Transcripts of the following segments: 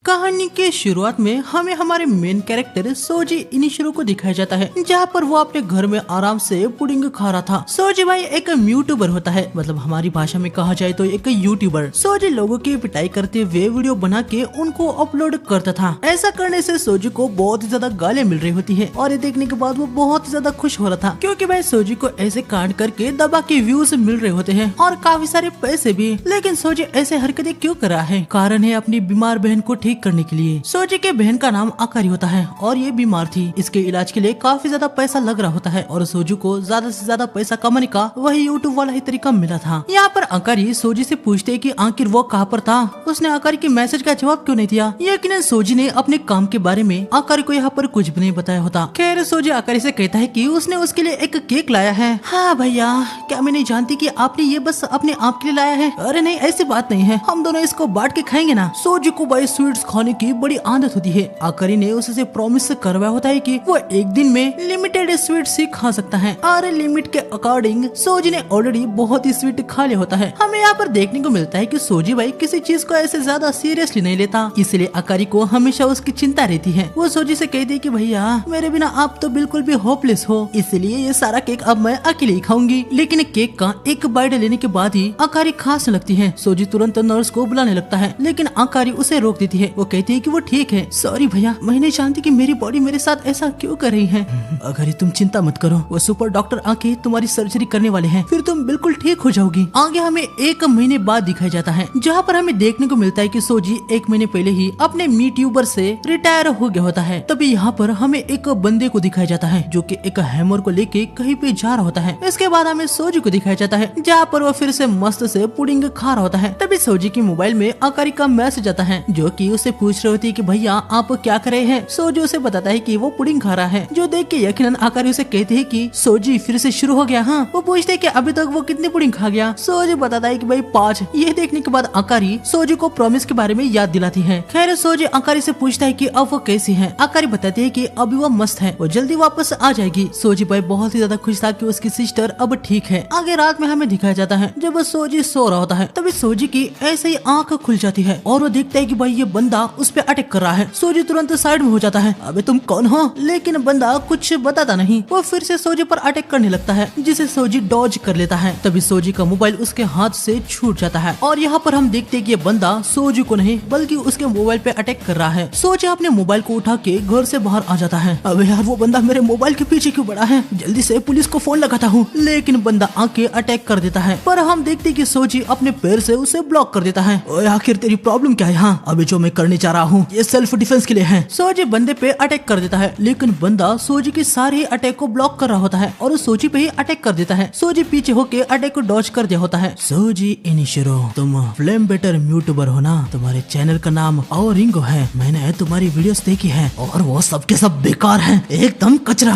कहानी के शुरुआत में हमें हमारे मेन कैरेक्टर सोजी इनिशिरो को दिखाया जाता है, जहाँ पर वो अपने घर में आराम से पुडिंग खा रहा था। सोजी भाई एक यूट्यूबर होता है, मतलब हमारी भाषा में कहा जाए तो एक यूट्यूबर। सोजी लोगों की पिटाई करते हुए वीडियो बना के उनको अपलोड करता था। ऐसा करने से सोजी को बहुत ही ज्यादा गालियां मिल रही होती है और ये देखने के बाद वो बहुत ही ज्यादा खुश हो रहा था, क्योंकि भाई सोजी को ऐसे कांड करके दबा के व्यूज मिल रहे होते हैं और काफी सारे पैसे भी। लेकिन सोजी ऐसे हरकतें क्यों कर रहा है? कारण है अपनी बीमार बहन को ठीक करने के लिए। सोजी के बहन का नाम आकारी होता है और ये बीमार थी। इसके इलाज के लिए काफी ज्यादा पैसा लग रहा होता है और सोजी को ज्यादा से ज्यादा पैसा कमाने का वही यूट्यूब वाला ही तरीका मिला था। यहाँ पर आकारी सोजी से पूछते है कि आखिर वो कहाँ पर था, उसने आकारी के मैसेज का जवाब क्यों नहीं दिया। यकीनन सोजी ने अपने काम के बारे में आकारी को यहाँ पर कुछ भी नहीं बताया होता। खैर सोजी आकारी से कहता है कि उसने उसके लिए एक केक लाया है। हाँ भैया, क्या मैं नहीं जानती कि आपने ये बस अपने आप के लिए लाया है? अरे नहीं, ऐसी बात नहीं है, हम दोनों इसको बांट के खाएंगे ना। सोजी को भाई स्वीट्स खाने की बड़ी आदत होती है। आकारी ने उससे प्रॉमिस करवाया होता है कि वो एक दिन में लिमिटेड स्वीट्स ही खा सकता है और लिमिट के अकॉर्डिंग सोजी ने ऑलरेडी बहुत ही स्वीट खा लिया होता है। हमें यहाँ पर देखने को मिलता है कि सोजी भाई किसी चीज को ऐसे ज्यादा सीरियसली नहीं लेता, इसलिए आकारी को हमेशा उसकी चिंता रहती है। वो सोजी से कहती है कि भैया मेरे बिना आप तो बिल्कुल भी होपलेस हो, इसलिए ये सारा केक अब मैं अकेले ही खाऊंगी। लेकिन केक का एक बाइट लेने के बाद ही आकारी खांसने लगती है। सोजी तुरंत नर्स को बुलाने लगता है, लेकिन आकारी उसे रोक देती है। वो कहती है कि वो ठीक है, सॉरी भैया, मैं नहीं जानती कि मेरी बॉडी मेरे साथ ऐसा क्यों कर रही है। अगर तुम चिंता मत करो, वो सुपर डॉक्टर आके तुम्हारी सर्जरी करने वाले हैं, फिर तुम बिल्कुल ठीक हो जाओगी। आगे हमें 1 महीने बाद दिखाया जाता है, जहाँ पर हमें देखने को मिलता है कि सोजी 1 महीने पहले ही अपने यूट्यूबर से रिटायर हो गया होता है। तभी यहाँ पर हमें एक बंदे को दिखाया जाता है जो कि एक हैमर को लेके कहीं पे जा रहा होता है। इसके बाद हमें सोजी को दिखाया जाता है, जहाँ पर वो फिर से मस्त से पुडिंग खा रहा होता है। तभी सोजी की मोबाइल में आकारी का मैसेज आता है, जो कि उसे पूछ रही होती है कि भैया आप क्या कर रहे हैं। सोजी उसे बताता है कि वो पुडिंग खा रहा है, जो देख के यकीनन आकारी उसे कहते हैं कि सोजी फिर से शुरू हो गया। हाँ, वो पूछते हैं कि अभी तक वो कितनी पुडिंग खा गया। सोजी बताता है कि भाई 5। ये देखने के बाद आकारी सोजी को प्रॉमिस के बारे में याद दिलाती है। खैर सोजी आकारी से पूछता है कि अब वो कैसी है। आकारी बताती है कि अभी वो मस्त है, वो जल्दी वापस आ जाएगी। सोजी भाई बहुत ही ज्यादा खुश था कि उसकी सिस्टर अब ठीक है। आगे रात में हमें दिखाया जाता है, जब सोजी सो रहा होता है तभी सोजी की ऐसे ही आंख खुल जाती है और वो देखता है कि भाई ये बंदा उस पे अटैक कर रहा है। सोजी तुरंत साइड में हो जाता है, अबे तुम कौन हो? लेकिन बंदा कुछ बताता नहीं। वो फिर से सोजी पर अटैक करने लगता है, जिसे सोजी डॉज कर लेता है। तभी सोजी का मोबाइल उसके हाथ से छूट जाता है और यहाँ पर हम देखते हैं कि ये बंदा सोजी को नहीं बल्कि उसके मोबाइल पे अटैक कर रहा है। सोजी अपने मोबाइल को उठा के घर से बाहर आ जाता है। अबे यार, वो बंदा मेरे मोबाइल के पीछे क्यों पड़ा है? जल्दी से पुलिस को फोन लगाता हूँ। लेकिन बंदा आके अटैक कर देता है, पर हम देखते कि सोजी अपने पैर से उसे ब्लॉक कर देता है। ओए आखिर तेरी प्रॉब्लम क्या है? हाँ, अभी जो मैं करने जा रहा हूँ ये सेल्फ डिफेंस के लिए है। सोजी बंदे पे अटैक कर देता है, लेकिन बंदा सोजी के सारे अटैक को ब्लॉक कर रहा होता है और सोजी पे ही अटैक कर देता है। सोजी पीछे होके अटैक को डॉज कर दिया होता है। सोजी इनिशिरो, तुम फ्लेम बेटर यूट्यूबर हो ना? तुम्हारे चैनल का नाम और रिंगो है। मैंने तुम्हारी वीडियोस देखी है और वो सब के सब बेकार हैं, एकदम कचरा।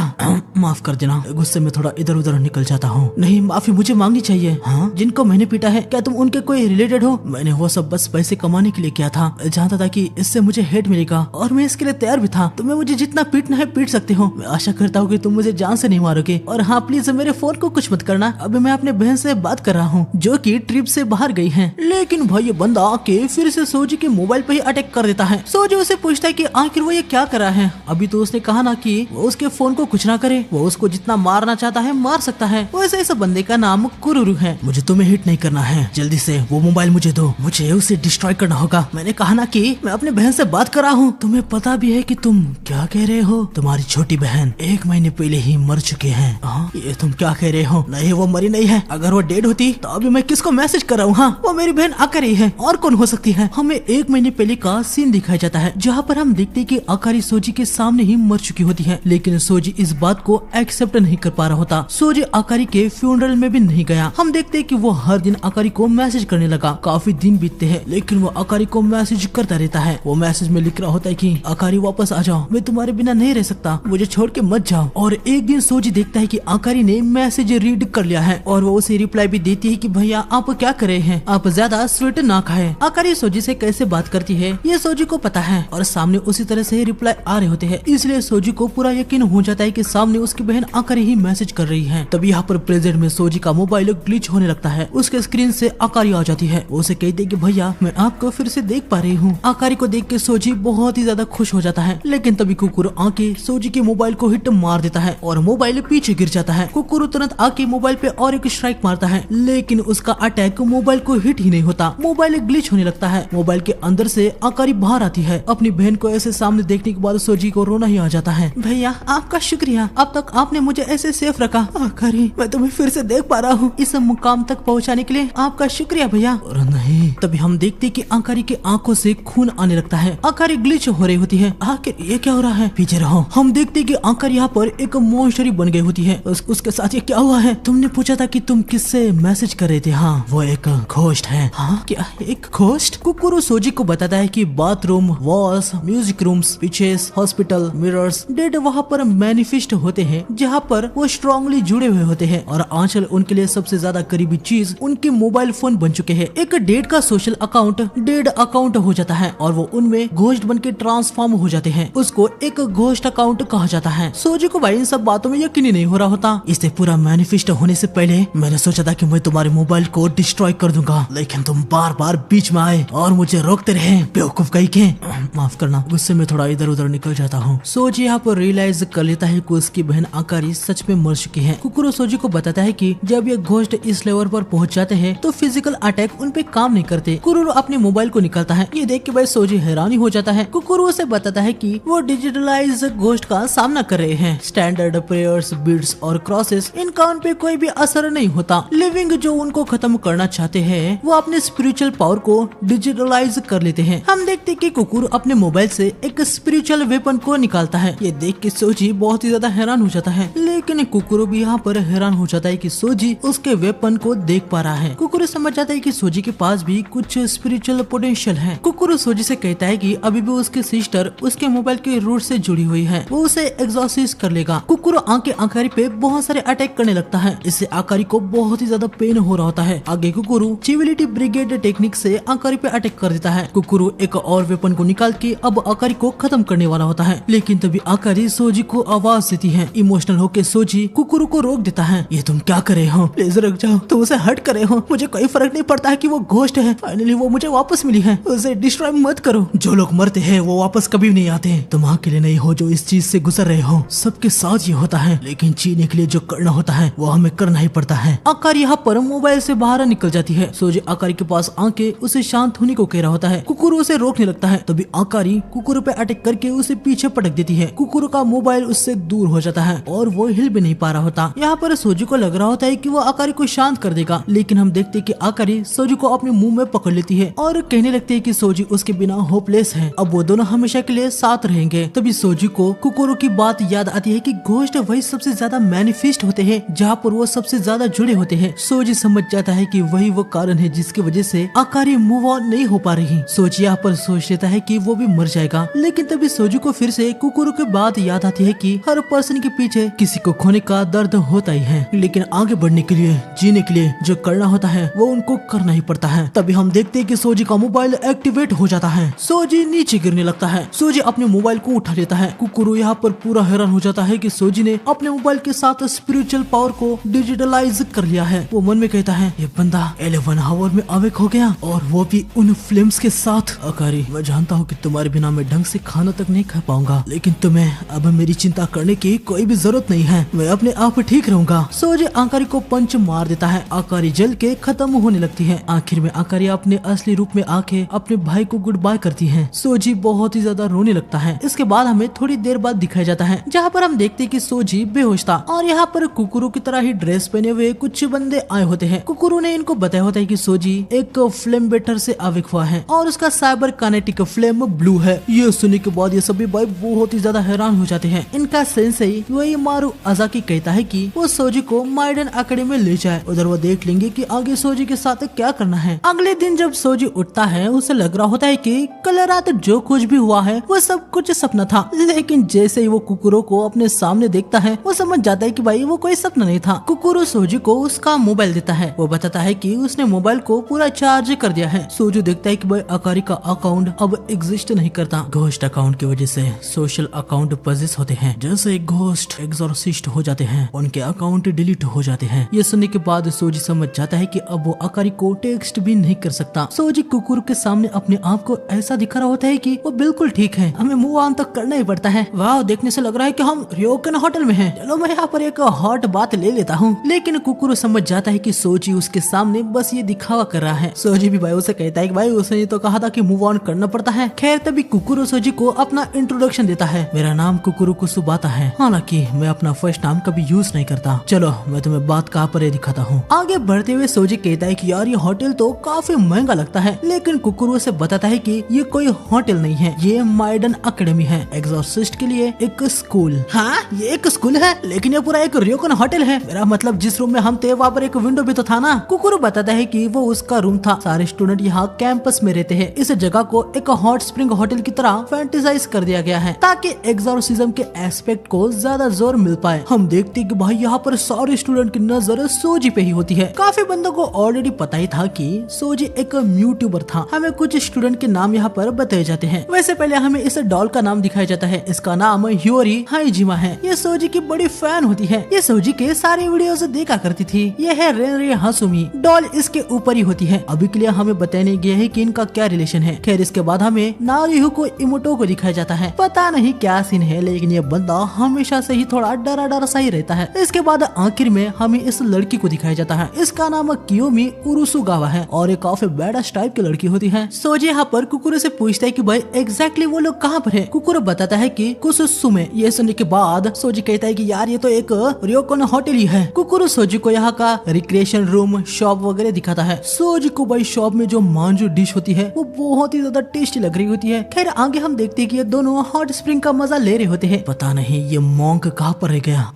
माफ कर देना, गुस्से में थोड़ा इधर उधर निकल जाता हूँ। नहीं, माफी मुझे मांगनी चाहिए। हाँ, जिनको मैंने पीटा है क्या तुम उनके कोई रिलेटेड हो? मैंने वो सब बस पैसे कमाने के लिए किया था, जानता था कि इससे मुझे हेट मिलेगा और मैं इसके लिए तैयार भी था। तुम्हें मुझे जितना पीटना है पीट सकते हो। मैं आशा करता हूँ कि तुम मुझे जान से नहीं मारोगे। और हाँ, प्लीज मेरे फोन को कुछ मत करना, अभी मैं अपने बहन से बात कर रहा हूँ जो कि ट्रिप से बाहर गई है। लेकिन भाई ये बंदा आके फिर से सोजी के मोबाइल पे ही अटैक कर देता है। सोजी उसे पूछता है कि आखिर वो ये क्या कर रहा है? अभी तो उसने कहा ना कि वो उसके फोन को कुछ ना करे, वो उसको जितना मारना चाहता है मार सकता है। वैसे इस बंदे का नाम कुरुरु है। मुझे तुम्हें हिट नहीं करना है, जल्दी से वो मोबाइल मुझे दो, मुझे उसे डिस्ट्रॉय करना होगा। मैंने कहा ना कि मैं अपने बहन से बात कर रहा हूँ। तुम्हें पता भी है कि तुम क्या कह रहे हो? तुम्हारी छोटी बहन 1 महीने पहले ही मर चुके हैं। ये तुम क्या कह रहे हो? नहीं, वो मरी नहीं है। अगर वो डेड होती तो अभी मैं किसको मैसेज कर रहा हूँ? हाँ, वो मेरी बहन आकारी है, और कौन हो सकती है? हमें 1 महीने पहले का सीन दिखाया जाता है, जहाँ पर हम देखते हैं कि आकारी सोजी के सामने ही मर चुकी होती है। लेकिन सोजी इस बात को एक्सेप्ट नहीं कर पा रहा होता। सोजी आकारी के फ्यूनरल में भी नहीं गया। हम देखते हैं कि वो हर दिन आकारी को मैसेज करने लगा। काफी दिन बीतते हैं, लेकिन वो आकारी को मैसेज करता रहता है। वो मैसेज में लिख रहा होता है कि आकारी वापस आ जाओ, मैं तुम्हारे बिना नहीं रह सकता, मुझे छोड़ के मत जाओ। और एक दिन सोजी देखता है कि आकारी ने मैसेज रीड कर लिया है और वो उसे रिप्लाई भी देती है कि भैया आप क्या कर रहे हैं, आप ज्यादा स्वीट ना खाएं। आकारी सोजी से कैसे बात करती है ये सोजी को पता है और सामने उसी तरह से रिप्लाई आ रहे होते हैं, इसलिए सोजी को पूरा यकीन हो जाता है कि सामने उसकी बहन आकारी ही मैसेज कर रही है। तब यहाँ पर प्रेजेंट में सोजी का मोबाइल ग्लिच होने लगता है। उसके स्क्रीन से आकारी आ जाती है। उसे कहती है कि भैया मैं आपको फिर से देख पा रही हूँ। आकारी को देख के सोजी बहुत ही ज्यादा खुश हो जाता है, लेकिन तभी कुकुर आके सोजी के मोबाइल को हिट मार देता है और मोबाइल पीछे गिर जाता है। कुकुर तुरंत आके मोबाइल पे और एक स्ट्राइक मारता है, लेकिन उसका अटैक मोबाइल को हिट ही नहीं होता। मोबाइल ग्लिच होने लगता है। मोबाइल के अंदर से आकारी बाहर आती है। अपनी बहन को ऐसे सामने देखने के बाद सोजी को रोना ही आ जाता है। भैया आपका शुक्रिया, अब तक आपने मुझे ऐसे सेफ रखा। आकारी मैं तुम्हें फिर से देख पा रहा हूँ। इस मुकाम तक पहुँचाने के लिए आपका शुक्रिया भैया। और नहीं, तभी हम देखते कि आकारी के आंखों से खून आने लगता है। आकारी ग्लिच हो रही होती है। आखिर ये क्या हो रहा है? पीछे रहो। हम देखते कि आकारी यहाँ पर एक मॉन्स्टर बन गई होती है। उसके साथ ये क्या हुआ है? तुमने पूछा था कि तुम किससे मैसेज कर रहे थे। हाँ, वो एक घोस्ट है। हाँ क्या एक घोस्ट? कुकुरु सोजी को बताता है कि bathroom, walls, music rooms, pitches, hospital, mirrors, dead वहाँ पर मैनिफेस्ट होते हैं, जहाँ पर वो स्ट्रांगली जुड़े हुए होते हैं और आजकल उनके लिए सबसे ज्यादा करीबी चीज उनके मोबाइल फोन बन चुके हैं। एक डेड का सोशल अकाउंट डेड अकाउंट हो जाता है और वो उनमें घोस्ट बन के ट्रांसफॉर्म हो जाते हैं। उसको एक घोस्ट अकाउंट कहा जाता है। सोजी को भाई इन सब बातों में यकीन ही नहीं हो रहा होता। इससे पूरा मैनिफेस्ट होने से पहले मैंने सोचा था कि मैं तुम्हारे मोबाइल को डिस्ट्रॉय कर दूंगा, लेकिन तुम बार बार बीच में आए और मुझे रोकते रहे। बेवकूफ कहीं के। माफ करना, गुस्से में थोड़ा इधर उधर निकल जाता हूँ। सोजी यहाँ पर रियलाइज कर लेता है कि उसकी बहन आकारी सच में मर चुकी है। कुकुरो सोजी को बताता है कि जब ये घोस्ट इस लेवल पर पहुँच जाते हैं तो फिजिकल अटैक उन पे काम नहीं करते। कुकुरो अपने मोबाइल को निकालता है। ये देख के भाई सोजी हैरानी हो जाता है। कुकुरो उसे बताता है कि वो डिजिटलाइज घोस्ट का सामना कर रहे हैं। स्टैंडर्ड प्रेयर्स, बीट्स और क्रॉसेस, इनका उन पे कोई भी असर नहीं होता। लिविंग जो उनको खत्म करना चाहते हैं वो अपने स्पिरिचुअल पावर को डिजिटलाइज कर लेते हैं। हम देखते कि कुकुर अपने मोबाइल से एक स्पिरिचुअल वेपन को निकालता है। ये देख के सोजी बहुत ही ज्यादा हैरान हो जाता है, लेकिन कुकुर भी यहाँ पर हैरान हो जाता है कि सोजी उसके वेपन को देख पा रहा है। कुकुर समझ जाता है कि सोजी के पास भी कुछ स्पिरिचुअल पोटेंशियल है। कुकुर सोजी से कहता है कि अभी भी उसकी सिस्टर उसके मोबाइल के रूट से जुड़ी हुई है, वो उसे एग्जॉर्सिस्ट कर लेगा। कुकुर आके आकारी पे बहुत सारे अटैक करने लगता है। इससे आकारी को बहुत ही ज्यादा पेन हो रहा होता है। आगे कुकुरु चिविलिटी ब्रिगेड टेक्निक से आकारी पे अटैक कर देता है। कुकुरु एक और वेपन को निकाल के अब आकारी को खत्म करने वाला होता है, लेकिन तभी आकारी सोजी को आवाज देती है। इमोशनल होकर सोजी कुकुरु को रोक देता है। ये तुम क्या कर रहे हो? प्लीज रुक जाओ, तुम उसे हर्ट कर रहे हो। मुझे कोई फर्क नहीं पड़ता है कि वो घोस्ट है। फाइनली वो मुझे वापस मिली है। उसे डिस्ट्रॉय मत करो। जो लोग मरते हैं वो वापस कभी नहीं आते। तुम अकेले नहीं हो जो इस चीज से गुजर रहे हो। सबके साथ ये होता है, लेकिन जीने के लिए जो करना होता है वो हमें करना ही पड़ता है। आकारी यहाँ पर मोबाइल से बाहर निकल जाती है। सोजी आकारी के पास आके उसे शांत होने को कह रहा होता है। कुकुरु उसे रोकने लगता है। तभी आकारी कुकुरु पे अटैक करके उसे पीछे पटक देती है। कुकुरु का मोबाइल उससे दूर हो जाता है और वो हिल भी नहीं पा रहा होता। यहाँ पर सोजी को लग रहा होता है कि वो आकारी को शांत कर देगा, लेकिन हम देखते हैं कि आकारी सोजी को अपने मुंह में पकड़ लेती है और कहने लगती है कि सोजी उसके बिना होपलेस है। अब वो दोनों हमेशा के लिए साथ रहेंगे। तभी सोजी को कुकुरु की बात याद आती है कि घोस्ट वही सबसे ज्यादा मैनिफेस्ट होते हैं जहाँ पर वो सबसे ज्यादा जुड़े होते हैं। सोजी समझ जाता है कि वही वो कारण है जिसकी वजह से आकारी मूव ऑन नहीं हो पा रही। सोजी यहाँ पर सोच लेता है कि वो भी मर जाएगा, लेकिन तभी सोजी को फिर से कुकुरु की बात याद आती है कि हर पर्सन के पीछे किसी को खोने का दर्द होता ही है, लेकिन आगे बढ़ने के लिए, जीने के लिए जो करना होता है वो उनको करना ही पड़ता है। तभी हम देखते हैं कि सोजी का मोबाइल एक्टिवेट हो जाता है। सोजी नीचे गिरने लगता है। सोजी अपने मोबाइल को उठा लेता है। कुकुरु यहाँ पर पूरा हैरान हो जाता है कि सोजी ने अपने मोबाइल के साथ स्पिरिचुअल पावर को डिजिटलाइज कर लिया है। वो मन में कहता है ये बंदा 11 आवर में अवेक हो गया और वो भी उन फिल्म्स के साथ। आकारी मैं जानता हूँ कि तुम्हारे बिना मैं ढंग से खाना तक नहीं खा पाऊंगा, लेकिन तुम्हें अब मेरी चिंता करने की कोई भी जरूरत नहीं है। मैं अपने आप ठीक रहूंगा। सोजी आकारी को पंच मार देता है। आकारी जल के खत्म होने लगती है। आखिर में आकारी अपने असली रूप में आके अपने भाई को गुड बाय करती है। सोजी बहुत ही ज्यादा रोने लगता है। इसके बाद हमें थोड़ी देर बाद दिखाया जाता है जहाँ पर हम देखते हैं कि सोजी बेहोश था और यहाँ पर कुकुरु की तरह ही ड्रेस पहने हुए कुछ बंदे आए होते हैं। कुकुरु ने इनको बताया होता है कि सोजी एक फ्लेम बेटर से अवेक हुआ है और उसका साइबर काइनेटिक फ्लेम ब्लू है। ये सुनने के बाद ये सभी भाई बहुत ही ज्यादा हैरान हो जाते हैं। इनका सेंसेई वही मारू अजाकी कहता है कि वो सोजी को माइडन अकेडमी में ले जाए, उधर वो देख लेंगे कि आगे सोजी के साथ क्या करना है। अगले दिन जब सोजी उठता है उसे लग रहा होता है कि कल रात जो कुछ भी हुआ है वो सब कुछ सपना था, लेकिन जैसे ही वो कुकुरो को अपने सामने देखता है वो समझ जाता है कि भाई वो कोई सपना नहीं था। कुकुरो सोजी को उसका मोबाइल देता है। वो बताता है कि उसने मोबाइल को पूरा चार्ज कर दिया है। सोजी देखता है कि भाई आकारी का अकाउंट अब एग्जिस्ट नहीं करता। घोस्ट अकाउंट की वजह से सोशल अकाउंट पजेस होते हैं। जैसे घोस्ट एग्जॉर्सिस्ट हो जाते हैं उनके अकाउंट डिलीट हो जाते हैं। ये सुनने के बाद सोजी समझ जाता है कि अब वो आकारी को टेक्स्ट भी नहीं कर सकता। सोजी कुकुर के सामने अपने आप आपको ऐसा दिख रहा होता है कि वो बिल्कुल ठीक है, हमें मूव ऑन तो करना ही पड़ता है। वाह, देखने से लग रहा है कि हम रियोकन होटल में हैं। चलो मैं यहाँ पर एक हॉट बात ले लेता हूँ। लेकिन कुकुरो समझ जाता है कि सोजी उसके सामने बस ये दिखावा कर रहा है। सोजी भी भाई उसे कहता है कि भाई उसने तो कहा था कि मूव ऑन करना पड़ता है। खैर तभी कुकुरो सोजी को अपना इंट्रोडक्शन देता है। मेरा नाम कुकुरो कुसुबाता है, हालांकि मैं अपना फर्स्ट नाम कभी यूज नहीं करता। चलो मैं तुम्हें बात कहाँ पर दिखाता हूँ। आगे बढ़ते हुए सोजी कहता है कि यार ये होटल तो काफी महंगा लगता है, लेकिन कुकुरो से बताता है कि ये कोई होटल नहीं है, ये माइडन अकेडमी है, एग्जॉर्सिस्ट के लिए एक स्कूल। हाँ ये एक स्कूल है, लेकिन ये पूरा एक रियोकन होटल है। मेरा मतलब जिस रूम में हम थे वहाँ पर एक विंडो भी तो था ना। कुकुरो बताता है कि वो उसका रूम था। सारे स्टूडेंट यहाँ कैंपस में रहते हैं। इस जगह को एक हॉट स्प्रिंग होटल की तरह फैंटेसाइज कर दिया गया है ताकि एग्जॉर्सिज्म के एस्पेक्ट को ज्यादा जोर मिल पाए। हम देखते कि भाई यहाँ पर सारे स्टूडेंट की नजर सोजी पे ही होती है। काफी बंदों को ऑलरेडी पता ही था कि सोजी एक यूट्यूबर था। हमें कुछ स्टूडेंट के नाम यहाँ पर बताए जाते हैं। वैसे पहले हमें इस डॉल का नाम दिखाया जाता है। इसका नाम ह्योरी हाइजिमा है। ये सोजी की बड़ी फैन होती है। ये सोजी के सारे वीडियोस देखा करती थी। ये है रेनरी हासुमी। डॉल इसके ऊपर ही होती है। अभी के लिए हमें बताने गया है कि इनका क्या रिलेशन है। खैर इसके बाद हमें नारिहु को इमोटो को दिखाया जाता है। पता नहीं क्या सीन है, लेकिन ये बंदा हमेशा से ही थोड़ा डरा डरा सा ही रहता है। इसके बाद आखिर में हमें इस लड़की को दिखाया जाता है। इसका नाम कियोमी उरुसुगावा है और ये काफी बैडस टाइप की लड़की होती है। सोजी यहाँ पर कुकुरो से पूछता है कि भाई एग्जैक्टली वो लोग कहाँ पर है। कुकुरो बताता है कि कुसुसुमे। ये सुनने के बाद सोजी कहता है कि यार ये तो एक रियोकन होटल ही है। कुकुरो सोजी को यहाँ का रिक्रिएशन रूम, शॉप वगैरह दिखाता है। सोजी को भाई शॉप में जो मांजू डिश होती है वो बहुत ही ज्यादा टेस्टी लग रही होती है। खैर आगे हम देखते हैं कि ये दोनों हॉट स्प्रिंग का मजा ले रहे होते हैं। पता नहीं ये मॉन्क कहाँ पर रह गया।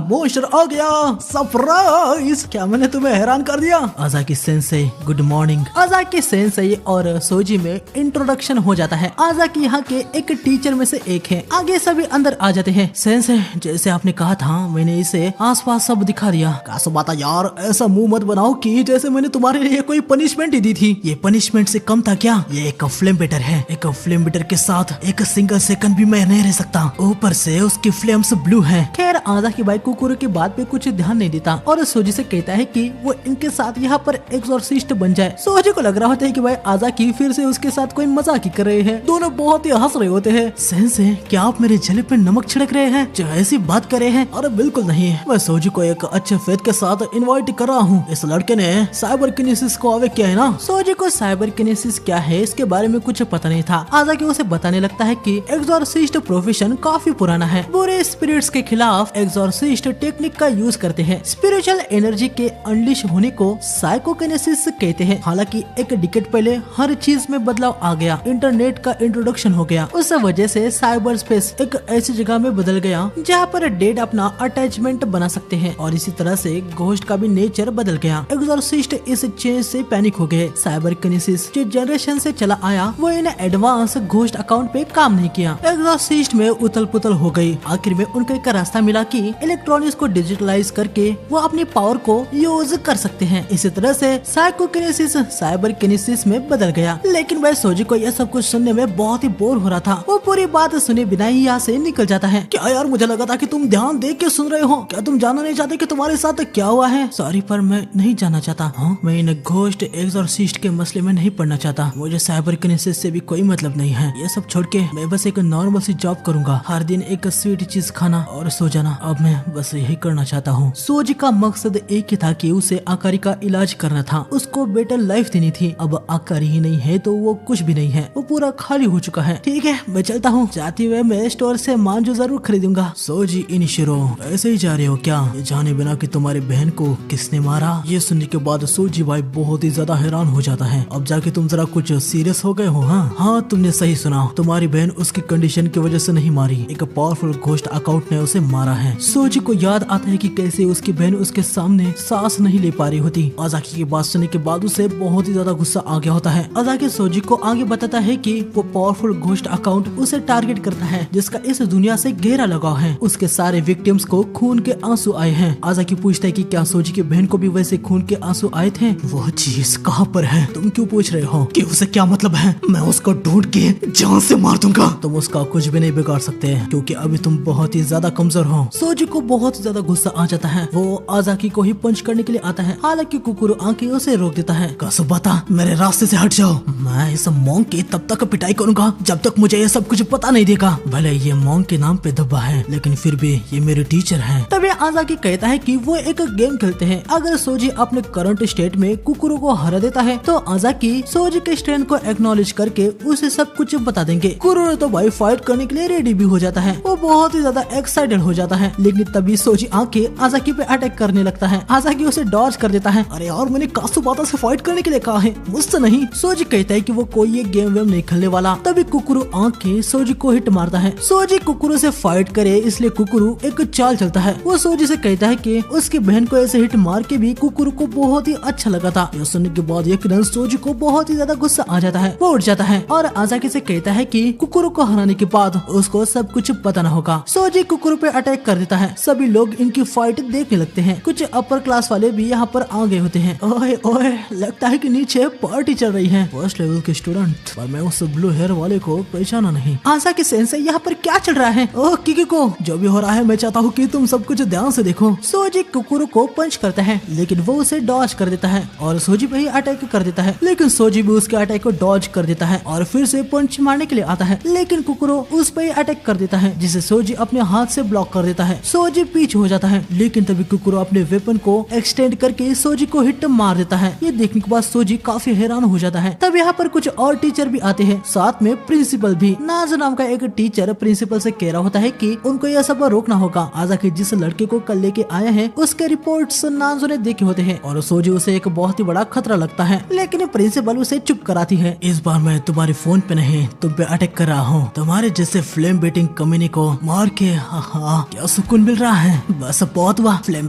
मोस्टर आ गया, सरप्राइज। क्या मैंने तुम्हें हैरान कर दिया? आजाकी सेंसेई गुड मॉर्निंग। आजाकी सेंसेई और सोजी में इंट्रोडक्शन हो जाता है। आजाकी यहाँ के एक टीचर में से एक है। आगे सभी अंदर आ जाते हैं। सेंसेई जैसे आपने कहा था मैंने इसे आसपास सब दिखा दिया। कासुबाता यार ऐसा मुंह मत बनाओ कि जैसे मैंने तुम्हारे लिए कोई पनिशमेंट ही दी थी। ये पनिशमेंट से कम था क्या? ये एक फ्लेम बेटर है। एक फ्लेम बेटर के साथ एक सिंगल सेकंड भी मैं नहीं रह सकता। ऊपर से उसकी फ्लेम्स ब्लू है। खैर आजाकी भाई कुकुरो की बात पे कुछ ध्यान नहीं देता और सोजी से कहता है कि वो इनके साथ यहाँ पर एग्जॉर्सिस्ट बन जाए। सोजी को लग रहा होता है कि भाई आजाकी फिर से उसके साथ कोई मजाक ही कर रहे हैं। दोनों बहुत ही हंस रहे होते हैं। सेंसेई क्या आप मेरे जले पे नमक छिड़क रहे हैं? जो ऐसी बात कर रहे हैं? अरे बिल्कुल नहीं, मैं सोजी को एक अच्छे फेथ के साथ इनवाइट कर रहा हूँ। इस लड़के ने साइबर किनेसिस को अवे किया है ना। सोजी को साइबर किनेसिस क्या है इसके बारे में कुछ पता नहीं था। आजाकी उसे बताने लगता है कि एग्जॉर्सिस्ट प्रोफेशन काफी पुराना है। बुरे स्पिरिट्स के खिलाफ एग्जॉर्सिस्ट टेक्निक का यूज करते हैं। स्पिरिचुअल एनर्जी के अनलिश होने को साइकोकिनेसिस कहते हैं। हालांकि एक डिकेड पहले हर चीज में बदलाव आ गया। इंटरनेट का इंट्रोडक्शन हो गया। उस वजह से साइबर स्पेस एक ऐसी जगह में बदल गया जहाँ पर डेड अपना अटैचमेंट बना सकते हैं और इसी तरह से घोस्ट का भी नेचर बदल गया। एग्जॉर्सिस्ट इस चेंज से पैनिक हो गए। साइबर किनेसिस जो जनरेशन से चला आया वो इन एडवांस घोस्ट अकाउंट पे काम नहीं किया। एग्जॉर्सिस्ट में उथल पुथल हो गई। आखिर में उनको एक रास्ता मिला कि इलेक्ट्रॉनिक्स को डिजिटलाइज करके वो अपनी पावर को यूज कर सकते हैं। इसी तरह से साइकोकिनेसिस साइबर किनेसिस में बदल गया। लेकिन वह सोजी को यह सब कुछ सुनने में बहुत ही बोर हो रहा था। वो पूरी बात सुने बिना ही यहाँ से निकल जाता है। क्या यार मुझे लगा था कि तुम ध्यान दे के सुन रहे हो। क्या तुम जानना नहीं चाहते कि तुम्हारे साथ क्या हुआ है? सॉरी पर मैं नहीं जानना चाहता। हाँ मैं इन घोस्ट एग्जॉर्सिस्ट के मसले में नहीं पढ़ना चाहता। मुझे साइबर किनेसिस से भी कोई मतलब नहीं है। ये सब छोड़ के मैं बस एक नॉर्मल सी जॉब करूंगा। हर दिन एक स्वीट चीज खाना और सो जाना। अब मैं बस यही करना चाहता हूँ। सोजी का मकसद एक ही था कि उसे आकारी का इलाज करना था। उसको बेटर लाइफ देनी थी। अब आकारी ही नहीं है तो वो कुछ भी नहीं है। वो पूरा खाली हो चुका है। ठीक है मैं चलता हूँ। जाते हुए मैं स्टोर से मांजो जरूर खरीदूंगा। सोजी इनिशिरो ऐसे ही जा रहे हो क्या? ये जाने बिना कि तुम्हारी बहन को किसने मारा? ये सुनने के बाद सोजी भाई बहुत ही ज्यादा हैरान हो जाता है। अब जाके तुम जरा कुछ सीरियस हो गए हो। हाँ तुमने सही सुना। तुम्हारी बहन उसकी कंडीशन की वजह से नहीं मारी। एक पावरफुल घोस्ट अकाउंट ने उसे मारा है। सोजी को याद आता है कि कैसे उसकी बहन उसके सामने सांस नहीं ले पा रही होती। आजाकी की बात सुनने के बाद उसे बहुत ही ज्यादा गुस्सा आ गया होता है। आजाकी सोजी को आगे बताता है कि वो पावरफुल घोस्ट अकाउंट उसे टारगेट करता है जिसका इस दुनिया से गहरा लगाव है। उसके सारे विक्टिम्स को खून के आंसू आए हैं। आजाकी पूछता है कि क्या सोजी की बहन को भी वैसे खून के आंसू आए थे? वो चीज कहाँ पर है? तुम क्यों पूछ रहे हो कि उसे क्या मतलब है? मैं उसको ढूंढ के जान से मार दूंगा। तुम उसका कुछ भी नहीं बिगाड़ सकते क्योंकि अभी तुम बहुत ही ज्यादा कमजोर हो। सोजी को बहुत ज्यादा गुस्सा आ जाता है। वो आजाकी को ही पंच करने के लिए आता है। हालांकि कुकुरो आके उसे रोक देता है। कासुबाता मेरे रास्ते से हट जाओ। मैं इस मॉन्क की तब तक पिटाई करूंगा जब तक मुझे ये सब कुछ पता नहीं देगा। भले ये मॉन्क के नाम पे धब्बा है, लेकिन फिर भी ये मेरे टीचर हैं। तभी आजाकी कहता है कि वो एक गेम खेलते हैं। अगर सोजी अपने करंट स्टेट में कुकुरो को हरा देता है तो आजाकी सोजी के स्ट्रेंथ को एक्नॉलेज करके उसे सब कुछ बता देंगे। कुकुरो तो भाई फाइट करने के लिए रेडी भी हो जाता है। वो बहुत ही ज्यादा एक्साइटेड हो जाता है, लेकिन तभी सोजी आके आजाकी पे अटैक करने लगता है। आजाकी उसे डॉज कर देता है। अरे यार, मैंने कासुबाता से फाइट करने के लिए कहा है, मुझसे नहीं। सोजी कहता है कि वो कोई ये गेम वेम नहीं खेलने वाला। तभी कुकुरो आके सोजी को हिट मारता है। सोजी कुकुरो से फाइट करे इसलिए कुकुरो एक चाल चलता है। वो सोजी से कहता है कि उसकी बहन को ऐसे हिट मार के भी कुकुरो को बहुत ही अच्छा लगा था। यह सुनने के बाद यकीनन सोजी को बहुत ही ज्यादा गुस्सा आ जाता है। वो उठ जाता है और आजाकी से कहता है कि कुकुरो को हराने के बाद उसको सब कुछ बताना होगा। सोजी कुकुरो पे अटैक कर देता है। सभी लोग इनकी फाइट देखने लगते हैं। कुछ अपर क्लास वाले भी यहाँ पर आ गए होते हैं। ओए ओए, लगता है कि नीचे पार्टी चल रही है। फर्स्ट लेवल के स्टूडेंट, पर मैं उस ब्लू हेयर वाले को पहचाना नहीं। आजाकी सेंसे, यहाँ पर क्या चल रहा है? ओह किकिको, जो भी हो रहा है मैं चाहता हूँ कि तुम सब कुछ ध्यान से देखो। सोजी कुकुरो को पंच करता है, लेकिन वो उसे डॉज कर देता है और सोजी पे ही अटैक कर देता है। लेकिन सोजी भी उसके अटैक को डॉज कर देता है और फिर से पंच मारने के लिए आता है, लेकिन कुकुरो उस पे ही अटैक कर देता है, जिसे सोजी अपने हाथ से ब्लॉक कर देता है। सोजी पीछे हो जाता है, लेकिन तभी कुकुरो अपने वेपन को एक्सटेंड करके सोजी को हिट मार देता है। ये देखने के बाद सोजी काफी हैरान हो जाता है। तब यहाँ पर कुछ और टीचर भी आते हैं, साथ में प्रिंसिपल भी। नाजो नाम का एक टीचर प्रिंसिपल से कह रहा होता है कि उनको यह सब रोकना होगा। आजाकी जिस लड़के को कल लेके आया है उसके रिपोर्ट्स नाजो ने देखे होते हैं और सोजी उसे एक बहुत ही बड़ा खतरा लगता है, लेकिन प्रिंसिपल उसे चुप कराती है। इस बार मैं तुम्हारे फोन पे नहीं, तुम पे अटैक कर रहा हूँ। तुम्हारे जैसे फ्लेम बेटिंग कमीने को मार के क्या सुकून मिल रहा है। बस बहुत हुआ। फ्लेम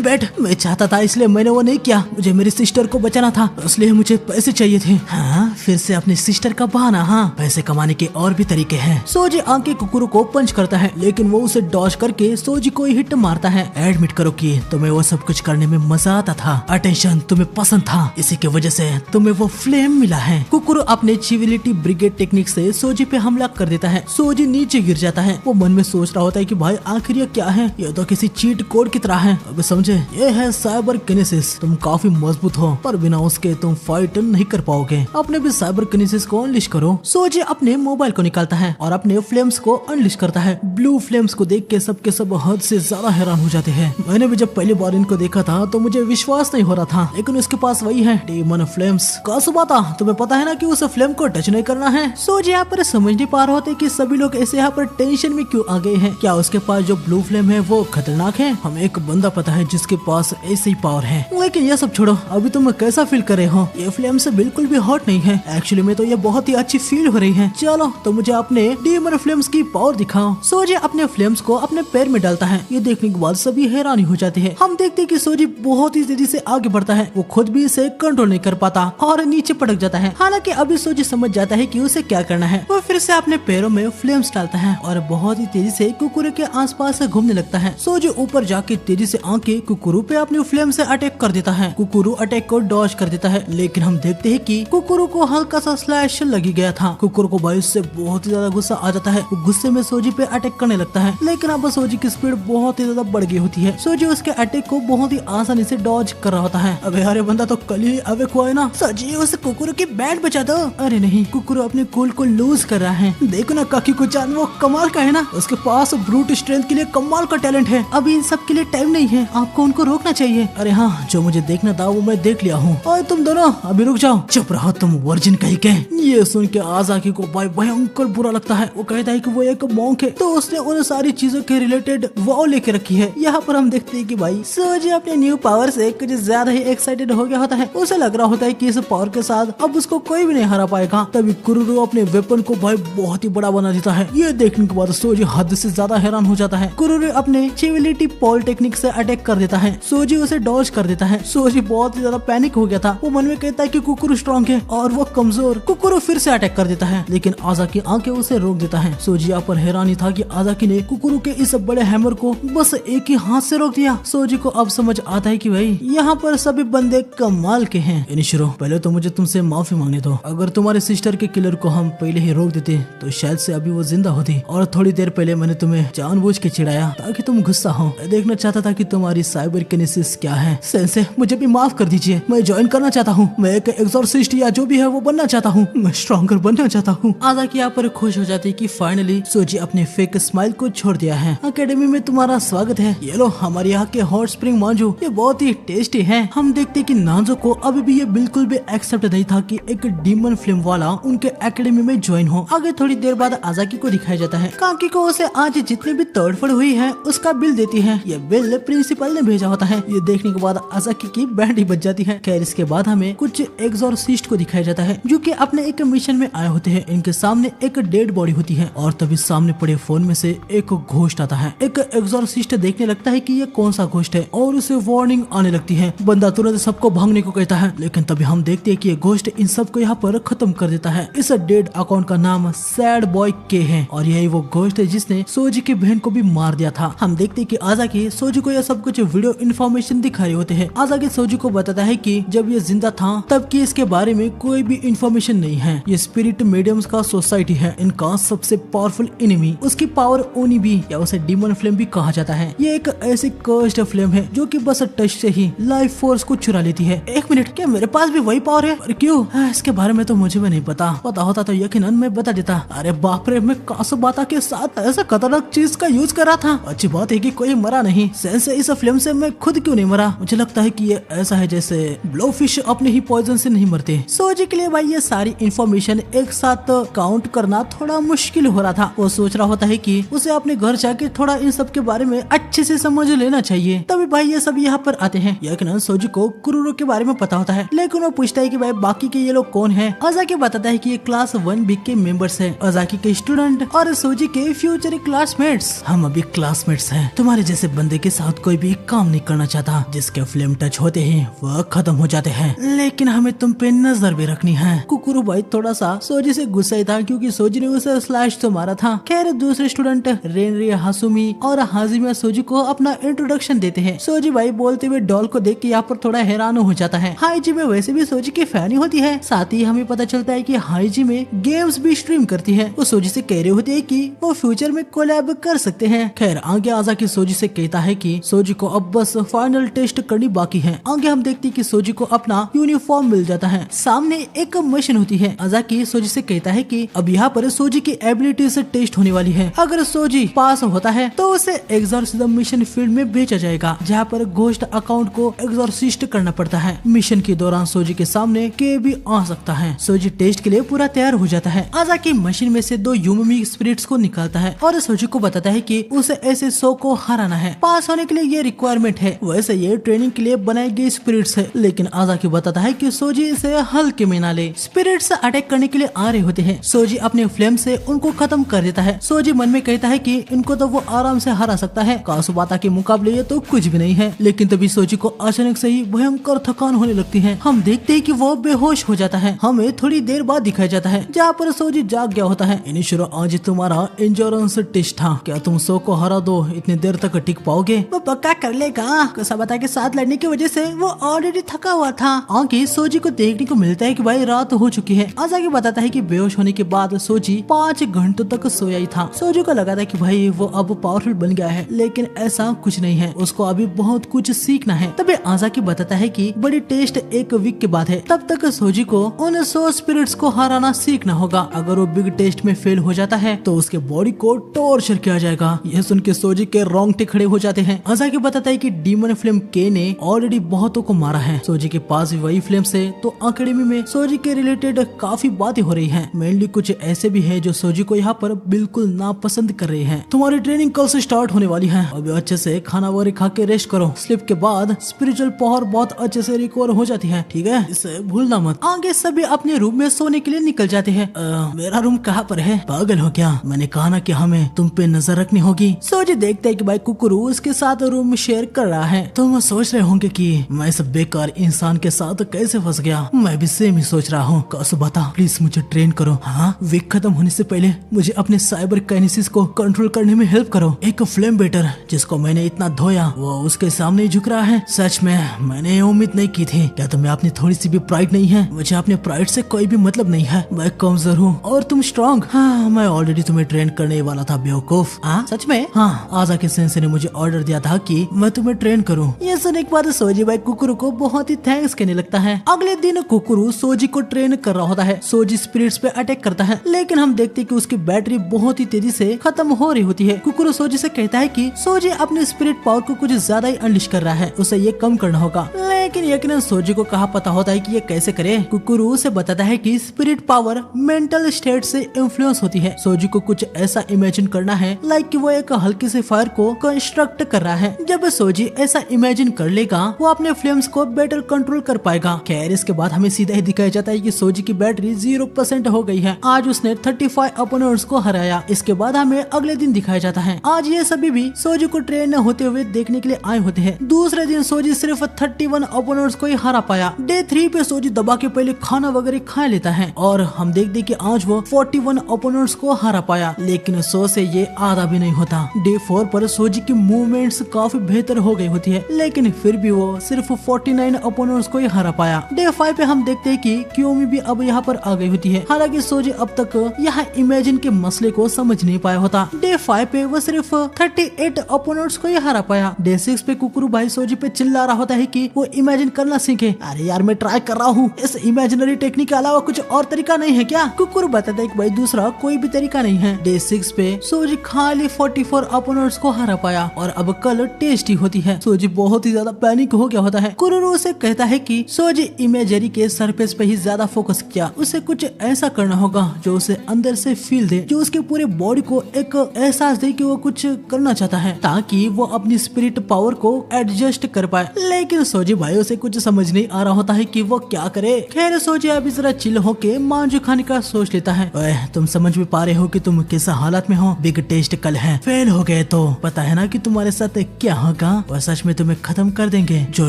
बेट मैं चाहता था इसलिए मैंने वो नहीं किया। मुझे मेरी सिस्टर को बचाना था, इसलिए मुझे पैसे चाहिए थे। हाँ, फिर से अपनी सिस्टर का बहाना। हाँ, पैसे कमाने के और भी तरीके हैं। सोजी आके कुकुरो को पंच करता है, लेकिन वो उसे डॉज करके सोजी को हिट मारता है। एडमिट करो कि तुम्हें वो सब कुछ करने में मजा आता था। अटेंशन तुम्हें पसंद था, इसी की वजह से तुम्हें वो फ्लेम मिला है। कुकुरो अपने चिविलिटी ब्रिगेड टेक्निक से सोजी पे हमला कर देता है। सोजी नीचे गिर जाता है। वो मन में सोच रहा होता है कि भाई आखिर ये क्या है? ये तो किसी चीट कोड की तरह है। अब समझे, ये है साइबर किनेसिस। तुम काफी मजबूत हो, पर बिना उसके तुम फाइट नहीं कर पाओगे। अपने भी साइबर किनेसिस को अनलिश करो। सोजी अपने मोबाइल को निकालता है और अपने फ्लेम्स को अनलिश करता है। ब्लू फ्लेम्स को देख के सबके सब हद से ज्यादा हैरान हो जाते हैं। मैंने भी जब पहली बार इनको देखा था तो मुझे विश्वास नहीं हो रहा था, लेकिन उसके पास वही है, डेमन फ्लेम्स। कासुबाता, तुम्हें पता है ना कि उस फ्लेम को टच नहीं करना है। सोजी यहाँ पर समझ नहीं पा रहे होते कि सभी लोग ऐसे यहाँ पर टेंशन में क्यों आ गए हैं। क्या उसके पास जो ब्लू फ्लेम है वो खतरनाक है? हमें एक बंदा पता है जिसके पास ऐसे ही पावर है। लेकिन ये सब छोड़ो, अभी तुम कैसा फील कर रहे हो? ये फ्लेम से बिल्कुल भी हॉट नहीं है। एक्चुअली में तो ये बहुत ही अच्छी फील हो रही है। चलो तो मुझे अपने डीमन फ्लेम्स की पावर दिखाओ। सोजी अपने फ्लेम्स को अपने पैर में डालता है। ये देखने के बाद सभी हैरानी हो जाती है। हम देखते हैं कि सोजी बहुत ही तेजी से आगे बढ़ता है। वो खुद भी इसे कंट्रोल नहीं कर पाता और नीचे पटक जाता है। हालांकि अभी सोजी समझ जाता है कि उसे क्या करना है। वो फिर से अपने पैरों में फ्लेम्स डालता है और बहुत ही तेजी से कुकुरो के आसपास घूमने लगता है। सोजी ऊपर जाके तेजी से आके कुकुरो पे अपने फ्लेम से अटैक कर देता है। कुकुरो अटैक को डॉज कर देता है, लेकिन हम देखते हैं कि कुकुरो को हल्का सा स्लैश लगी गया था। कुकुरो को भाई से बहुत ही ज्यादा गुस्सा आ जाता है। वो गुस्से में सोजी पे अटैक करने लगता है, लेकिन अब सोजी की स्पीड बहुत ही ज्यादा बढ़ गई होती है। सोजी उसके अटैक को बहुत ही आसानी से डॉज कर रहा होता है। अबे अरे बंदा तो कल ही अवेक हुआ है ना। सोजी उस कुकुरो की बैंड बचा दो। अरे नहीं, कुकुरो अपने कूल को लूज कर रहा है। देखो ना काकी को जान, वो कमाल का है ना। उसके पास ब्रूट स्ट्रेंथ के लिए कमाल का टैलेंट है। अभी इन सब के लिए टाइम नहीं है, आपको उनको रोकना चाहिए। अरे हाँ, जो मुझे देखना था वो मैं देख लिया हूँ। और तुम दोनों अभी रुक जाओ। चुप रहो तुम वर्जिन कहीं के। ये सुन के आजाकी को भाई भयंकर बुरा लगता है। वो कहता है कि वो एक मॉन्क है, तो उसने उन सारी चीजों के रिलेटेड वो लेके रखी है। यहाँ पर हम देखते हैं कि भाई सोजी अपने न्यू पावर से कुछ ज्यादा ही एक्साइटेड हो गया होता है। उसे लग रहा होता है कि इस पावर के साथ अब उसको कोई भी नहीं हरा पाएगा। तभी कुरुरु अपने वेपन को भाई बहुत ही बड़ा बना देता है। ये देखने के बाद सोजी हद से ज्यादा हैरान हो जाता है। कुरुरु अपने चिविलिटी पॉलिटेक्निक से अटैक कर देता है। सोजी उसे डॉज कर देता है। सोजी बहुत ही ज्यादा पैनिक हो गया था। वो मन में कहता है कि कुकुरु स्ट्रॉन्ग है और वो कमजोर। कुकुरु फिर से अटैक कर देता है, लेकिन आजाकी आके उसे रोक देता है। सोजी यहाँ पर हैरानी था कि आजाकी ने कुकुरु के इस बड़े हैमर को बस एक ही हाथ से रोक दिया। सोजी को अब समझ आता है कि भाई यहाँ पर सभी बंदे कमाल के हैं। इनिशिरो, पहले तो मुझे तुमसे माफी मांगने दो। अगर तुम्हारे सिस्टर के किलर को हम पहले ही रोक देते तो शायद से अभी वो जिंदा होती। और थोड़ी देर पहले मैंने तुम्हें जानबूझ के चिढ़ाया ताकि तुम गुस्सा हो। मैं देखना चाहता था कि तुम्हारी साइबर किनेसिस क्या है। सेंसे, मुझे भी माफ कर दीजिए। मैं ज्वाइन करना चाहता हूँ। मैं एक एक्सोर्सिस्ट या जो भी है वो बनना चाहता हूँ, मैं स्ट्रॉन्गर बनना चाहता हूँ। आज़ाकी यहाँ पर खुश हो जाती है कि फाइनली सोजी अपने फेक स्माइल को छोड़ दिया है। एकेडमी में तुम्हारा स्वागत है, ये लो हमारे यहाँ के हॉट स्प्रिंग मांजो, ये बहुत ही टेस्टी है। हम देखते कि नांजो को अभी भी ये बिल्कुल भी एक्सेप्ट नहीं था कि एक डीमन फ्लेम वाला उनके एकेडमी में ज्वाइन हो। आगे थोड़ी देर बाद आज़ाकी को दिखाया जाता है। काकी को उसे आज जितनी भी तोड़फोड़ हुई है उसका बिल देती है। ये बिल प्रिंसिपल ने भेजा होता है। ये देखने के बाद आज़ाकी की बैंड ही बज जाती है। खैर इसके बाद हमें कुछ एक्सॉर्सिस्ट को दिखाया जाता है जो कि अपने एक मिशन में आए होते हैं। इनके सामने एक डेड बॉडी होती है और तभी सामने पड़े फोन में से एक घोस्ट आता है। एक एक्सॉर्सिस्ट देखने लगता है कि ये कौन सा घोस्ट है और उसे वार्निंग आने लगती है। बंदा तुरंत सबको भागने को कहता है, लेकिन तभी हम देखते हैं कि ये घोस्ट इन सबको यहाँ पर खत्म कर देता है। इस डेड अकाउंट का नाम सैड बॉय के है और यही वो घोस्ट है जिसने सोजी की बहन को भी मार दिया था। हम देखते हैं कि आज़ाकी सोजी को यह सब कुछ वीडियो इन्फॉर्मेशन दिखा रहे होते हैं। आज़ाकी सोजी को बताता है कि जब ये जिंदा था तब की इसके बारे में कोई भी इन्फॉर्मेशन नहीं है। ये स्पिरिट मीडियम्स का सोसाइटी है, इनका सबसे पावरफुल एनिमी। उसकी पावर ओनी भी या उसे डीमन फ्लेम भी कहा जाता है। ये एक ऐसी कर्स्ड फ्लेम है जो कि बस टच से ही लाइफ फोर्स को चुरा लेती है। एक मिनट, क्या मेरे पास भी वही पावर है? और क्यों? इसके बारे में तो मुझे भी नहीं पता होता तो यकीनन मैं बता देता। अरे बाप रे, मैं कासुबाता के साथ ऐसा खतरनाक चीज का यूज कर रहा था। अच्छी बात है कि कोई मरा नहीं। सेंस इस फ्लेम से मैं खुद क्यों नहीं मरा? मुझे लगता है कि ये ऐसा है जैसे ब्लोफिश अपने ही पॉइजन से नहीं मरते। सोजी के लिए भाई ये सारी इंफॉर्मेशन एक साथ काउंट करना थोड़ा मुश्किल हो रहा था। वो सोच रहा होता है कि उसे अपने घर जाके थोड़ा इन सब के बारे में अच्छे से समझ लेना चाहिए। तभी भाई ये सब यहाँ पर आते हैं। यकीनन सोजी को कुरुरो के बारे में पता होता है, लेकिन वो पूछता है कि भाई बाकी के ये लोग कौन है। आज़ाकी बताता है कि ये क्लास 1B के मेंबर्स हैं, आज़ाकी के स्टूडेंट और सोजी के फ्यूचर क्लासमेट्स। हम अभी क्लासमेट्स हैं। तुम्हारे जैसे बंदे के साथ कोई भी काम नहीं करना चाहता जिसके फ्लेम टच होते ही वह खत्म हो जाते हैं, लेकिन हमें तुम पे नजर भी रखनी है। कुकुरु भाई थोड़ा सा सोजी से गुस्सा ही था क्योंकि सोजी ने उसे स्लैश तो मारा था। खैर दूसरे स्टूडेंट रेनरी, हासुमी और हाजिमा सोजी को अपना इंट्रोडक्शन देते हैं। सोजी भाई बोलते हुए डॉल को देख के यहाँ पर थोड़ा हैरान हो जाता है। हाईजी में वैसे भी सोजी की फैन ही होती है। साथ ही हमें पता चलता है कि हाईजी में गेम्स भी स्ट्रीम करती है। वो सोजी से कह रहे होते हैं कि वो फ्यूचर में कोलैब कर सकते हैं। खैर आगे आज़ाकी सोजी से कहता है कि सोजी को अब बस फाइनल टेस्ट करनी बाकी है। आगे हम देखते हैं कि सोजी को अपना यूनिफॉर्म मिल जाता है। सामने एक मशीन होती है। आज़ाकी सोजी से कहता है कि अब यहाँ पर सोजी की एबिलिटी से टेस्ट होने वाली है। अगर सोजी पास होता है तो उसे एक्सॉर्सिज्म मिशन फील्ड में भेजा जाएगा, जहाँ पर घोस्ट अकाउंट को एक्सॉर्सिस्ट करना पड़ता है। मिशन के दौरान सोजी के सामने के भी आ सकता है। सोजी टेस्ट के लिए पूरा तैयार हो जाता है। आज़ाकी मशीन में से 2 यूमिमी स्पिरिट्स को निकालता है और सोजी को बताता है कि उसे ऐसे 100 को हराना है। पास होने के लिए ये रिक्वायरमेंट है। वैसे ये ट्रेनिंग के लिए बनाई गई स्पिरिट्स है, लेकिन आज़ाकी बताता है कि सोजी इसे हल्के में ना ले। स्पिरिट्स अटैक करने के लिए आ रहे होते हैं। सोजी अपने फ्लेम से उनको खत्म कर देता है। सोजी मन में कहता है कि इनको तो वो आराम से हरा सकता है, कासुबाता के मुकाबले ये तो कुछ भी नहीं है। लेकिन तभी सोजी को अचानक से ही भयंकर थकान होने लगती है। हम देखते हैं कि वो बेहोश हो जाता है। हमें थोड़ी देर बाद दिखाया जाता है जहाँ पर सोजी जाग गया होता है। इनिशिरो, आज तुम्हारा एंड्योरेंस टेस्ट था। क्या तुम 100 को हरा दो इतनी देर तक टिक पाओगे? वो पक्का कर लेगा। कासुबाता के साथ लड़ने की वजह से वो ऑलरेडी थका हुआ था। आगे सोजी को देखने को मिलता है कि भाई रात हो चुकी है। आज़ाकी बताता है कि बेहोश होने के बाद सोजी 5 घंटों तक सोया ही था। सोजी को लगा था कि भाई वो अब पावरफुल बन गया है, लेकिन ऐसा कुछ नहीं है। उसको अभी बहुत कुछ सीखना है। तभी आज़ाकी बताता है कि बड़ी टेस्ट 1 वीक के बाद है। तब तक सोजी को उन 100 स्पिरिट्स को हराना सीखना होगा। अगर वो बिग टेस्ट में फेल हो जाता है तो उसके बॉडी को टॉर्चर किया जाएगा। यह सुन के सोजी के रोंगटे खड़े हो जाते हैं। आज़ाकी बताता है कि डीमन फ्लेम के ने ऑलरेडी बहुतों को मारा है। सोजी के पास भी वही फ्लेम्स है, तो अकेडमी में सोजी के रिलेटेड काफी बातें हो रही हैं। मेनली कुछ ऐसे भी है जो सोजी को यहाँ पर बिल्कुल नापसंद कर रहे हैं। तुम्हारी ट्रेनिंग कल से स्टार्ट होने वाली है। अभी अच्छे से खाना वगैरह खा के रेस्ट करो। स्लिप के बाद स्पिरिचुअल पावर बहुत अच्छे से रिकवर हो जाती है, ठीक है? इसे भूलना मत। आगे सभी अपने रूम में सोने के लिए निकल जाते हैं। मेरा रूम कहाँ पर है? पागल हो क्या? मैंने कहा ना कि हमें तुम पे नजर रखनी होगी। सोजी देखते है कि भाई कुकुरू उसके साथ रूम शेयर कर रहा है। तुम सोच रहे होंगे कि मैं इस बेकार इंसान के साथ कैसे फंस गया। मैं भी सेम ही सोच रहा हूँ। कासुबाता प्लीज मुझे ट्रेन करो। हाँ, वीक खत्म होने से पहले मुझे अपने साइबर काइनेसिस को कंट्रोल करने में हेल्प करो। एक फ्लेम बेटर जिसको मैंने इतना धोया वो उसके सामने ही झुक रहा है। सच में मैंने उम्मीद नहीं की थी। क्या तुम्हें अपनी थोड़ी सी भी प्राइड नहीं है? मुझे अपने प्राइड से कोई भी मतलब नहीं है। मैं कमजोर हूँ और तुम स्ट्रॉन्ग। हाँ, मैं ऑलरेडी तुम्हें ट्रेन करने वाला था बेवकूफ। सच में? हाँ, आज़ाकी सेंसे ने मुझे ऑर्डर दिया था कि मैं तुम्हें ट्रेन करूँ। ये सुनने के बाद सोजी भाई कुकुरू को बहुत ही थैंक्स कहने लगता है। अगले दिन कुकुरू सोजी को ट्रेन कर रहा होता है। सोजी स्पिरिट्स पे अटैक करता है, लेकिन हम देखते हैं कि उसकी बैटरी बहुत ही तेजी से खत्म हो रही होती है। कुकुरो सोजी से कहता है कि सोजी अपने स्पिरिट पावर को कुछ ज्यादा ही अनलिश कर रहा है, उसे ये कम करना होगा। लेकिन यकीनन सोजी को कहाँ पता होता है कि ये कैसे करे। कुकुरो उसे बताता है कि स्पिरिट पावर मेंटल स्टेट से इन्फ्लुएंस होती है। सोजी को कुछ ऐसा इमेजिन करना है लाइक कि वो एक हल्की से फायर को कंस्ट्रक्ट कर रहा है। जब सोजी ऐसा इमेजिन कर लेगा वो अपने फ्लेम्स को बेटर कंट्रोल कर पाएगा। खैर इसके बाद हमें सीधा ही दिखाया जाता है कि सोजी की बैटरी 0% हो गई है। आज उसने 35 अपोनेंट्स को हराया। इसके बाद हमें अगले दिन दिखाया जाता है। आज ये सभी भी सोजी को ट्रेन होते हुए देखने के लिए आए होते हैं। दूसरे दिन सोजी सिर्फ 31 अपोनेंट्स को ही हरा पाया। डे 3 पे सोजी दबा के पहले खाना वगैरह खा लेता है और हम देखते कि आज वो 41 अपोनेंट्स को हरा पाया, लेकिन 100 से ये आधा भी नहीं होता। डे 4 पर सोजी की मूवमेंट्स काफी बेहतर हो गई होती है, लेकिन फिर भी वो सिर्फ 49 अपोनेंट्स को ही हरा पाया। डे 5 पे हम देखते हैं कि क्योमी भी अब यहाँ पर आ गई होती है। हालांकि सोजी अब तक यहाँ इमेजिन के मसले को समझ नहीं पाया होता। डे 5 पे वो सिर्फ 38 अपोनेंट्स को ही हरा पाया। डे 6 पे कुकुरू भाई सोजी पे चिल्ला रहा होता है कि वो इमेजिन करना सीखे। अरे यार मैं ट्राई कर रहा हूँ, इस इमेजिनरी टेक्निक के अलावा कुछ और तरीका नहीं है क्या? कुकुरू बताता है कि भाई दूसरा कोई भी तरीका नहीं है। डे 6 पे सोजी खाली 44 अपोनेंट्स को हरा पाया और अब कल टेस्ट ही होती है। सोजी बहुत ही ज्यादा पैनिक हो गया होता है। कुकुरू उसे कहता है कि सोजी इमेजरी के सरफेस पे ही ज्यादा फोकस किया, उसे कुछ ऐसा करना होगा जो उसे अंदर से फील दे, जो उसके पूरे बॉडी को एक एहसास दे कि वो कुछ करना चाहता है, ताकि वो अपनी स्पिरिट पावर को एडजस्ट कर पाए। लेकिन सोजी भाई उसे कुछ समझ नहीं आ रहा होता है कि वो क्या करे। खैर सोजी अभी जरा चिल होके मांजू खाने का सोच लेता है। ओए तुम समझ भी पा रहे हो कि तुम किस हालत में हो? बिग टेस्ट कल है, फेल हो गए तो पता है ना कि तुम्हारे साथ क्या होगा। वो सच में तुम्हें खत्म कर देंगे। जो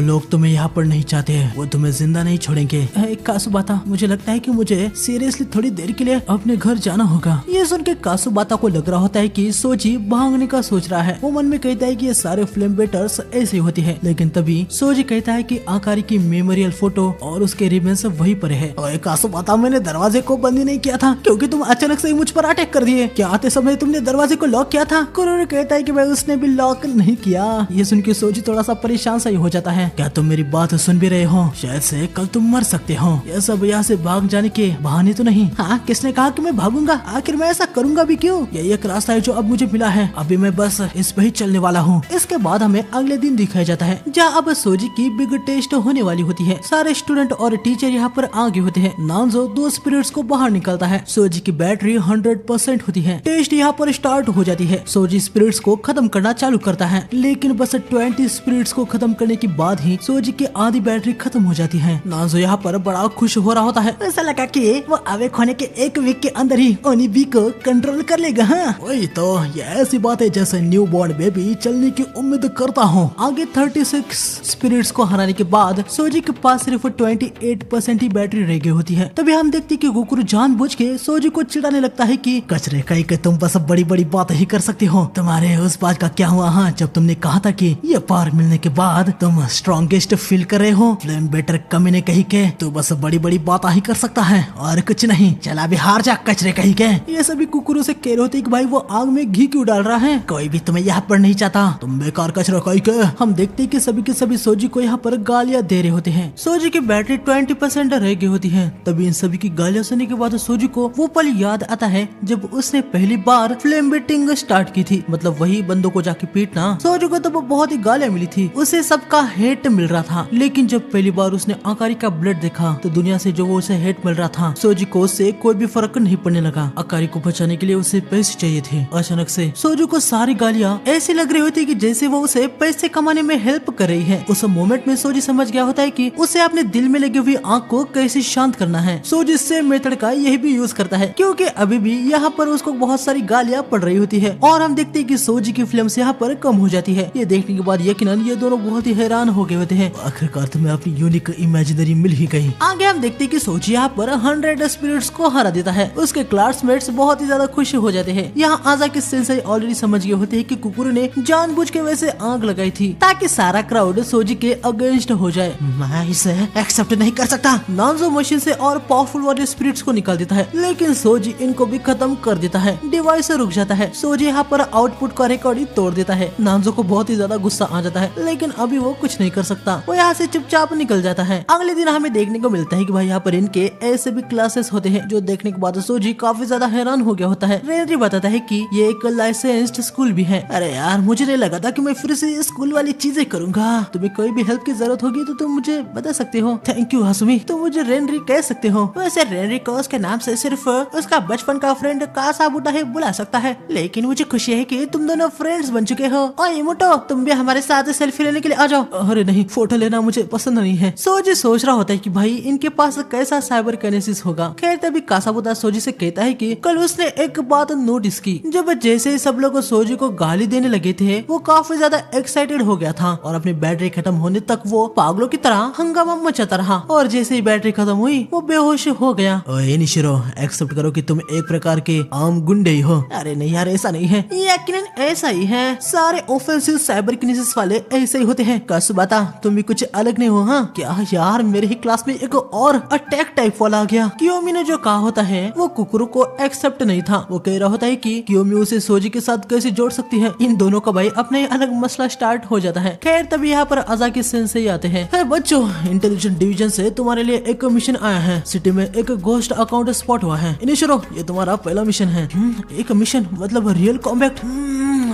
लोग तुम्हें यहाँ पर नहीं चाहते वो तुम्हें जिंदा नहीं छोड़ेंगे। कासुबाता, मुझे लगता है कि मुझे सीरियसली थोड़ी देर के लिए अपने घर जाना होगा। ये सुन के कासुबाता को लग रहा होता है कि सोजी भागने का सोच रहा है। वो मन में कहता है कि ये सारे फ्लेम बेटर्स ऐसे होते हैं, लेकिन तभी सोजी कहता है कि आकारी की मेमोरियल फोटो और उसके रिबन्स वहीं पर है। ओए कासुबाता, मैंने दरवाजे को बंद ही नहीं किया था क्योंकि तुम अचानक से ही मुझ पर अटैक कर दिए। क्या आते समय तुमने दरवाजे को लॉक किया था? कुकुरू कहता है कि भाई उसने भी लॉक नहीं किया। ये सुन के सोजी थोड़ा सा परेशान सा ही हो जाता है। क्या तुम मेरी बात सुन भी रहे हो? शायद से कल तुम मर सकते हो। यह सब यहाँ से भाग जाने के बहाने तो नहीं? हाँ, किसने कहा कि मैं भागूंगा? आखिर मैं ऐसा करूंगा भी क्यों? यही एक रास्ता है जो अब मुझे मिला है। अभी मैं बस इस पे ही चलने वाला हूँ। इसके बाद हमें अगले दिन दिखाया जाता है जहाँ अब सोजी की बिग टेस्ट होने वाली होती है। सारे स्टूडेंट और टीचर यहाँ पर आगे होते हैं। नानजो 2 स्पिरिट्स को बाहर निकालता है। सोजी की बैटरी 100% होती है। टेस्ट यहाँ पर स्टार्ट हो जाती है। सोजी स्पिरिट्स को खत्म करना चालू करता है, लेकिन बस 20 स्पिरिट्स को खत्म करने के बाद ही सोजी की आधी बैटरी खत्म हो जाती है। नानजो यहाँ पर बड़ा खुश हो रहा होता है। ऐसा लगा कि वो अवेक होने के 1 वीक के अंदर ही ओनिबी को कंट्रोल कर लेगा। हाँ वही तो, ये ऐसी बात है जैसे न्यू बॉर्न बेबी चलने की उम्मीद करता हूँ। आगे 36 स्पिरिट्स को हराने के बाद सोजी के पास सिर्फ 28% ही बैटरी रह गई होती है। तभी हम देखते कि कुकुरू जानबूझ के सोजी को चिढ़ाने लगता है कि कचरे कहीं के तुम बस बड़ी बड़ी बात ही कर सकते हो। तुम्हारे उस बात का क्या हुआ? हाँ, जब तुमने कहा था कि ये पावर मिलने के बाद तुम स्ट्रॉन्गेस्ट फील कर रहे हो। फ्लेम बेटर कमी ने कही के तू बस बड़ी बड़ी बात ही कर सकता है और कुछ नहीं। चला भी हार जा कचरे कहीं के। ये सभी कुकुरों से कह रहे होते कि भाई वो आग में घी क्यों डाल रहा है? कोई भी तुम्हें यहाँ पर नहीं चाहता, तुम बेकार कचरा कहीं के। हम देखते कि सभी के सभी सोजी को यहाँ पर गालियाँ दे रहे होते हैं। सोजी की बैटरी 20% रह गई होती है। तभी इन सभी की गालियाँ सुनने के बाद सोजी को वो पल याद आता है जब उसने पहली बार फ्लेम बेटिंग स्टार्ट की थी, मतलब वही बंदों को जाके पीटना। सोजी को तो बहुत ही गालियाँ मिली थी, उसे सबका हेट मिल रहा था। लेकिन जब पहली बार उसने आकारी का ब्लड देखा तो दुनिया से जो वो उसे हेट मिल रहा था, सोजी को उससे कोई भी फर्क नहीं पड़ने लगा। आकारी को बचाने के लिए उसे पैसे चाहिए थे। अचानक से सोजी को सारी गालियाँ ऐसी लग रही होती कि जैसे वो उसे पैसे कमाने में हेल्प कर रही है। उस मोमेंट में सोजी समझ गया होता है कि उसे अपने दिल में लगी हुई आग को कैसे शांत करना है। सोजी सेम मेथड का यही भी यूज करता है, क्योंकि अभी भी यहाँ पर उसको बहुत सारी गालियाँ पड़ रही होती है। और हम देखते हैं कि सोजी की फिल्म यहाँ पर कम हो जाती है। ये देखने के बाद यकीनन ये दोनों बहुत ही हैरान हो गए होते हैं। आखिरकार तुम्हें अपनी यूनिक इमेजिनरी मिल ही गई। आगे हम देखते हैं कि सोजी यहाँ पर 100 स्पिरिट्स को हरा देता है। उसके क्लासमेट्स बहुत ही ज्यादा खुश हो जाते हैं। यहाँ आजा के सेंसेई ऑलरेडी समझ गए होते हैं कि कुकुरू ने जानबूझ के वैसे आग लगाई थी ताकि सारा क्राउड सोजी के अगेंस्ट चेंज हो जाए। मैं इसे एक्सेप्ट नहीं कर सकता। नांजो मशीन से और पावरफुल वाले स्पिरिट्स को निकाल देता है, लेकिन सोजी इनको भी खत्म कर देता है। डिवाइस रुक जाता है। सोजी यहाँ पर आउटपुट का रिकॉर्ड ही तोड़ देता है। नांजो को बहुत ही ज्यादा गुस्सा आ जाता है, लेकिन अभी वो कुछ नहीं कर सकता। वो यहाँ से चुपचाप निकल जाता है। अगले दिन हमें देखने को मिलता है कि भाई यहाँ पर इनके ऐसे भी क्लासेस होते हैं, जो देखने के बाद सोजी काफी ज्यादा हैरान हो गया होता है। रेनरी बताता है कि ये एक लाइसेंस्ड स्कूल भी है। अरे यार, मुझे नहीं लगा था कि मैं फिर से स्कूल वाली चीजें करूंगा। तुम्हें कोई भी हेल्प की जरूरत होगी तो तुम मुझे बता सकते हो। थैंक यू हासुमी, तुम मुझे रेनरी कह सकते हो। वैसे रेनरी को उसके नाम से सिर्फ उसका बचपन का फ्रेंड कासाबुटा ही बुला सकता है, लेकिन मुझे खुशी है कि तुम दोनों फ्रेंड्स बन चुके हो। ओए इमोटो, तुम भी हमारे साथ सेल्फी लेने के लिए आ जाओ। अरे नहीं, फोटो लेना मुझे पसंद नहीं है। सोजी सोच रहा होता है कि भाई इनके पास कैसा साइबर काइनेसिस होगा। खैर तभी कासाबुटा सोजी से कहता है कि कल उसने एक बात नोटिस की। जब जैसे ही सब लोग सोजी को गाली देने लगे थे, वो काफी ज्यादा एक्साइटेड हो गया था और अपनी बैटरी खत्म होने तक वो पागलों की तरह हंगामा मचाता रहा। और जैसे ही बैटरी खत्म हुई, वो बेहोश हो गया। ओए निशिरो, एक्सेप्ट करो कि तुम एक प्रकार के आम गुंडे ही हो। अरे नहीं यार, ऐसा नहीं है। यकीनन ऐसा ही है। सारे ऑफेंसिव साइबर किनेसिस वाले ऐसे ही होते हैं। कस बता, तुम भी कुछ अलग नहीं हो। हाँ क्या यार, मेरे ही क्लास में एक और अटैक टाइप वाला आ गया। कियोमी ने जो कहा होता है वो कुकुरु को एक्सेप्ट नहीं था। वो कह रहा होता है कि कियोमी उसे सोजी के साथ कैसे जोड़ सकती है। इन दोनों का भाई अपना ही अलग मसला स्टार्ट हो जाता है। खैर तभी यहाँ पर अजाकी सेंसेई आते हैं। बच्चों, इंटेलिजेंस डिवीजन से तुम्हारे लिए एक मिशन आया है। सिटी में एक घोस्ट अकाउंट स्पॉट हुआ है। इनिशिरो, ये तुम्हारा पहला मिशन है। एक मिशन मतलब रियल कॉम्बैट।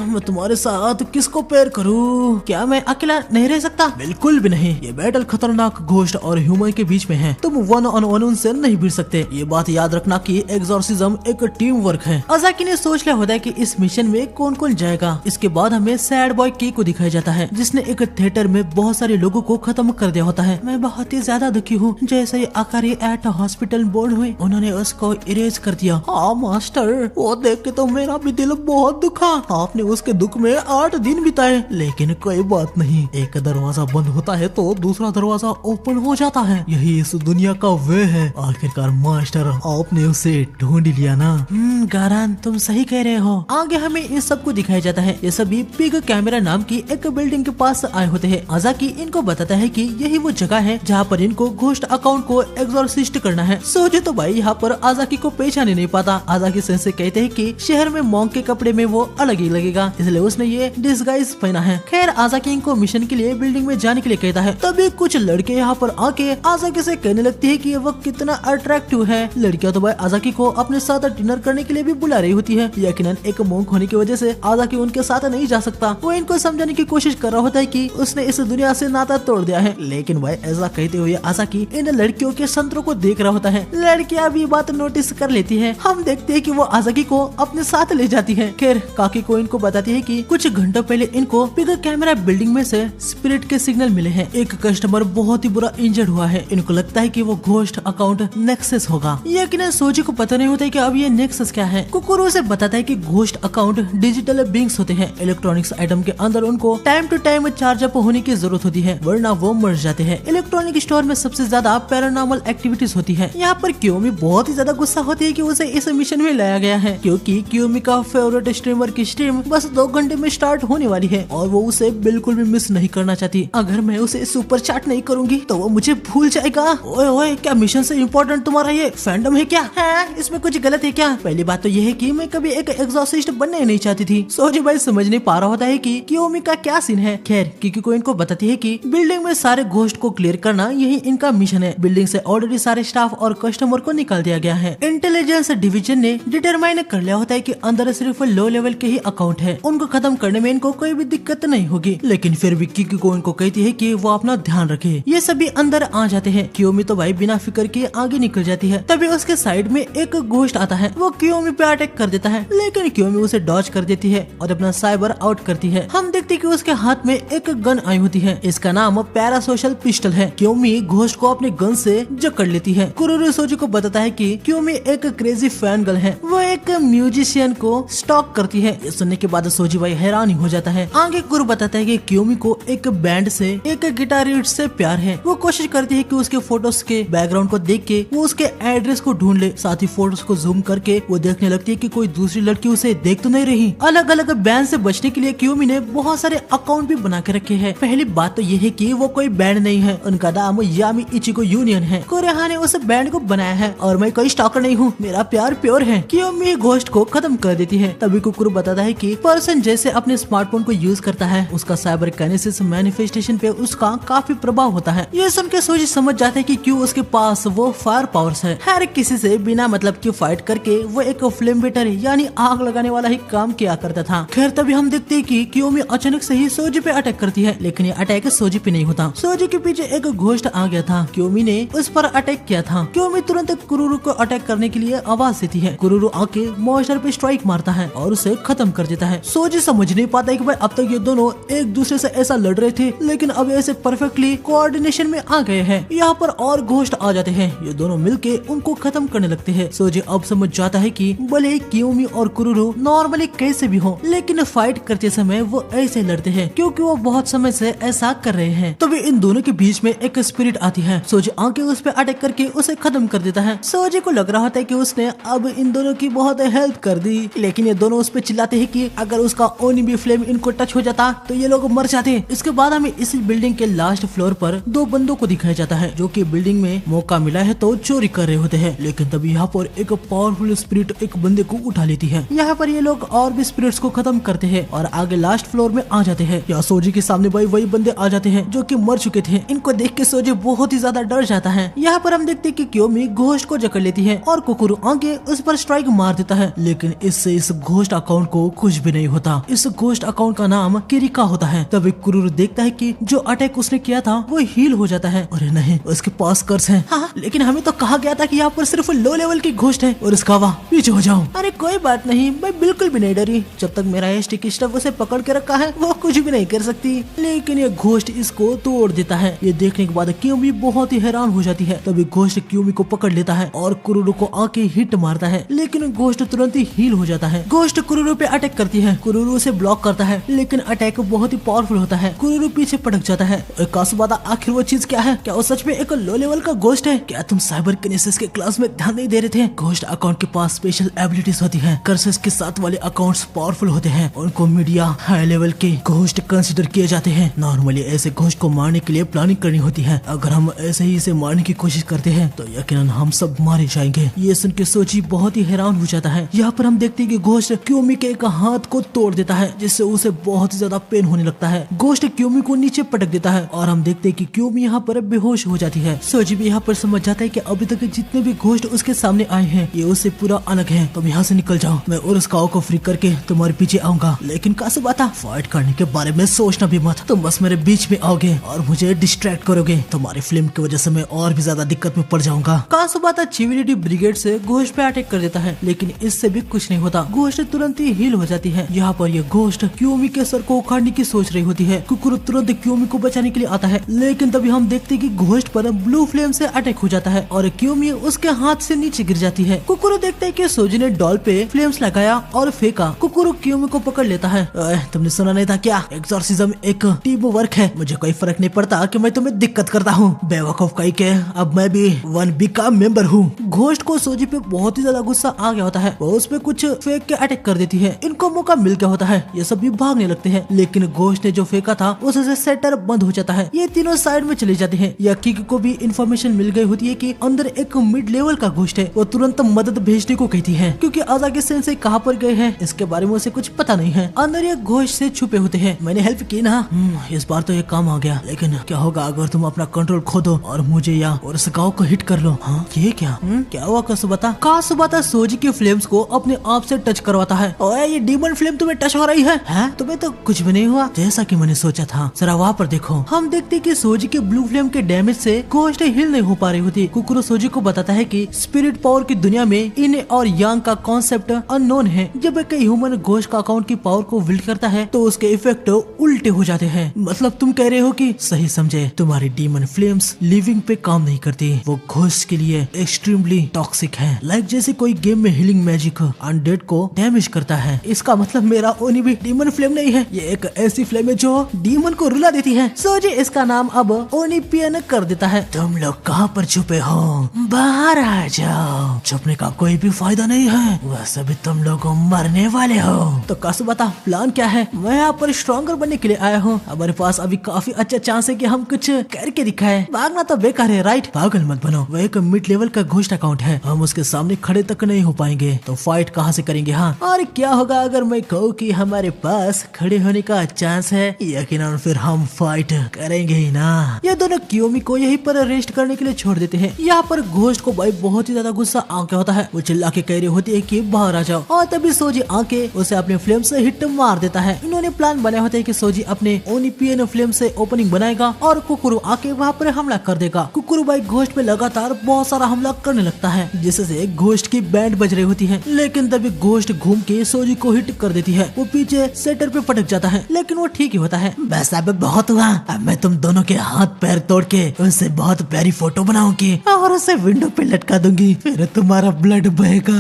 मैं तुम्हारे साथ किसको पेयर करूं? क्या मैं अकेला नहीं रह सकता? बिल्कुल भी नहीं। ये बैटल खतरनाक घोस्ट और ह्यूमन के बीच में है। तुम वन ऑन वन उनसे नहीं भिड़ सकते। ये बात याद रखना कि एग्जॉर्सिज्म एक टीम वर्क है। अजाकी ने सोच लिया होता है कि इस मिशन में कौन कौन जाएगा। इसके बाद हमें सैड बॉय की को दिखाया जाता है, जिसने एक थिएटर में बहुत सारे लोगों को खत्म कर दिया होता है। मैं बहुत ही ज्यादा दुखी हूँ। जैसे ही आकारी एट हॉस्पिटल बोर्ड हुए, उन्होंने उसको इरेज कर दिया। हाँ मास्टर, वो देख के तो मेरा भी दिल बहुत दुखा। आपने उसके दुख में 8 दिन बिताए, लेकिन कोई बात नहीं। एक दरवाजा बंद होता है तो दूसरा दरवाजा ओपन हो जाता है। यही इस दुनिया का वे है। आखिरकार मास्टर, आपने उसे ढूंढ लिया ना। गारान, तुम सही कह रहे हो। आगे हमें इस सब को दिखाया जाता है। ये सभी पिग कैमरा नाम की एक बिल्डिंग के पास आए होते हैं। अजाकी इनको बताता है कि यही वो जगह है जहाँ पर इनको घोस्ट अकाउंट को एग्जॉर्सिस्ट करना है। सोचे तो भाई यहाँ पर अजाकी को पहचान नहीं पाता। अजाकी सेंसेई कहते हैं कि शहर में मॉन्क के कपड़े में वो अलग ही लगेगा, इसलिए उसने ये डिस्गाइज पहना है। खैर अजाकी इनको मिशन के लिए बिल्डिंग में जाने के लिए कहता है। तभी कुछ लड़के यहाँ पर आके अजाकी से कहने लगती है कि वो कितना अट्रैक्टिव है। लड़कियां तो भाई अजाकी को अपने साथ डिनर करने के लिए भी बुला रही होती है। यकीनन एक मॉन्क होने की वजह से अजाकी उनके साथ नहीं जा सकता। वो इनको समझाने की कोशिश कर रहा होता है कि उसने इस दुनिया से नाता तोड़ दिया है, लेकिन भाई ऐसा कहते हुए अजाकी इन लड़कियों के संतरों को देख रहा होता है। लड़कियां भी बात नोटिस कर लेती है। हम देखते हैं कि वो अजाकी को अपने साथ ले जाती है। खैर काकी को इनको बताती है कि कुछ घंटों पहले इनको पिग कैमरा बिल्डिंग में से स्पिरिट के सिग्नल मिले हैं। एक कस्टमर बहुत ही बुरा इंजर्ड हुआ है। इनको लगता है कि वो घोस्ट अकाउंट नेक्सस होगा। यकीनन सोजी को पता नहीं होता है कि अब ये नेक्सस क्या है। कुकुरु से बताता है कि घोस्ट अकाउंट डिजिटल बीइंग्स होते हैं। इलेक्ट्रॉनिक्स आइटम के अंदर उनको time to time charge up होने की जरूरत होती है, वरना वो मर जाते हैं। इलेक्ट्रॉनिक स्टोर में सबसे ज्यादा पैरानॉर्मल एक्टिविटीज होती है। यहाँ पर कियोमी बहुत ही ज्यादा गुस्सा होती है कि उसे इस मिशन में लाया गया है, क्योंकि कियोमी का फेवरेट स्ट्रीमर की स्ट्रीम बस 2 घंटे में स्टार्ट होने वाली है और वो उसे बिल्कुल भी मिस नहीं करना चाहती। अगर मैं उसे सुपर चैट नहीं करूंगी तो वो मुझे भूल जाएगा। ओए ओए, क्या मिशन से इम्पोर्टेंट तुम्हारा ये फैंडम है क्या? है? इसमें कुछ गलत है क्या? पहली बात तो ये है कि मैं कभी एक एग्जॉर्सिस्ट बनने नहीं चाहती थी। सोजी भाई समझ नहीं पा रहा होता है कि कियोमी का क्या सीन है। खैर किकी को इनको बताती है कि बिल्डिंग में सारे घोस्ट को क्लियर करना यही इनका मिशन है। बिल्डिंग से ऑलरेडी सारे स्टाफ और कस्टमर को निकाल दिया गया है। इंटेलिजेंस डिवीजन ने डिटरमाइन कर लिया होता है कि अंदर सिर्फ लो लेवल के ही अकाउंट है, उनको खत्म करने में इनको कोई भी दिक्कत नहीं होगी। लेकिन फिर भी किकी को इनको कहती है कि वो अपना ध्यान रखे। ये सभी अंदर आ जाते हैं। कियोमी तो भाई बिना फिक्र के आगे निकल जाती है। तभी उसके साइड में एक घोस्ट आता है। वो कियोमी पे अटैक कर देता है, लेकिन कियोमी उसे डॉज कर देती है और अपना साइबर आउट करती है। हम देखते हैं कि उसके हाथ में एक गन आई होती है। इसका नाम पैरासोशल पिस्टल है। कियोमी घोस्ट को अपने गन से जकड़ लेती है। कुरुरु सोजी को बताता है कि कियोमी एक क्रेजी फैन गर्ल है। वो एक म्यूजिशियन को स्टॉक करती है। ये सुनने के बाद सोजी भाई हैरान ही हो जाता है। आगे गुरु बताता है कि कियोमी को एक बैंड से एक गिटारिस्ट से प्यार है। वो कोशिश करती है कि उसके फोटोज के बैकग्राउंड को देख के वो उसके एड्रेस को ढूंढ ले। साथ ही फोटोज को जूम करके वो देखने लगती है कि कोई दूसरी लड़की उसे देख तो नहीं रही। अलग अलग बैंड से बचने के लिए कियोमी ने बहुत बहुत सारे अकाउंट भी बना के रखे हैं। पहली बात तो ये है कि वो कोई बैंड नहीं है, उनका नाम यामी इचिको यूनियन है। कोरेहा ने उस बैंड को बनाया है और मैं कोई स्टॉकर नहीं हूँ, मेरा प्यार प्योर है। कियोमी घोस्ट को खत्म कर देती है। तभी कुकुरु बताता है कि पर्सन जैसे अपने स्मार्टफोन को यूज करता है, उसका साइबर काइनेसिस मैनिफेस्टेशन पे उसका काफी प्रभाव होता है। ये सुन के सोजी समझ जाते हैं कि क्यों उसके पास वो फायर पावर्स है। हर किसी से बिना मतलब की फाइट करके वो एक फ्लेम बेटर यानी आग लगाने वाला ही काम किया करता था। खैर तभी हम देखते हैं कि कियोमी अचानक से ही सोजी पे अटैक करती है, लेकिन ये अटैक सोजी पे नहीं होता। सोजी के पीछे एक घोस्ट आ गया था, कियोमी ने उस पर अटैक किया था। कियोमी तुरंत कुरुरु को अटैक करने के लिए आवाज देती है। कुरुरु आके मॉन्स्टर पे स्ट्राइक मारता है और उसे खत्म कर देता है। सोजी समझ नहीं पाता है कि भाई अब तक ये दोनों एक दूसरे से ऐसा लड़ रहे थे, लेकिन अब ऐसे परफेक्टली कोऑर्डिनेशन में आ गए हैं। यहाँ पर और घोस्ट आ जाते हैं, ये दोनों मिलके उनको खत्म करने लगते हैं। सोजी अब समझ जाता है कि भले कियोमी और कुरुरु नॉर्मली कैसे भी हो, लेकिन फाइट करते समय वो ऐसे लड़ते हैं क्योंकि वो बहुत समय से ऐसा कर रहे हैं। तभी इन दोनों के बीच में एक स्पिरिट आती है। सोजी आके उस पे अटैक करके उसे खत्म कर देता है। सोजी को लग रहा होता है कि उसने अब इन दोनों की बहुत हेल्प कर दी, लेकिन ये दोनों उस पे चिल्लाते हैं कि अगर उसका ओनी भी फ्लेम इनको टच हो जाता तो ये लोग मर जाते। इसके बाद हमें इस बिल्डिंग के लास्ट फ्लोर पर दो बंदों को दिखाया जाता है जो कि बिल्डिंग में मौका मिला है तो चोरी कर रहे होते हैं, लेकिन तभी यहाँ पर एक पावरफुल स्पिरिट एक बंदे को उठा लेती है। यहाँ पर ये लोग और भी स्पिरिट्स को खत्म करते हैं और आगे लास्ट फ्लोर में आ जाते हैं। यहाँ सोजी के सामने भाई वही बंदे आ जाते हैं जो कि मर चुके थे। इनको देख के सोजी बहुत ही ज्यादा डर जाता है। यहाँ पर हम देखते हैं कि कियोमी घोस्ट को जकड़ लेती है और कुकुरु आगे उस पर स्ट्राइक मार देता है, लेकिन इससे इस घोस्ट अकाउंट को कुछ भी नहीं होता। इस घोस्ट अकाउंट का नाम किरिका होता है। तभी कुरुरु देखता है कि जो अटैक उसने किया था वो हील हो जाता है। अरे नहीं, उसके पास कर्स है। हाँ, लेकिन हमें तो कहा गया था कि यहाँ पर सिर्फ लो लेवल की घोस्ट है और इसका वाह पीछे हो जाऊं। अरे कोई बात नहीं, मैं बिल्कुल भी नहीं डरी। जब तक मेरा ये स्टिकी स्टफ उसे पकड़ के रखा है वो कुछ भी नहीं कर सकती। लेकिन ये घोस्ट इसको तोड़ देता है। ये देखने के बाद कियोमी बहुत ही हैरान हो जाती है। तभी घोस्ट कियोमी को पकड़ लेता है और कुरुरु को आके हिट मारता है, लेकिन घोस्ट तुरंत ही हील हो जाता है। घोस्ट कुरुरु पे अटैक करती है। कुरुरु उसे ब्लॉक करता है, लेकिन अटैक बहुत ही पावरफुल होता है। कुरुरु पीछे पटक जाता है। कासुबाता, आखिर वो चीज क्या है? क्या वो सच में एक लो लेवल का घोस्ट है? क्या तुम साइबर किनेसिस के क्लास में ध्यान नहीं दे रहे थे? घोस्ट अकाउंट के पास स्पेशल एबिलिटीज होती है। कर्सेस के साथ वाले अकाउंट्स पावरफुल होते हैं, उनको मीडिया हाई लेवल के घोस्ट कंसिडर किए जाते हैं। नॉर्मली ऐसे घोस्ट को मारने के लिए प्लानिंग करनी होती है। अगर हम ऐसे ही इसे मारने की कोशिश करते हैं तो यकीनन हम सब मारे जाएंगे। ये सुन के सोची बहुत ही हैरान हो जाता है। यहाँ पर हम देखते हैं कि घोस्ट कियोमी के एक हाथ को तोड़ देता है, जिससे उसे बहुत ही ज्यादा पेन होने लगता है। घोस्ट कियोमी को नीचे पटक देता है और हम देखते हैं कि कियोमी यहाँ पर बेहोश हो जाती है। सोजी भी यहाँ पर समझ जाता है कि अभी तक जितने भी घोस्ट उसके सामने आए हैं ये उससे पूरा अलग है। तुम यहाँ से निकल जाओ, मैं और उस काओ को फ्री करके तुम्हारे पीछे आऊंगा। लेकिन कासुबाता, फाइट करने के बारे में सोचना भी मत। तुम बस मेरे बीच में आओगे और मुझे डिस्ट्रैक्ट करोगे। तुम्हारी फिल्म की वजह से मैं और भी ज्यादा दिक्कत में पड़ जाऊंगा। कासुबाता चिविलिटी ब्रिगेड से घोस्ट पे अटैक कर देता है, लेकिन इससे भी कुछ नहीं होता। घोस्ट तुरंत ही हील हो जाती है। यहाँ पर ये घोस्ट कियोमी के सर को उखाड़ने की सोच रही होती है। कुकुरु तुरंत कियोमी को बचाने के लिए आता है, लेकिन तभी हम देखते हैं कि घोस्ट पर ब्लू फ्लेम से अटैक हो जाता है और कियोमी उसके हाथ से नीचे गिर जाती है। कुकुरु देखते है कि सोजी ने डॉल पे फ्लेम्स लगाया और फेंका। कुकुरु कियोमी को पकड़ लेता है। तुमने सुना नहीं था क्या? एक्सॉर्सिज्म एक टीम वर्क है। मुझे कोई फर्क नहीं पड़ता कि मैं तुम्हें दिक्कत करता हूँ। बेवकूफ कहीं के, अब मैं भी वन बी का मेंबर हूँ। घोस्ट को सोजी पे बहुत ही ज्यादा गुस्सा आ गया होता है। वो उस पे कुछ फेंक के अटैक कर देती है। इनको मौका मिल गया होता है, ये सब भी भागने लगते हैं, लेकिन घोस्ट ने जो फेंका था उससे सेटर बंद हो जाता है। ये तीनों साइड में चले जाते हैं। यकीकी को भी इन्फॉर्मेशन मिल गई होती है कि अंदर एक मिड लेवल का घोस्ट है। वो तुरंत मदद भेजने को कहती है, क्योंकि आजाकी सेंसेई कहाँ पर गए हैं इसके बारे में उसे कुछ पता नहीं है। अंदर ये घोस्ट से छुपे होते हैं। मैंने हेल्प की ना, इस बार तो ये काम आ गया। लेकिन क्या होगा अगर तुम अपना कंट्रोल खो दो और मुझे या और इस गाँव को हिट कर लो? हाँ, ये क्या हुआ कासुबाता? कासुबाता सोजी की फ्लेम्स को अपने आप से टच करवाता है। ओए, ये डीमन फ्लेम तुम्हें टच हो रही है? तुम्हें तो कुछ भी नहीं हुआ, जैसा कि मैंने सोचा था। जरा वहाँ पर देखो। हम देखते कि सोजी के ब्लू फ्लेम के डैमेज से घोस्ट हिल नहीं हो पा रही होती। कुकुरु सोजी को बताता है कि स्पिरिट पावर की दुनिया में इन और यांग का कॉन्सेप्ट अननोन है। जब एक ह्यूमन घोस्ट का अकाउंट की पावर को विल्ड करता है तो उसके इफेक्ट उल्टे हो जाते हैं। मतलब तुम कह रहे हो कि सही समझे, तुम्हारी डीमन फ्लेम्स लिविंग पे काम नहीं करती, वो घोस्ट के लिए एक्सट्रीमली टॉक्सिक है। लाइक जैसे कोई गेम में हीलिंग मैजिक अनडेड को डैमेज करता है। इसका मतलब मेरा ओनी भी डीमन फ्लेम नहीं है, ये एक ऐसी फ्लेम है जो डीमन को रुला देती है। सोजी इसका नाम अब ओनिपियन कर देता है। तुम लोग कहाँ पर छुपे हो? बाहर आ जाओ। छुपने का कोई भी फायदा नहीं है, वैसे भी तुम लोग मरने वाले हो। तो कासुबाता, प्लान क्या है? मैं यहाँ पर स्ट्रॉन्गर बनने के लिए आया हूँ। हमारे पास अभी काफी अच्छा चांस है कि हम कुछ करके दिखाए। भागना तो बेकार है, राइट? पागल मत बनो, वो एक मिड लेवल का घोस्ट अकाउंट है, हम उसके सामने खड़े तक नहीं हो पाएंगे, तो फाइट कहाँ से करेंगे? हाँ, और क्या होगा अगर मैं कहूँ कि हमारे पास खड़े होने का चांस है? यकीनन फिर हम फाइट करेंगे ही ना। ये दोनों कियोमी को यहीं पर रेस्ट करने के लिए छोड़ देते हैं। यहाँ पर घोस्ट को भाई बहुत ही ज्यादा गुस्सा आके होता है। वो चिल्ला के कह रही होती है कि बाहर आ जाओ, और तभी सोजी आके उसे अपने फ्लेम से हिट मार देता है। इन्होंने प्लान बनाया होता है कि सोजी अपने ओनिपियन फ्लेम से ओपनिंग बनाएगा और कुकुरु आके वहाँ पर हमला कर देगा। कुकुरु भाई घोस्ट पे लगातार बहुत सारा हमला करने लगता है, जिससे घोस्ट की बैंड बज रही होती है। लेकिन तभी घोस्ट घूम के सोजी को हिट कर देती है। वो पीछे सेटर पे पटक जाता है, लेकिन वो ठीक ही होता है। बस अब बहुत हुआ, अब मैं तुम दोनों के हाथ पैर तोड़ के उससे बहुत प्यारी फोटो बनाऊंगी और उसे विंडो पे लटका दूंगी, फिर तुम्हारा ब्लड बहेगा।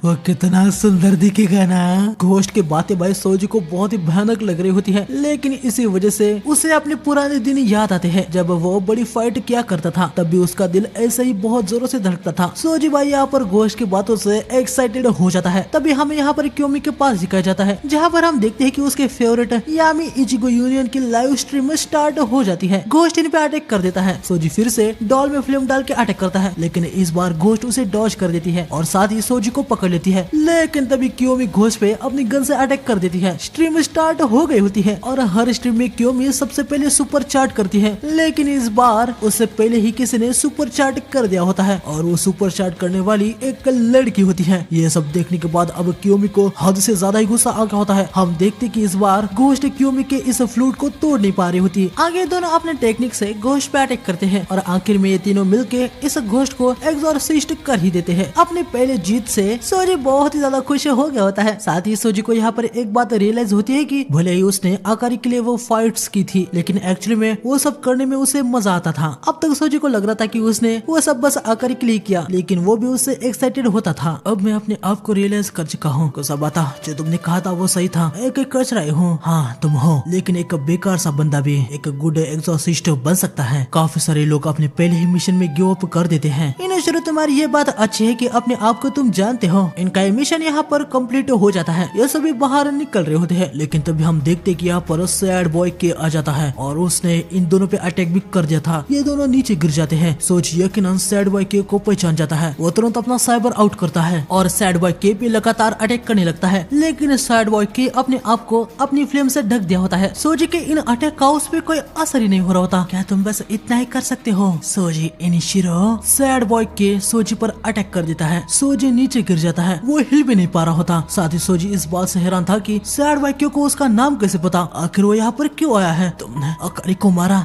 वो कितना सुंदर दिखेगा ना। घोस्ट की बातें भाई सोजी को बहुत ही भयानक लग रही होती है, लेकिन इसी वजह से उसे अपने पुराने दिन याद आते हैं जब वो बड़ी फाइट किया करता था। तब भी उसका दिल ऐसे ही बहुत जोरों से धड़कता था। सोजी भाई यहाँ पर घोस्ट की बातों से एक्साइटेड हो जाता है। तभी हमें यहाँ पर क्योमी के पास दिखाया जाता है, जहाँ पर हम देखते हैं कि उसके फेवरेट यामी इचिगो यूनियन की लाइव स्ट्रीम स्टार्ट हो जाती है। घोस्ट इन पे अटैक कर देता है। सोजी फिर से डॉल में फ्लेम डाल के अटैक करता है, लेकिन इस बार घोस्ट उसे डॉज कर देती है और साथ ही सोजी को पकड़ लेती है। लेकिन तभी क्योमी घोस्ट पे अपनी गन से अटैक कर देती है। स्ट्रीम स्टार्ट हो गई होती है और हर स्ट्रीम में क्योमी सबसे पहले सुपर चार्ट करती है, लेकिन इस बार उससे पहले ही किसी ने सुपर चार्ट कर दिया होता है और वो सुपर चार्ट करने वाली एक लड़की होती है। ये सब देखने के बाद अब क्योमी को हद से ज्यादा ही गुस्सा आ गया होता है। हम देखते कि इस बार घोस्ट क्योमी के इस फ्लूट को तोड़ नहीं पा रही होती। आगे दोनों अपने टेक्निक से घोस्ट पे अटैक करते हैं और आखिर में ये तीनों मिलके इस घोस्ट को एग्जॉर्सिस्ट कर ही देते हैं। अपने पहले जीत से सोजी बहुत ही ज्यादा खुश हो गया होता है। साथ ही सोजी को यहाँ पर एक बात रियलाइज होती है कि भले ही उसने आकारी के लिए वो फाइट्स की थी, लेकिन एक्चुअली में वो सब करने में उसे मजा आता था। अब तक सोजी को लग रहा था कि उसने वो सब बस आकारी के लिए किया, लेकिन वो भी उससे एक्साइटेड होता था। अब मैं अपने आप को रियलाइज कर चुका हूँ। सब बात जो तुमने कहा था वो सही था, एक कचरा हूँ। हाँ तुम हो, लेकिन एक बेकार सा बंदा भी एक गुड एग्जॉर्सिस्ट बन सकता है। काफी सारे लोग अपने पहले ही मिशन में गिव अप कर देते हैं। इन शुरू तुम्हारी ये बात अच्छी है कि अपने आप को तुम जानते हो। इनका मिशन यहाँ पर कंप्लीट हो जाता है, ये सभी बाहर निकल रहे होते हैं, लेकिन तभी हम देखते कि यहाँ पर सैड बॉय के आ जाता है और उसने इन दोनों पे अटैक भी कर दिया था। ये दोनों नीचे गिर जाते हैं। सोच यकीनन सैड बॉय के को पहचान जाता है। वो तुरंत अपना साइबर आउट करता है और सैड बॉय के पे लगातार अटैक करने लगता है, लेकिन सैड बॉय के अपने आप को अपनी फ्लेम से ढक दिया होता है। सोजी के इन अटैक का उस पे कोई असर ही नहीं हो रहा होता। क्या तुम बस इतना ही कर सकते हो? सोजी इनिशिरो सैड बॉय के सोजी पर अटैक कर देता है। सोजी नीचे गिर जाता है, वो हिल भी नहीं पा रहा होता। साथ ही सोजी इस बात से हैरान था कि सैड बॉय को उसका नाम कैसे पता, आखिर वो यहाँ पर क्यों आया है? तुमने आकारी को मारा?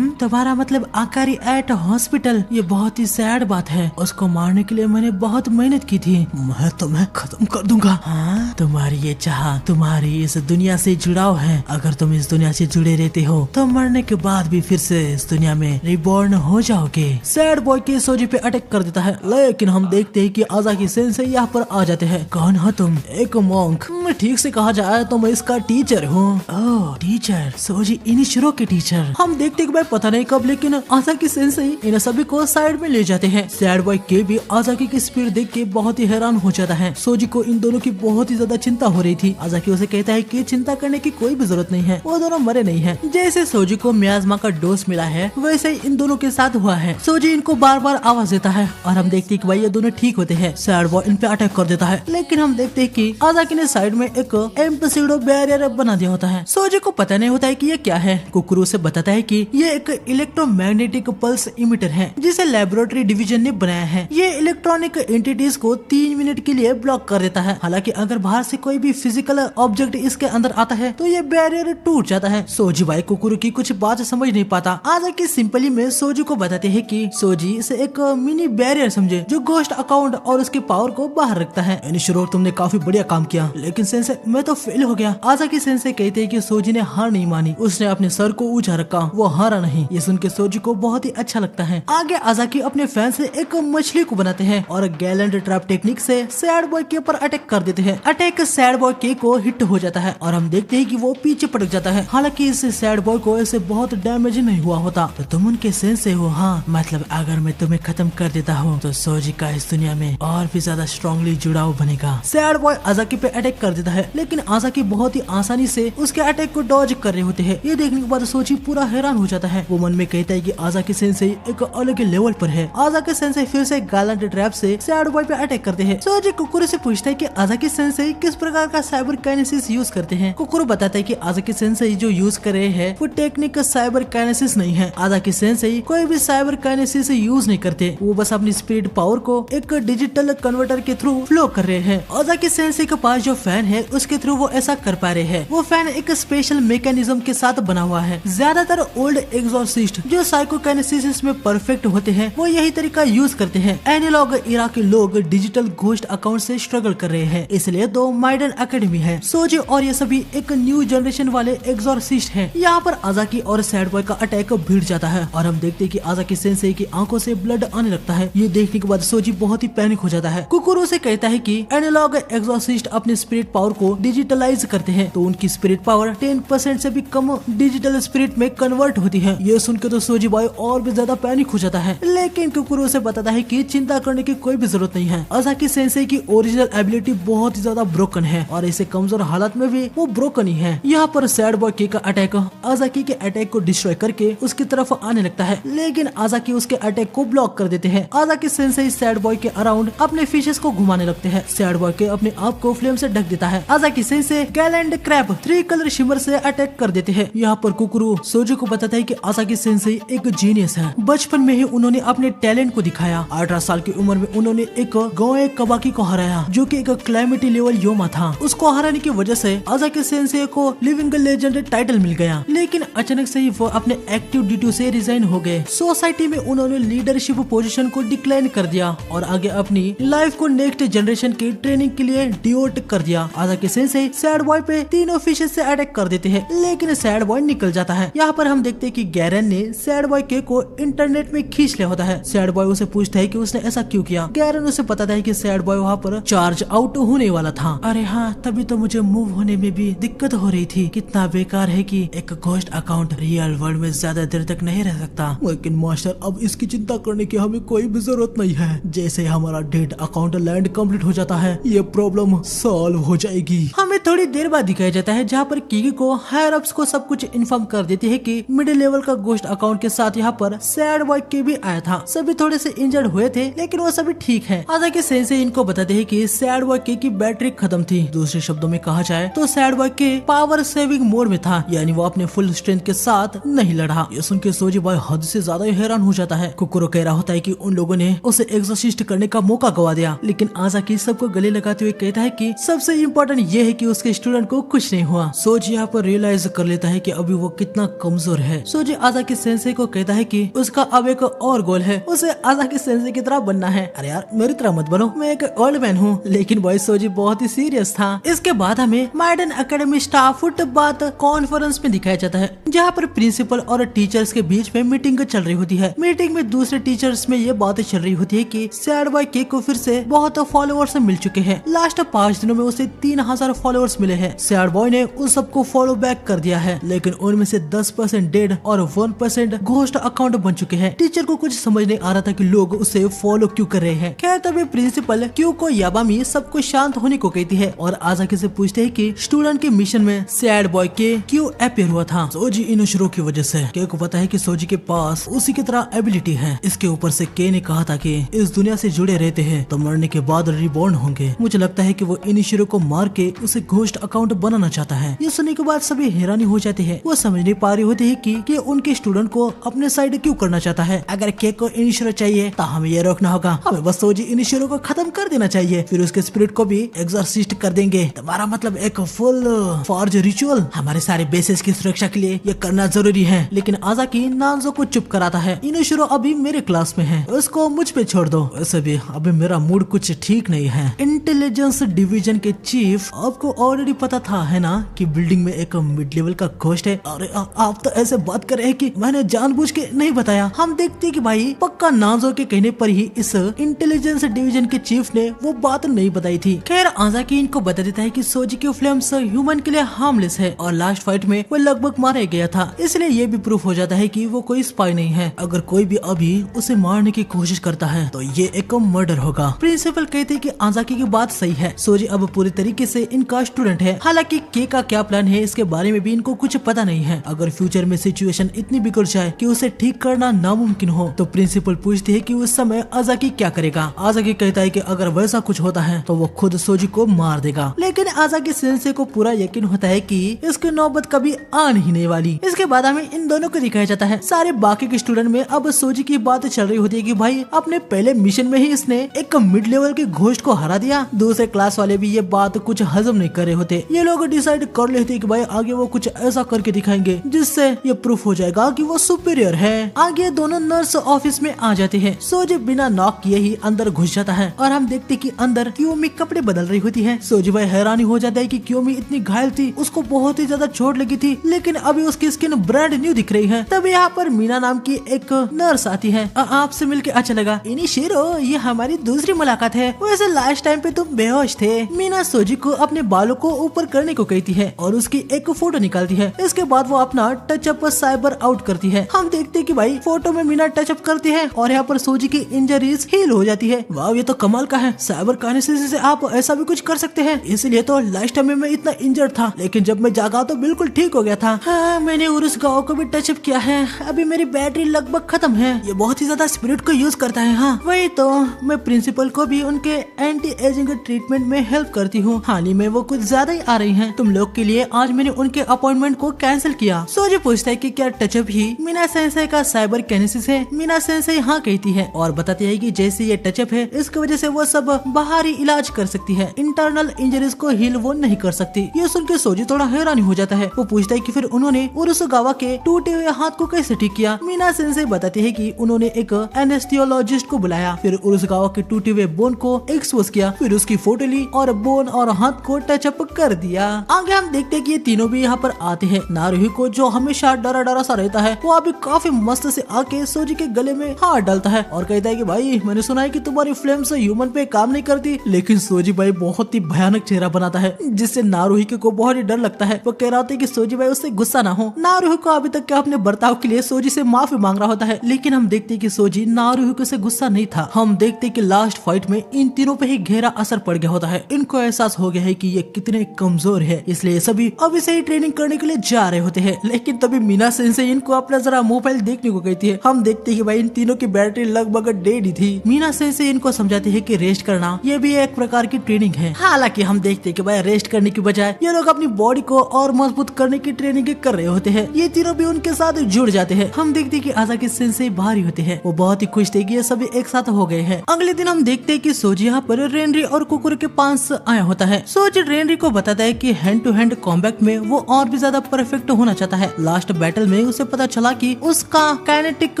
तुम्हारा मतलब आकारी एट हॉस्पिटल? ये बहुत ही सैड बात है। उसको मारने के लिए मैंने बहुत मेहनत की थी। मैं तुम्हें खत्म कर दूंगा। हाँ? तुम्हारी ये चाह तुम्हारी इस दुनिया से जुड़ाव है। अगर तुम इस दुनिया से जुड़े रहते हो तो मरने के बाद भी फिर से इस दुनिया में रिबॉर्न हो जाओगे। सैड बॉय के सोजी पे अटैक कर देता है, लेकिन हम देखते हैं कि आजाकी सेंसेई यहाँ पर आ जाते हैं। कौन हो तुम? एक मॉन्क। ठीक से कहा जाए तो मैं इसका टीचर हूँ। ओह टीचर, सोजी इनिशिरो के टीचर। हम देखते हैं कि भाई पता नहीं कब, लेकिन आजाकी सेंसेई इन सभी को साइड में ले जाते हैं। सैड बॉय के भी आजाकी की स्पीड देख के बहुत ही हैरान हो जाता है। सोजी को इन दोनों की बहुत ही ज्यादा चिंता हो रही थी। आजाकी उसे कहता है कि चिंता करने की कोई भी जरूरत नहीं है, वो दोनों मरे नहीं है। जैसे सोजी को मियाज़मा का डोज मिला है वैसे ही इन दोनों के साथ हुआ है। सोजी इनको बार बार आवाज देता है और हम देखते हैं कि भाई ये दोनों ठीक होते हैं। सैड बॉय इन पे अटैक कर देता है, लेकिन हम देखते हैं कि आजाकी ने साइड में एक एम्पसीडो बैरियर बना दिया होता है। सोजी को पता नहीं होता है कि ये क्या है। कुकुरु से बताता है कि ये एक इलेक्ट्रोमैग्नेटिक पल्स इमिटर है, जिसे लेबोरेटरी डिवीजन ने बनाया है। ये इलेक्ट्रॉनिक एंटिटीज को 3 मिनट के लिए ब्लॉक कर देता है। हालांकि अगर बाहर से कोई भी फिजिकल ऑब्जेक्ट इसके अंदर आता है तो ये बैरियर टूट जाता है। सोजी भाई कुकुरु की कुछ बात समझ नहीं पाता। आजाकी सिंपली में सोजी को बताते हैं कि सोजी इसे एक मिनी बैरियर समझे जो घोस्ट अकाउंट और उसके पावर को बाहर रखता है। इनिशिरो तुमने काफी बढ़िया काम किया, लेकिन सेंसे मैं तो फेल हो गया। आजाकी सेंसे कहते हैं कि सोजी ने हार नहीं मानी, उसने अपने सर को ऊंचा रखा, वो हारा नहीं। ये सुन के सोजी को बहुत ही अच्छा लगता है। आगे आजाकी अपने फैन से एक मछली को बनाते हैं और गैलेंट ट्रैप टेक्निक से सैड बॉय के ऊपर अटैक कर देते हैं। अटैक सैड बॉय के को हिट हो जाता है और हम देखते हैं कि वो पीछे पटक जाता है। हालांकि इससे सैड बॉय को ऐसे बहुत डैमेज नहीं हुआ होता। तो तुम उनके सेंसे हो? हाँ, मतलब अगर मैं तुम्हें खत्म कर देता हूँ तो सोजी का इस दुनिया में और भी ज्यादा स्ट्रांगली जुड़ाव बनेगा। सैड बॉय आजाकी पे अटैक कर देता है, लेकिन आजाकी आजाकी बहुत ही आसानी से उसके अटैक को डॉज कर रहे होते हैं। ये देखने के बाद सोजी पूरा हैरान हो जाता है। वो मन में कहता है कि आजाकी सेंसेई एक अलग लेवल पर है। आजाकी सेंसेई फिर से गायलेंट ट्रैप से सैड बॉय पे अटैक करते हैं। सोजी कुकुरो से पूछता है कि आजाकी सेंसेई किस प्रकार का साइबर काइनेसिस यूज करते हैं। कुकुरो बताता है कि आजाकी सेंसेई जो यूज कर रहे हैं वो टेक्निक साइबर काइनेसिस नहीं है। आजाकी सेंसेई कोई भी साइबर काइनेसिस यूज नहीं करते, वो बस अपनी स्पिरिट पावर को एक डिजिटल कन्वर्टर के थ्रू फ्लो कर रहे हैं। आजाकी सेंसेई के पास जो फैन है उसके थ्रू वो ऐसा कर पा रहे हैं। वो फैन एक स्पेशल मैकेनिज्म के साथ बना हुआ है। ज्यादातर ओल्ड एग्जॉर्सिस्ट जो साइकोकाइनेसिस में परफेक्ट होते हैं वो यही तरीका यूज करते हैं। एनालॉग इरा के लोग डिजिटल घोस्ट अकाउंट से स्ट्रगल कर रहे हैं, इसलिए दो माइडन एकेडमी है। सोजी और ये सभी एक न्यू जनरेशन वाले एग्जॉर्सिस्ट हैं। यहाँ पर आजाकी और सैड बॉय का अटैक भिड़ जाता है और हम देखते हैं कि आजाकी सेंसेई की आंखों से ब्लड आने लगता है। ये देखने के बाद सोजी बहुत ही पैनिक हो जाता है। कुकुरो से कहता है कि एनालॉग एग्जॉर्सिस्ट अपने स्पिरिट पावर को डिजिटलाइज करते हैं तो उनकी स्पिरिट पावर 10% से भी कम डिजिटल स्पिरिट में कन्वर्ट होती है। ये सुनकर तो सोजी बॉय और भी ज्यादा पैनिक हो जाता है, लेकिन कुकुरो से बताता है कि चिंता करने की कोई भी जरूरत नहीं है। आजाकी सेंसेई की ओरिजिनल एबिलिटी बहुत ही ज्यादा ब्रोकन है और इसे कमजोर हालत में भी वो ब्रोकन ही है। यहाँ पर सैड बॉय के का अटैक आजाकी के अटैक को डिस्ट्रॉय करके उसकी तरफ आने लगता है, लेकिन आजाकी उसके अटैक को ब्लॉक कर देते हैं। आजाकी सेंसेई सैड बॉय के अराउंड अपने फिशेस को घुमाने लगते हैं। सैड बॉय के अपने आप को फ्लेम से ढक देता है। आजाकी सेंसेई गैलेंट क्रैब 3 कलर शिमर से अटैक कर देते हैं। यहाँ पर कुकुरो सोजी को बताता है कि आजाकी सेंसेई एक जीनियस है। बचपन में ही उन्होंने अपने टैलेंट को दिखाया। 18 साल की उम्र में उन्होंने एक गोए कबाकी को हराया जो कि एक क्लैमिटी लेवल योमा था। उसको हराने की वजह से आजाकी सेंसेई को लिविंग लेजेंड टाइटल मिल गया, लेकिन अचानक से ही वो अपने एक्टिव ड्यूटी से रिजाइन हो गए। सोसाइटी में उन्होंने लीडरशिप पोजीशन को डिक्लाइन कर दिया और आगे अपनी लाइफ को नेक्स्ट जनरेशन की ट्रेनिंग के लिए डिवोट कर दिया। आजाकी सेंसेई सैड बॉय पे तीनों फिशेस से अटैक कर देते हैं, लेकिन सैड बॉय निकल जाता है। यहाँ पर हम देखते हैं कि गैरन ने सैड बॉय के को इंटरनेट में खींच लिया होता है। सैड बॉय उसे पूछता है कि उसने ऐसा क्यों किया। गैरन उसे बताता है कि सैड बॉय वहाँ पर चार्ज आउट होने वाला था। अरे हाँ, तभी तो मुझे मूव होने में भी दिक्कत हो रही थी। कितना बेकार है कि एक घोस्ट अकाउंट रियल वर्ल्ड में ज्यादा देर तक नहीं रह सकता। लेकिन मास्टर, अब इसकी चिंता करने की हमें कोई भी जरूरत नहीं है। जैसे हमारा डेड अकाउंट लैंड कंप्लीट हो जाता है ये प्रॉब्लम सॉल्व हो जाएगी। हमें थोड़ी देर बाद दिखाया जाता है जहाँ पर कीगी को हायर अप्स को सब कुछ इन्फॉर्म कर देती है कि मिडिल लेवल का घोस्ट अकाउंट के साथ यहाँ पर सैड बॉय के भी आया था। सभी थोड़े से इंजर्ड हुए थे, लेकिन वो सभी ठीक है। आजाकी सेंसेई इनको बताते हैं कि सैड बॉय के की बैटरी खत्म थी। दूसरे शब्दों में कहा जाए तो सैड बॉय के पावर सेविंग मोड में था, यानी वो अपने फुल स्ट्रेंथ के साथ नहीं लड़ा। ये सुन के सोजी बॉय हद से ज्यादा हैरान हो जाता है। कुकुरो कह रहा होता है कि उन लोगों ने उसे एग्जॉर्सिस्ट करने का मौका गवा दिया, लेकिन आजाकी सबको गले लगाते हुए कहता है कि सबसे इम्पोर्टेंट ये है कि उसके स्टूडेंट को कुछ नहीं हुआ। सोजी यहाँ पर रियलाइज कर लेता है कि अभी वो कितना कमजोर है। सोजी आजाकी सेंसेई को कहता है कि उसका अब एक और गोल है, उसे आजाकी सेंसेई की तरह बनना है। अरे यार, मेरी तरह मत बनो, मैं एक ओल्ड मैन हूँ। लेकिन बॉय सोजी बहुत ही सीरियस था। इसके बाद हमें माइडन एकेडमी स्टाफ फुटबात कॉन्फ्रेंस में दिखाया जाता है, जहाँ पर प्रिंसिपल और टीचर्स के बीच में मीटिंग चल रही होती है। मीटिंग में दूसरे टीचर्स में ये बातें चल रही होती है कि सैड बॉय के को फिर से बहुत फॉलोअर्स मिल चुके हैं। लास्ट 5 दिनों में उसे 3000 फॉलोअर्स मिले हैं। सैड बॉय ने उस सबको फॉलो बैक कर दिया है, लेकिन उनमें से 10% डेड और 1% घोस्ट अकाउंट बन चुके हैं। टीचर को कुछ समझ नहीं आ रहा था कि लोग उसे फॉलो क्यों कर रहे हैं। खैर तभी प्रिंसिपल क्यू को याबामी सबको शांत होने को कहती है और आजाकी से पूछते हैं कि स्टूडेंट के मिशन में सैड बॉय के क्यों अपीयर हुआ था। सोजी इनुशिरो की वजह से। के को पता है कि सोजी के पास उसी की तरह एबिलिटी है। इसके ऊपर से के ने कहा था कि इस दुनिया से जुड़े रहते हैं तो मरने के बाद रिबॉर्न होंगे। मुझे लगता है कि वो इनुशिरो को मार के उसे घोस्ट अकाउंट बनाना चाहता है। ये सुनने के बाद सभी हैरानी हो जाते हैं। वो समझ नहीं पा रही होती है कि उनके स्टूडेंट को अपने साइड क्यों करना चाहता है। अगर के को इनुशिरो चाहिए तो हमें ये रोकना होगा। हमें बस सोजी इनुशिरो को खत्म कर देना चाहिए, फिर उसके स्पिरिट को भी एग्जॉर्सिस्ट कर देंगे। तुम्हारा मतलब एक फुल फॉर्ज रिचुअल? हमारे सारे बेसिस की सुरक्षा के लिए ये करना जरूरी है। लेकिन आजाकी नांजो को चुप कराता है। इनुशिरो अभी मेरे क्लास में है, उसको मुझ पे छोड़ दो। वैसे भी अभी मेरा मूड कुछ ठीक नहीं है। इंटेलिजेंस डिवीजन के चीफ, आपको ऑलरेडी पता था है ना कि बिल्डिंग में एक मिड लेवल का घोस्ट है। अरे आप तो ऐसे बात कर रहे हैं कि मैंने जानबूझ के नहीं बताया। हम देखते कि भाई पक्का नांजो के कहने पर ही इस इंटेलिजेंस डिवीजन के चीफ ने वो बात नहीं बताई थी। खैर आजाकी इनको बता देता है कि सोजी की फ्लेम्स ह्यूमन के लिए हार्मलेस है और लास्ट फाइट में वो लगभग मारा गया था, इसलिए ये भी प्रूफ हो जाता है कि वो कोई स्पाई नहीं है। अगर कोई भी अभी उसे मारने की कोशिश करता है तो ये एक मर्डर होगा। प्रिंसिपल कहते हैं कि आजाकी की बात सही है। सोजी अब पूरी तरीके से इनका स्टूडेंट स्टूडेंट है। हालांकि के का क्या प्लान है इसके बारे में भी इनको कुछ पता नहीं है। अगर फ्यूचर में सिचुएशन इतनी बिगड़ जाए कि उसे ठीक करना नामुमकिन हो तो प्रिंसिपल पूछती है कि उस समय आजाकी क्या करेगा। आजाकी कहता है कि अगर वैसा कुछ होता है तो वो खुद सोजी को मार देगा, लेकिन आजाकी सेंसे को पूरा यकीन होता है कि इसकी नौबत कभी आने ही नहीं वाली। इसके बाद हमें इन दोनों को दिखाया जाता है। सारे बाकी के स्टूडेंट में अब सोजी की बात चल रही होती है कि भाई अपने पहले मिशन में ही इसने एक मिड लेवल के घोस्ट को हरा दिया। दूसरे क्लास वाले भी ये बात कुछ हजम नहीं कर रहे होते। ये लोग डिसाइड कर लेते हैं कि भाई आगे वो कुछ ऐसा करके दिखाएंगे जिससे ये प्रूफ हो जाएगा कि वो सुपीरियर है। आगे दोनों नर्स ऑफिस में आ जाते हैं। सोजी बिना नॉक किए ही अंदर घुस जाता है और हम देखते कि अंदर क्योमी कपड़े बदल रही होती है। सोजी भाई हैरानी हो जाता है कि क्योमी इतनी घायल थी, उसको बहुत ही ज्यादा चोट लगी थी, लेकिन अभी उसकी स्किन ब्रांड न्यू दिख रही है। तब यहाँ पर मीना नाम की एक नर्स आती है। आपसे मिलके अच्छा लगा। इनिशिरो, ये हमारी दूसरी मुलाकात है। वैसे लास्ट टाइम पे तुम बेहोश थे। मीना सोजी को अपने बालों को ऊपर करने को कहती है और उसकी एक फोटो निकालती है। इसके बाद वो अपना टचअप साइबर आउट करती है। हम देखते कि भाई फोटो में मीना टचअप करती है और यहाँ पर सोजी की इंजरीज हील हो जाती है। वाह, ये तो कमाल का है। साइबर काइनेसिस से आप ऐसा भी कुछ कर सकते हैं। इसलिए तो लास्ट टाइम में मैं इतना इंजर्ड था, लेकिन जब मैं जागा तो बिल्कुल ठीक हो गया था। हाँ, मैंने उरुस गाँव को भी टचअप किया है। अभी मेरी बैटरी लगभग खत्म है। ये बहुत ही ज्यादा स्पिरिट को यूज करता है। हाँ वही तो, मैं प्रिंसिपल को भी उनके एंटी एजिंग ट्रीटमेंट में हेल्प करती हूँ। हाल ही में वो कुछ ज्यादा ही आ रही हैं। तुम लोग के लिए आज मैंने उनके अपॉइंटमेंट को कैंसिल किया। सोजी पूछता है कि क्या टचअप ही मीना सेंसेई का साइबर काइनेसिस है। मीना सेंसेई हाँ कहती है और बताती है कि जैसे ये टचअप है इसकी वजह से वो सब बाहरी इलाज कर सकती है, इंटरनल इंजरीज को हील वो नहीं कर सकती। ये सुन के सोजी थोड़ा हैरान हो जाता है। वो पूछता है कि फिर उन्होंने उरुसुगावा के टूटे हुए हाथ को कैसे ठीक किया। मीना सेंसेई बताती है कि उन्होंने एक एनेस्थियोलॉजिस्ट को बुलाया, फिर उरुसुगावा के टूटे हुए बोन को एक्सपोज किया, फिर उसकी फोटो ली और बोन और हाथ को टचअप कर दिया। आगे हम देखते हैं कि ये तीनों भी यहाँ पर आते हैं। नारुहिको जो हमेशा डरा डरा सा रहता है वो अभी काफी मस्त से आके सोजी के गले में हाथ डालता है और कहता है कि भाई मैंने सुना है कि तुम्हारी फ्लेम्स ह्यूमन पे काम नहीं करती। लेकिन सोजी भाई बहुत ही भयानक चेहरा बनाता है जिससे नारुहिको को बहुत ही डर लगता है। वो कह रहा होता है कि सोजी भाई उससे गुस्सा ना हो। नारुहिको अभी तक क्या अपने बर्ताव के लिए सोजी से माफी मांग रहा होता है, लेकिन हम देखते हैं कि सोजी नारुहिको से गुस्सा नहीं था। हम देखते हैं कि लास्ट फाइट में इन तीनों पे ही गहरा असर पड़ गया होता है। इनको एहसास हो गया है कि ये कितने कमजोर है, इसलिए सभी अभी से ही ट्रेनिंग करने के लिए जा रहे होते हैं। लेकिन तभी मीना सेंसेई इनको अपना जरा मोबाइल देखने को कहती है। हम देखते हैं कि भाई इन तीनों की बैटरी लगभग डेड ही थी। मीना सेंसेई इनको समझाती है कि रेस्ट करना ये भी एक प्रकार की ट्रेनिंग है। हालांकि हम देखते हैं कि भाई रेस्ट करने की बजाय ये लोग अपनी बॉडी को और मजबूत करने की ट्रेनिंग कर रहे होते हैं। ये तीनों भी उनके साथ जुड़ जाते हैं। हम देखते हैं कि आजाकी सेंसेई बाहर ही होते हैं। वो बहुत ही खुश थे कि ये सभी एक साथ हो गए हैं। अगले दिन हम देखते हैं कि सोजी यहाँ पर रेनरी और कुकुर के पास आया होता है। सोजी रेनरी को बताता है कि हैंड टू हैंड कॉम्बैट में वो और भी ज्यादा परफेक्ट होना चाहता है। लास्ट बैटल में उसे पता चला कि उसका काइनेटिक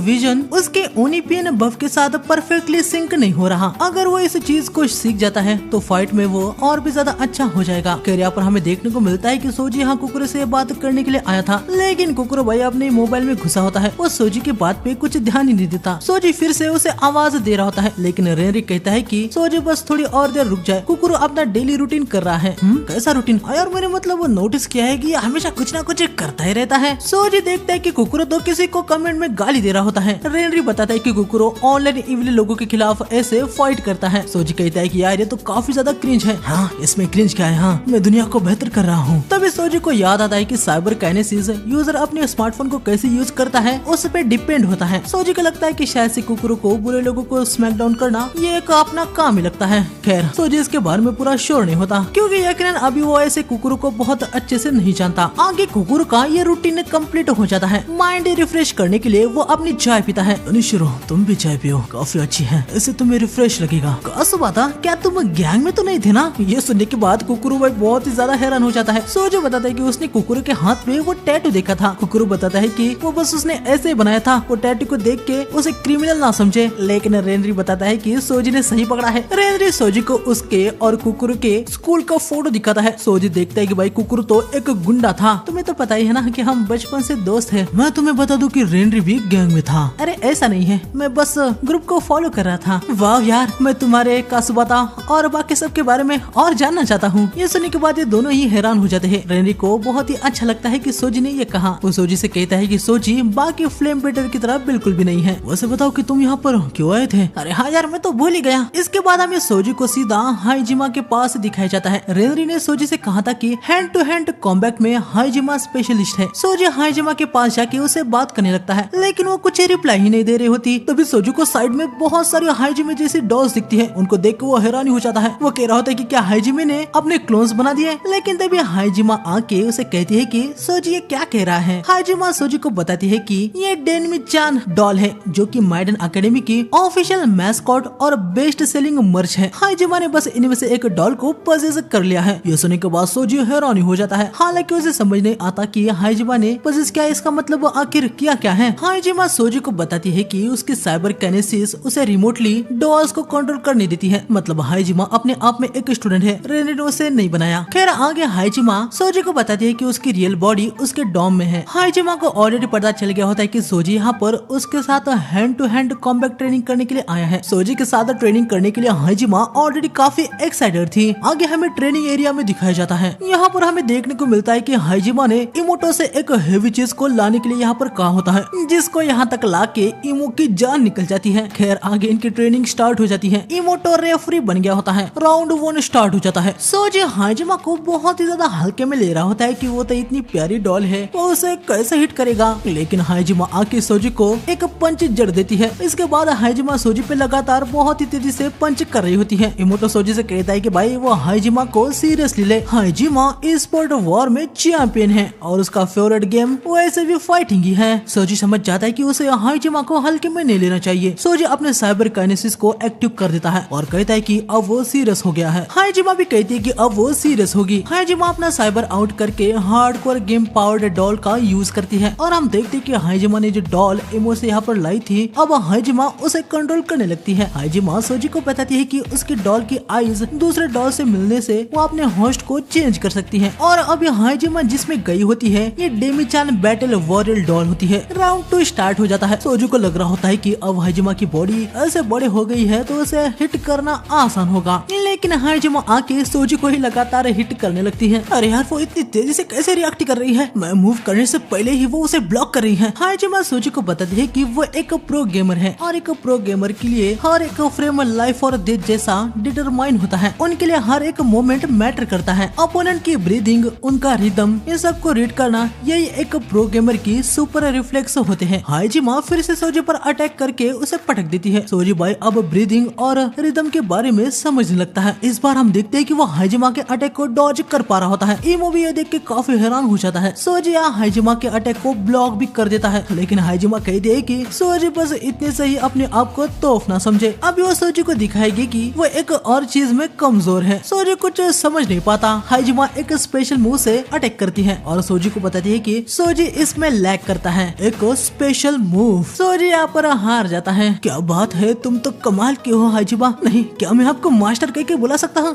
विजन उसके ओनिपियन बफ के साथ परफेक्टली सिंक नहीं हो रहा। अगर वो इस चीज को सीख जाता है तो फाइट में वो और भी ज्यादा अच्छा हो जाएगा। कैरिया पर हमें देखने को मिलता है कि सोजी यहाँ कुकुर से बात करने के लिए आया था, लेकिन कुकुर भाई अपने मोबाइल में घुसा होता है। वो सोजी की बात पे कुछ ध्यान ही नहीं देता। सोजी फिर से उसे आवाज दे रहा होता है, लेकिन रेनरी कहता है कि सोजी बस थोड़ी और देर रुक जाए। कुकुर अपना डेली रूटीन कर रहा है। कैसा रूटीन? यार मैंने मतलब वो नोटिस किया है कि ये हमेशा कुछ ना कुछ करता ही रहता है। सोजी देखता है कि कुकुर तो किसी को कमेंट में गाली दे रहा होता है। रेनरी बताता है कि कुकुर ऑनलाइन इविल लोगों के खिलाफ ऐसे फाइट करता है। सोजी कहता है कि यार ये तो काफी ज्यादा क्रिंज है। हाँ इसमें क्रिंज क्या है? हाँ मैं दुनिया को बेहतर कर रहा हूँ। तभी सोजी को याद आता है कि साइबर काइनेसिस यूजर अपने स्मार्टफोन को कैसे यूज करता है उस पे डिपेंड होता है। सोजी को लगता है कि शायद से कुकुर को बुरे लोगों को स्मैकडाउन करना ये एक अपना काम ही लगता है। खैर सोजी इसके बारे में पूरा श्योर नहीं होता क्योंकि यकीनन अभी वो ऐसे कुकुर को बहुत अच्छे से नहीं जानता। आगे कुकुर का ये रूटीन कंप्लीट हो जाता है। माइंड रिफ्रेश करने के लिए वो अपनी चाय पीता है। अनिशिरो तुम भी चाय पियो, काफी अच्छी है, इससे तुम्हें रिफ्रेश लगेगा। कसुबाता क्या तुम गैंग में तो नहीं थे ना? ये सुनने के बाद कुकुर भाई बहुत ही ज्यादा हैरान हो जाता है। सोजी बताता है कि उसने कुकुर के हाथ में वो टैटू देखा था। कुकुर बताता है कि वो बस उसने ऐसे बनाया था, वो टैटू को देख के उसे क्रिमिनल ना समझे। लेकिन रेनरी बताता है कि सोजी ने सही पकड़ा है। रेनरी सोजी को उसके और कुकुर के स्कूल का फोटो दिखाता है। सोजी देखता है कि भाई कुकुर तो एक गुंडा था। तुम्हें तो पता ही है ना कि हम बचपन से दोस्त हैं। मैं तुम्हें बता दूं कि रेनरी भी गैंग में था। अरे ऐसा नहीं है, मैं बस ग्रुप को फॉलो कर रहा था। वाह यार, मैं तुम्हारे कासुबाता और बाकी सब के बारे में और जानना चाहता हूँ। ये सुनने के बाद ये दोनों ही हैरान हो जाते हैं। रेनरी को बहुत ही अच्छा लगता है कि सोजी ने ये कहा। वो सोजी से कहता है कि सोजी बाकी फ्लेम बेटर की तरह बिल्कुल भी नहीं है। वैसे बताओ कि तुम यहाँ पर क्यों आए थे? अरे हाँ यार मैं तो भूल ही गया। इसके बाद हमें सोजी को सीधा हाइजिमा के पास दिखाया जाता है। रेनरी हियोरी ने सोजी से कहा था कि हैंड टू हैंड कॉम्बैट में हाइजिमा स्पेशलिस्ट है। सोजी हाइजिमा के पास जाके उसे बात करने लगता है, लेकिन वो कुछ रिप्लाई ही नहीं दे रही होती। तभी सोजू को साइड में बहुत सारी हाइजिमे जैसी डॉल्स दिखती है। उनको देख के वो हैरानी हो जाता है। वो कह रहा होता है कि क्या हाइजिमे ने अपने क्लोन्स बना दिए। लेकिन तभी हाइजिमा आके उसे कहती है कि सोजी ये क्या कह रहा है। हाइजिमा सोजी को बताती है कि ये डेनमी-चान डॉल है, जो कि माइडन अकेडमी की ऑफिशियल मैस्कॉट और बेस्ट सेलिंग मर्च है। हाइजिमा ने बस इनमें से एक डॉल को परचेज कर लिया है। ये सुनने के बाद सोजी हैरानी हो जाता है। हालांकि उसे समझ नहीं आता कि हाइजिमा ने परचेज क्या, इसका मतलब आखिर किया क्या है। हाइजिमा सोजी को बताती है कि उसकी साइबर काइनेसिस उसे रिमोटली डॉल्स को कंट्रोल करने देती है। मतलब हाइजिमा अपने आप में एक स्टूडेंट है, रेने ने उसे नहीं बनाया। खैर आगे हाइजिमा सोजी को बताती है कि उसकी रियल बॉडी उसके डॉम में है। हाइजिमा को ऑलरेडी पता चल गया होता है कि सोजी यहाँ पर उसके साथ hand to hand combat training करने के लिए आया है। सोजी के साथ ट्रेनिंग करने के लिए हाइजिमा ऑलरेडी काफी एक्साइटेड थी। आगे हमें ट्रेनिंग एरिया में दिखाया जाता है। यहाँ पर हमें देखने को मिलता है कि हाइजिमा ने इमोटो से एक हेवी चीज को लाने के लिए यहाँ पर कहा होता है, जिसको यहाँ तक ला के इमो की जान निकल जाती है। खैर आगे इनकी ट्रेनिंग स्टार्ट हो जाती है। इमोटो रेफरी बन गया होता है। राउंड 1 स्टार्ट हो जाता है। सोजी हाइजिमा को बहुत ही ज्यादा हल्के में ले रहा होता है कि वो तो इतनी प्यारी डॉल है, वो उसे कैसे हिट करेगा। लेकिन हाइजिमा आके सोजी को एक पंच जड़ देती है। इसके बाद हाइजिमा सोजी पे लगातार बहुत ही तेजी से पंच कर रही होती है। इमोटो सोजी से कहता है कि भाई वो हाइजिमा को सीरियसली ले। हाइजिमा स्पोर्ट वॉर में चैंपियन है और उसका फेवरेट गेम वैसे भी फाइटिंग ही है। सोजी समझ जाता है कि उसे हाइजिमा को हल्के में नहीं लेना चाहिए। सोजी अपने साइबर काइनेसिस को एक्टिव कर देता है और कहता है कि अब वो सीरियस हो गया है। हाइजिमा भी कहती है कि अब वो सीरियस होगी। हाइजिमा अपना साइबर आउट करके हार्डकोर गेम पावर्ड डॉल का यूज करती है और हम देखते हैं कि हाइजिमा ने जो डॉल इमो से यहाँ पर लाई थी, अब हाइजिमा उसे कंट्रोल करने लगती है। हाइजिमा सोजी को बताती है कि उसकी डॉल की आईज दूसरे डॉल से मिलने से वो अपने होस्ट को चेंज कर सकती है। और अब हाइजिमा जिसमें गई होती है ये डेमी-चान बैटल वॉरियर डॉल होती है। राउंड 2 स्टार्ट हो जाता है। सोजी को लग रहा होता है कि अब हाइजिमा की बॉडी ऐसे बड़े हो गई है तो उसे हिट करना आसान होगा। लेकिन हाइजिमा आके सोजी को ही लगातार हिट करने लगती है। अरे यार वो इतनी तेजी से कैसे रिएक्ट कर रही है, मैं मूव करने से पहले ही वो उसे ब्लॉक कर रही है। हाइजिमा सोजी को बताती है कि वो एक प्रो गेमर है और एक प्रो गेमर के लिए हर एक फ्रेम लाइफ और डेथ जैसा डिटरमाइन होता है। उनके लिए हर एक मोमेंट मैटर करता है। अपोनेंट की ब्रीदिंग, उनका रिदम, इन सब को रीड करना यही एक प्रो गेमर की सुपर रिफ्लेक्स होते हैं। हाइजिमा फिर से सोजी पर अटैक करके उसे पटक देती है। सोजी भाई अब ब्रीदिंग और रिदम के बारे में समझने लगता है। इस बार हम देखते हैं कि वो हाइजिमा के अटैक को डॉज कर पा रहा होता है। इमो भी ये देख के काफी हैरान हो जाता है। सोजी हाइजिमा के अटैक को ब्लॉक भी कर देता है, लेकिन हाइजिमा कहती है कि सोजी बस इतने से ही अपने आप को तोफ ना समझे। अभी वो सोजी को दिखाएगी कि वो एक और चीज में कमजोर है। सोजी कुछ समझ नहीं पाता। हाइजिमा एक स्पेशल मूव से अटैक करती है और सोजी को बताती है कि सोजी इसमें लैग करता है, एक स्पेशल मूव। सोजी यहाँ पर हार जाता है। क्या बात है, तुम तो कमाल की हो हाइजिमा। नहीं, क्या मैं आपको मास्टर कह के बुला सकता हूँ?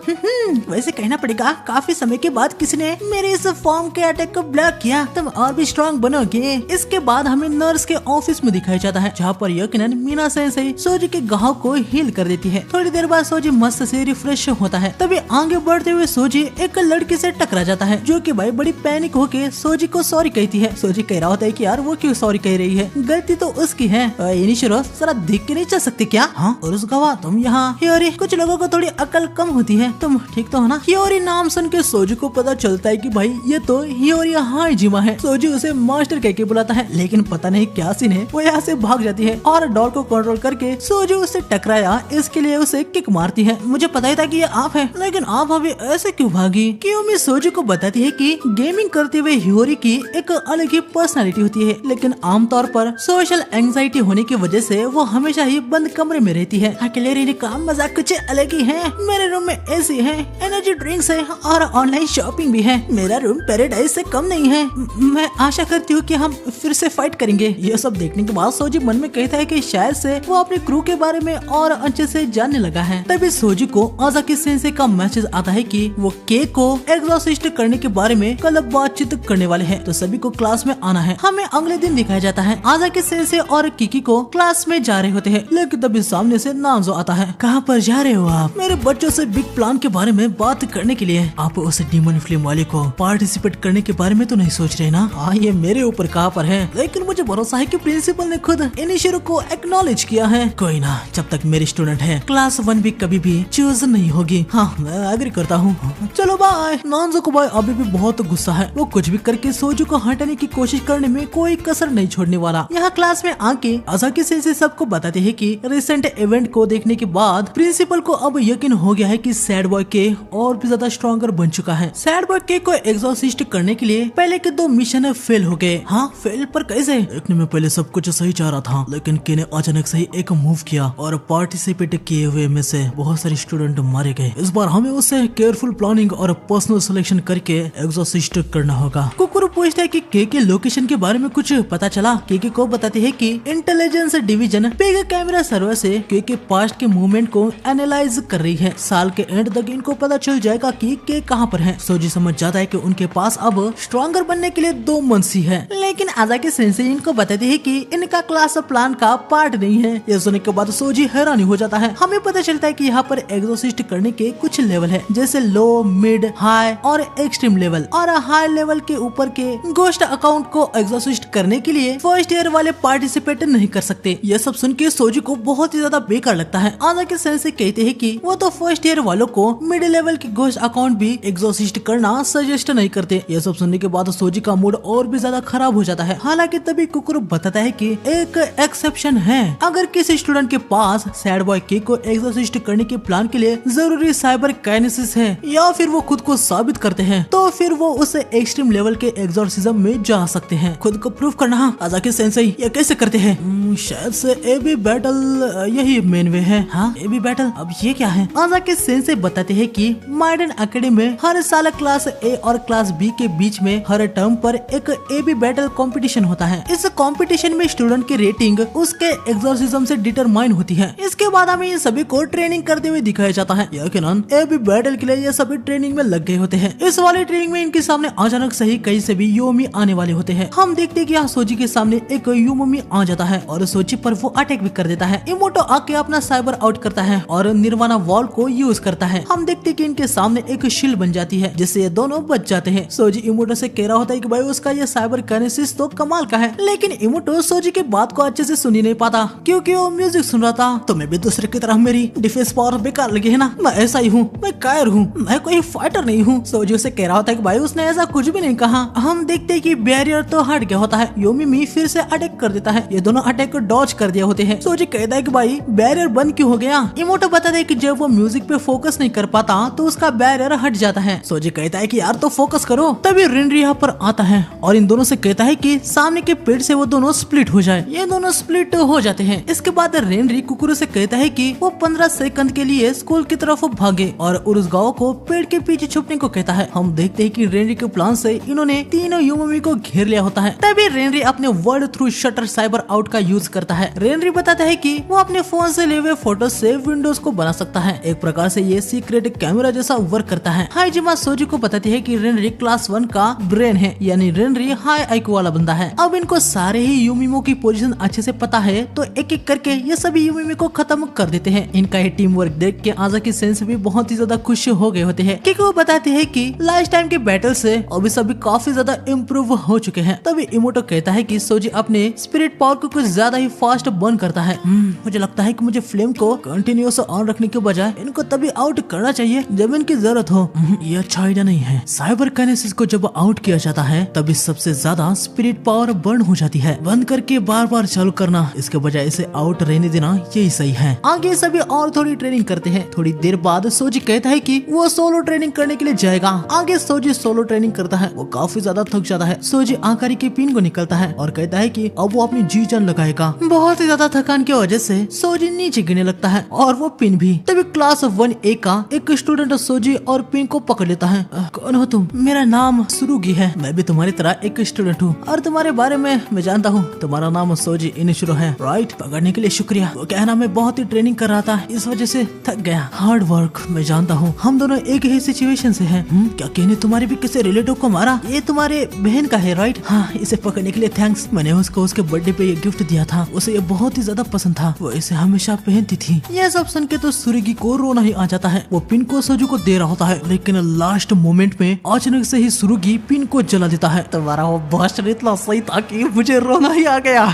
वैसे कहना पड़ेगा, काफी समय के बाद किसी ने मेरे इस फॉर्म के अटैक को ब्लॉक किया। तुम और भी स्ट्रॉन्ग बनोगे। इसके बाद हमें नर्स के ऑफिस में दिखाया जाता है, जहाँ पर यकीनन मीना सेंसेई सोजी के घाव को हील कर देती है। थोड़ी देर बाद सोजी मस्त से रिफ्रेश होता है। तभी आगे बढ़ते हुए सोजी एक लड़की से टकरा जाता है, जो कि भाई बड़ी पैनिक होके सोजी को सॉरी कहती है। सोजी कह रहा होता है कि यार वो क्यों सॉरी कह रही है, गलती तो उसकी है। इनिशिरो जरा देख के नहीं चल सकते क्या? हाँ, और उस गवाह तुम यहाँ। हियोरी, कुछ लोगों को थोड़ी अकल कम होती है, तुम ठीक तो हो ना? हियोरी नाम सुन के सोजी को पता चलता है कि भाई ये तो हियोरी हाइजिमा है। सोजी उसे मास्टर कह के बुलाता है, लेकिन पता नहीं क्या सीन है, वो यहाँ से भाग जाती है और डॉल को कंट्रोल करके सोजी उससे टकराया इसके लिए उसे किक मारती है। मुझे पता ही था कि ये आप है, लेकिन आप अभी ऐसे क्यों भागी? क्योंकि सोजी को बताती है कि गेमिंग करते हुए हियोरी की एक अलग ही पर्सनालिटी होती है, लेकिन आमतौर पर सोशल एंजाइटी होने की वजह से वो हमेशा ही बंद कमरे में रहती है। अकेले रहने का मजा कुछ अलग ही है। मेरे रूम में एसी है, एनर्जी ड्रिंक्स है और ऑनलाइन शॉपिंग भी है। मेरा रूम पैराडाइज से कम नहीं है। मैं आशा करती हूँ कि हम फिर से फाइट करेंगे। ये सब देखने के बाद सोजी मन में कहता है कि शायद से वो अपने क्रू के बारे में और अच्छे से जानने लगा है। तभी सोजी को आजाकी सेंसेई का मैसेज आता है कि वो केक को एग्जॉर्सिस्ट करने के बारे में कल बातचीत करने वाले हैं, तो सभी को क्लास में आना है। हमें अगले दिन दिखाया जाता है आजाकी सेंसेई और किकी को क्लास में जा रहे होते हैं, लेकिन तभी सामने से नाज़ो आता है। कहाँ पर जा रहे हो आप? मेरे बच्चों से बिग प्लान के बारे में बात करने के लिए। आप उस डीमन फिल्म वाले को पार्टिसिपेट करने के बारे में तो नहीं सोच रहे ना? हाँ, ये मेरे ऊपर कहाँ पर है, लेकिन मुझे भरोसा है कि प्रिंसिपल ने खुद इनिशियो को एक्नॉलेज किया है। कोई ना, जब तक मेरे स्टूडेंट है क्लास 1 भी कभी भी चूज नहीं होगी। हाँ, मैं एग्री करता हूँ। हूँ, चलो बाय। नानज़ुको भाई अभी भी बहुत गुस्सा है। वो कुछ भी करके सोजू को हटाने की कोशिश करने में कोई कसर नहीं छोड़ने वाला। यहाँ क्लास में आके आसाकी सेंसेई सबको बताते हैं कि रिसेंट इवेंट को देखने के बाद प्रिंसिपल को अब यकीन हो गया है कि सैड बॉय के और भी ज्यादा स्ट्रॉन्गर बन चुका है। सैड बॉय के को एग्जॉर्सिस्ट करने के लिए पहले के 2 मिशन फेल हो गए। हाँ, फेल पर कैसे? देखने में पहले सब कुछ सही जा रहा था, लेकिन के ने अचानक से ही एक मूव किया और पार्टिसिपेट किए हुए में से बहुत सारे स्टूडेंट मारे गए। इस बार हमें उससे केयरफुल प्लानिंग और पर्सनल सिलेक्शन करके एग्जॉर्सिस्ट करना होगा। कुकुरु पूछता है कि के लोकेशन के बारे में कुछ पता चला। के को बताते हैं कि intelligence division big camera server से के पास्ट के मूवमेंट को एनालाइज कर रही है। साल के एंड तक इनको पता चल जाएगा कि के कहां पर है। सोजी समझ जाता है कि उनके पास अब स्ट्रॉन्गर बनने के लिए 2 मंथ्स ही है, लेकिन आजाकी सेंसेई इनको बताते हैं कि इनका क्लास प्लान का पार्ट नहीं है। यह सुनने के बाद सोजी हैरानी हो जाता है। हमें पता चलता है कि यहाँ पर एग्जॉर्सिस्ट करने के कुछ लेवल है, जैसे लो, मिड, हाई और एक्सट्रीम लेवल। और हाई लेवल के ऊपर के गोस्ट अकाउंट को एग्जॉर्सिस्ट करने के लिए फर्स्ट ईयर वाले पार्टिसिपेट नहीं कर सकते। यह सब सुन के सोजी को बहुत ही ज्यादा बेकार लगता है। आजाकी सेंसेई कहते हैं कि वो तो फर्स्ट ईयर वालों को मिड लेवल के गोस्ट अकाउंट भी एग्जॉर्सिस्ट करना सजेस्ट नहीं करते। यह सब सुनने के बाद सोजी का मूड और भी ज्यादा खराब हो जाता है। हालांकि तभी कुकुरु बताता है कि एक एक्सेप्शन है। अगर किसी स्टूडेंट के पास सैड बॉय के को एग्जॉर्सिस्ट करने के प्लान के लिए जरूरी साइबर काइनेसिस है या फिर वो खुद को साबित करते हैं, तो फिर वो उस एक्सट्रीम लेवल के एग्जॉर्सिज्म में जा सकते हैं। खुद को प्रूफ करना। आजाकी सेंसेई ये कैसे करते हैं? शायद से एबी बैटल यही मेन वे है। हाँ, एबी बैटल। अब ये क्या है? आजाकी सेंसेई बताते हैं कि माइडन एकेडमी में हर साल क्लास ए और क्लास बी के बीच में हर टर्म पर एक एबी बैटल कंपटीशन होता है। इस कंपटीशन में स्टूडेंट की रेटिंग उसके एग्जॉर्सिज्म से डिटरमाइन होती है। इसके बाद हमें इन सभी को ट्रेनिंग करते हुए दिखाया जाता है। यकीनन एबी बैटल के लिए ये सभी ट्रेनिंग में लग गए होते हैं। इस वाली ट्रेनिंग में इनके सामने अचानक से ही कहीं से भी योमी आने वाले होते हैं। हम देखते हैं कि यहाँ सोजी के सामने एक योमी आ जाता है और सोजी पर वो अटैक भी कर देता है। इमोटो आके अपना साइबर आउट करता है और निर्वाणा वॉल को यूज करता है। हम देखते हैं कि इनके सामने एक शील्ड बन जाती है जिससे ये दोनों बच जाते हैं। सोजी इमोटो से कह रहा होता है कि भाई उसका ये साइबर काइनेसिस तो कमाल का है, लेकिन इमोटो सोजी के बात को अच्छे से सुन ही नहीं पाता क्योंकि वो म्यूजिक सुन रहा था। तो मैं भी दूसरे की तरह मेरी डिफेंस पावर बेकार लगी है ना, मैं ऐसा ही हूँ, मैं कायर हूँ, मैं कोई फाइटर नहीं हूँ। सोजी उसे कह रहा होता है कि भाई उसने ऐसा कुछ भी नहीं कहा। हम देखते हैं कि बैरियर तो हट गया होता है। योमी फिर से अटैक कर देता है। ये दोनों अटैक को डॉज कर दिया होते हैं। सोजी कहता है कि भाई बैरियर बंद क्यों हो गया? इमोटो बताता है कि जब वो म्यूजिक पे फोकस नहीं कर पाता तो उसका बैरियर हट जाता है। सोजी कहता है कि यार तो फोकस करो। तभी रिनरी यहाँ पर आता है और इन दोनों से कहता है कि सामने के पेड़ से वो दोनों स्प्लिट हो जाए। ये दोनों स्प्लिट हो जाते हैं। इसके बाद रिनरी कुकुरु से कहता है कि वो 15 सेकंड के लिए स्कूल की तरफ भागे और उरुसगावा को पेड़ के पीछे छुपने को कहता है। हम देखते हैं कि रेनरी के प्लान से इन्होंने तीनों योमी को घेर लिया होता है। तभी रेनरी अपने world through shutter cyber out का यूज करता है। रेनरी बताता है कि वो अपने फोन से लिए हुए फोटो से विंडोज को बना सकता है। एक प्रकार से ये सीक्रेट कैमरा जैसा वर्क करता है। हाइजिमा सोजी को बताती है कि रेनरी क्लास 1 का ब्रेन है, यानी रेनरी हाई आईक्यू वाला बंदा है। अब इनको सारे ही यूमिमो की पोजीशन अच्छे से पता है, तो एक एक करके ये सभी यूमिमो को खत्म कर देते हैं। इनका ये टीम वर्क देख के आजाकी सेंसेई भी बहुत ही ज्यादा खुश हो गए होते हैं क्योंकि वो बताते हैं कि लास्ट टाइम के बैटल से अभी सभी काफी ज्यादा इम्प्रूव हो चुके हैं। तभी इमोटो कहता है कि सोजी अपने स्पिरिट पावर को कुछ ज्यादा ही फास्ट बर्न करता है। मुझे लगता है कि मुझे फ्लेम को कंटिन्यूअस ऑन रखने के बजाय इनको तभी आउट करना चाहिए जब इनकी जरूरत हो। ये अच्छा आइडिया नहीं है। साइबर काइनेसिस को जब आउट किया जाता है तभी सबसे ज्यादा स्पिरिट पावर बर्न हो जाती है। बंद करके बार बार चालू करना, इसके बजाय इसे आउट रहने देना यही सही है। आगे सभी और थोड़ी ट्रेनिंग करते हैं। थोड़ी देर बाद सोजी कहता है कि वो सोलो ट्रेनिंग करने के लिए जाएगा। आगे सोजी सोलो ट्रेनिंग करता है। वो काफी ज्यादा थक जाता है। सोजी आकारी के पिन को निकलता है और कहता है कि अब वो अपनी जी जान लगाएगा। बहुत ही ज्यादा थकान की वजह से सोजी नीचे गिरने लगता है और वो पिन भी। तभी क्लास 1A का एक स्टूडेंट सोजी और पिन को पकड़ लेता है। कौन हो तुम? मेरा नाम सुरुगी है। मैं भी तुम्हारी तरह एक स्टूडेंट हूँ और तुम्हारे बारे में मैं जानता हूँ। तुम्हारा नाम सोजी इनिशिरो है, राइट? पकड़ने के लिए शुक्रिया। वो कहना मैं बहुत ही ट्रेनिंग कर रहा था, इस वजह से थक गया। हार्ड वर्क, मैं जानता हूँ। हम दोनों एक ही सिचुएशन से हैं। क्या कहने तुम्हारे भी किसी रिलेटिव को मारा? ये तुम्हारे बहन का है, राइट? हाँ, इसे पकड़ने के लिए थैंक्स। मैंने उसको उसके बर्थडे पे ये गिफ्ट दिया था। उसे ये बहुत ही ज्यादा पसंद था। वो इसे हमेशा पहनती थी। यह सब सुन के तो सुरुगी को रोना ही आ जाता है। वो पिन को सोजू को दे रहा होता है, लेकिन लास्ट मोमेंट में अचानक से ही सुरुगी पिन को जला देता है। तुम्हारा वो भाषण इतना सही था कि मुझे रोना ही आ गया।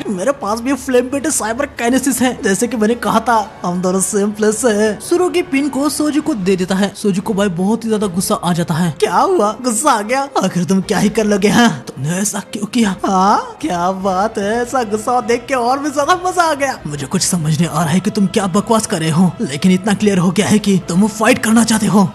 मेरे पास भी फ्लेम बेटे साइबर काइनेसिस है, जैसे कि मैंने कहा था हम दोनों सेम प्लेस से हैं। सुरुगी पिन को सोजी को दे देता है। सोजी को भाई बहुत ही ज्यादा गुस्सा आ जाता है। क्या हुआ, गुस्सा आ गया? आखिर तुम क्या ही कर लोगे? हाँ तुमने ऐसा क्यों किया? हाँ क्या बात है, ऐसा गुस्सा देख के और भी ज्यादा मजा आ गया। मुझे कुछ समझ नहीं आ रहा है कि तुम क्या बकवास कर रहे हो, लेकिन इतना क्लियर हो गया है कि तुम फाइट करना चाहते हो।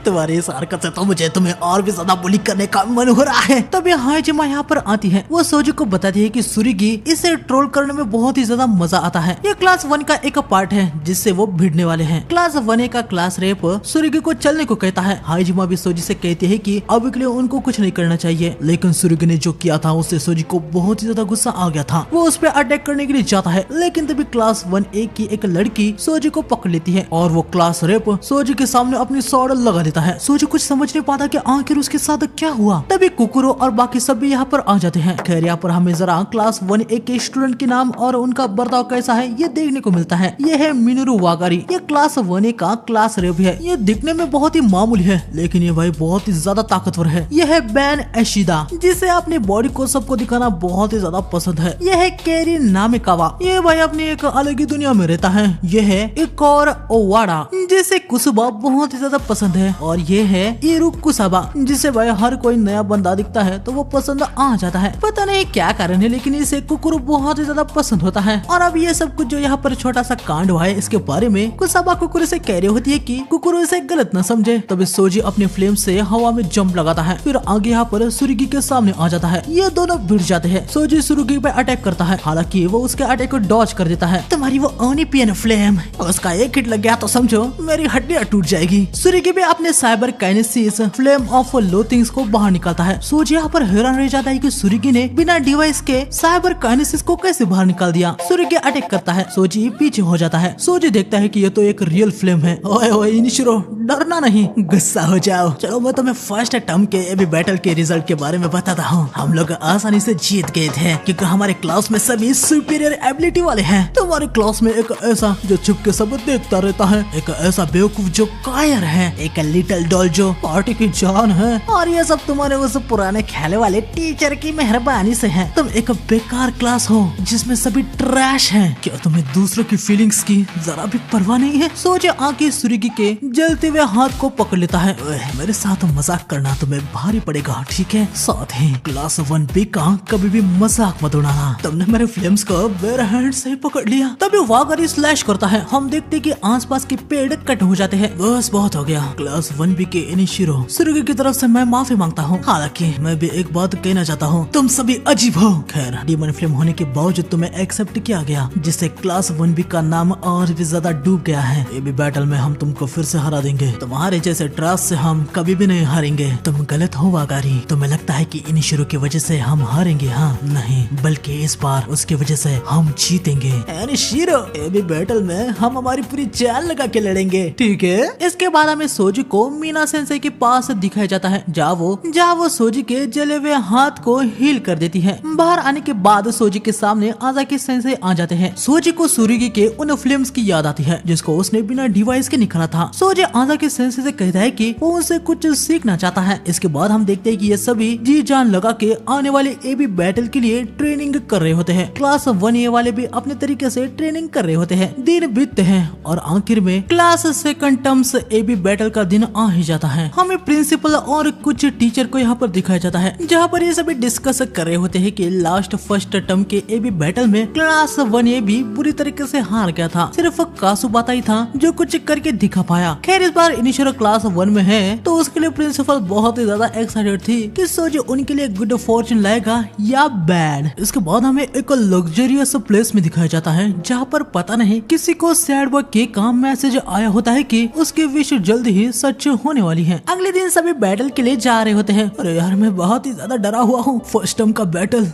तुम्हारी इस हरकत से तो मुझे तुम्हें और भी ज्यादा बुली करने का मन हो रहा है। तब हाइजिमा यहाँ पर आती है। वो सोजी को बताती है कि सुरुगी इसे ट्रोल करने में बहुत ही ज्यादा मजा आता है। ये क्लास 1 का एक पार्ट है जिससे वो भिड़ने वाले हैं। क्लास 1A का क्लास रेप सुरुगी को चलने को कहता है। हाइजिमा भी सोजी से कहती है कि अब के लिए उनको कुछ नहीं करना चाहिए, लेकिन सुरुगी ने जो किया था उससे सोजी को बहुत ही ज्यादा गुस्सा आ गया था। वो उस पर अटैक करने के लिए जाता है, लेकिन तभी क्लास 1A की एक लड़की सोजी को पकड़ लेती है और वो क्लास रेप सोजी के सामने अपनी सॉर्ड लगा देता है। सोजी कुछ समझ नहीं पाता कि आखिर उसके साथ क्या हुआ। तभी कुकुरो और बाकी सब भी यहाँ पर आ जाते हैं। खैर यहाँ पर हमें जरा क्लास 1A के स्टूडेंट के नाम और उनका बर्ताव कैसा है ये देखने को मिलता है। ये है मिनोरू वागारी। ये क्लास 1A का क्लास रेप है। ये दिखने में बहुत ही मामूली है, लेकिन ये भाई बहुत ही ज्यादा ताकतवर है। ये है बैन एशिदा, जिसे अपनी बॉडी को सबको दिखाना बहुत ही ज्यादा पसंद है। ये है केरी नामिकावा। ये भाई अपनी एक अलग ही दुनिया में रहता है। ये है एक और ओवाड़ा, जिसे कुसुबा बहुत ही ज्यादा पसंद है। और ये है इरू कुसाबा, जिसे भाई हर कोई नया बंदा दिखता है तो वो पसंद आ जाता है। पता नहीं क्या कारण है, लेकिन इसे कुकुरु बहुत ही ज्यादा पसंद होता है। और अब ये सब कुछ जो यहाँ पर छोटा सा कांड हुआ है, इसके बारे में कुसाबा कुकुरु से कह रही होती है कि कुकुरु इसे गलत न समझे। तभी सोजी अपने फ्लेम से हवा में जंप लगाता है। फिर आगे यहाँ पर सुरुगी के सामने आ जाता है। ये दोनों भिड़ जाते हैं। सोजी सुरुगी पे अटैक करता है, हालांकि वो उसके अटैक को डॉज कर देता है। तुम्हारी वो ओनिपियन फ्लेम, उसका एक हिट लग गया तो समझो मेरी हड्डियां टूट जाएगी। सुरुगी भी अपने साइबर काइनेसिस फ्लेम ऑफ लोथिंग्स को बाहर निकालता है। सोजी यहाँ पर हैरान रह जाता है कि सुरुगी ने बिना डिवाइस के साइबर काइनेसिस को कैसे बाहर निकाल दिया। सुरुगी अटैक करता है, सोजी पीछे हो जाता है। सोजी देखता है कि ये तो एक रियल फ्लेम है। ओए ओए इनिशिरो, डरना नहीं, गुस्सा हो जाओ। चलो मैं तुम्हें फर्स्ट टर्म के एबी बैटल के रिजल्ट के बारे में बताता हूँ। हम लोग आसानी से जीत गए थे क्योंकि हमारे क्लास में सभी सुपीरियर एबिलिटी वाले हैं। तुम्हारे क्लास में एक ऐसा जो छुप के सब देखता रहता है, एक ऐसा बेवकूफ जो कायर है, एक लिटिल डॉल जो पार्टी की जान है, और ये सब तुम्हारे उस पुराने खेले वाले टीचर की मेहरबानी से है। तुम एक बेकार क्लास हो जिसमें सभी ट्रैश हैं। क्या तुम्हें दूसरों की फीलिंग्स की जरा भी परवाह नहीं है? सोचे आके सुरुगी के जलते हुए हाथ को पकड़ लेता है। मेरे साथ मजाक करना तुम्हें भारी पड़ेगा, ठीक है? साथ ही क्लास 1B का कभी भी मजाक मत उड़ाना। तुमने मेरे फ्लेम्स को बेयर हैंड से पकड़ लिया। तभी वागरी स्लैश करता है। हम देखते कि आसपास के पेड़ कट हो जाते हैं। बस बहुत हो गया। क्लास 1B के इनिशिरो सुरुगी की तरफ से मैं माफी मांगता हूँ। हालांकि मैं भी एक बात कहना चाहता हूँ, तुम सभी अजीब हो। खैर डीमन फ्लेम होने के बावजूद तुम्हें एक्सेप्ट किया गया, जिससे क्लास 1B का नाम और भी ज्यादा डूब गया है। ये भी बैटल में हम तुमको फिर से हरा देंगे। तुम्हारे जैसे ट्रास से हम कभी भी नहीं हारेंगे। तुम गलत हो वागारी। तुम्हें लगता है कि इनिशिरो की वजह से हम हारेंगे? हाँ नहीं, बल्कि इस बार उसकी वजह से हम जीतेंगे। इनिशिरो, ये भी बैटल में हम हमारी पूरी जान लगा के लड़ेंगे, ठीक है? इसके बाद हमें सोजी को मीना सेंसेई के पास दिखाया जाता है, जहाँ वो सोजी के जले हुए हाथ को हील कर देती है। बाहर आने के बाद सोजी के सामने आजाकी सेंसेई आ जाते हैं। सोजी को सुरुगी के उन फिल्म्स की याद आती है जिसको उसने बिना डिवाइस के निकाला था। सोजी आजाकी सेंसेई से कहता है कि वो उनसे कुछ सीखना चाहता है। इसके बाद हम देखते हैं कि ये सभी जी जान लगा के आने वाले एबी बैटल के लिए ट्रेनिंग कर रहे होते हैं। क्लास 1A वाले भी अपने तरीके से ट्रेनिंग कर रहे होते हैं। दिन बीतते हैं और आखिर में class 2nd terms AB battle का दिन आ ही जाता है। हमें प्रिंसिपल और कुछ टीचर को यहाँ पर दिखाया जाता है, जहाँ पर ये सभी डिस्कस कर रहे होते हैं कि लास्ट फर्स्ट टर्म के एबी बैटल में क्लास 1A भी बुरी तरीके से हार गया था। सिर्फ कासुबाता ही था जो कुछ करके दिखा पाया। खैर इस बार इनिशियल क्लास 1 में है, तो उसके लिए प्रिंसिपल बहुत ही ज्यादा एक्साइटेड थी कि सोजी उनके लिए गुड फॉर्चून लाएगा या बैड। इसके बाद हमें एक लग्जरियस प्लेस में दिखाया जाता है, जहाँ पर पता नहीं किसी को सैड बॉय के का मैसेज आया होता है कि उसकी विश जल्द ही सच होने वाली है। अगले दिन सभी बैटल के लिए जा रहे होते हैं। अरे यार मैं बहुत ही ज्यादा डरा हुआ हूँ। फर्स्ट टर्म का बैटल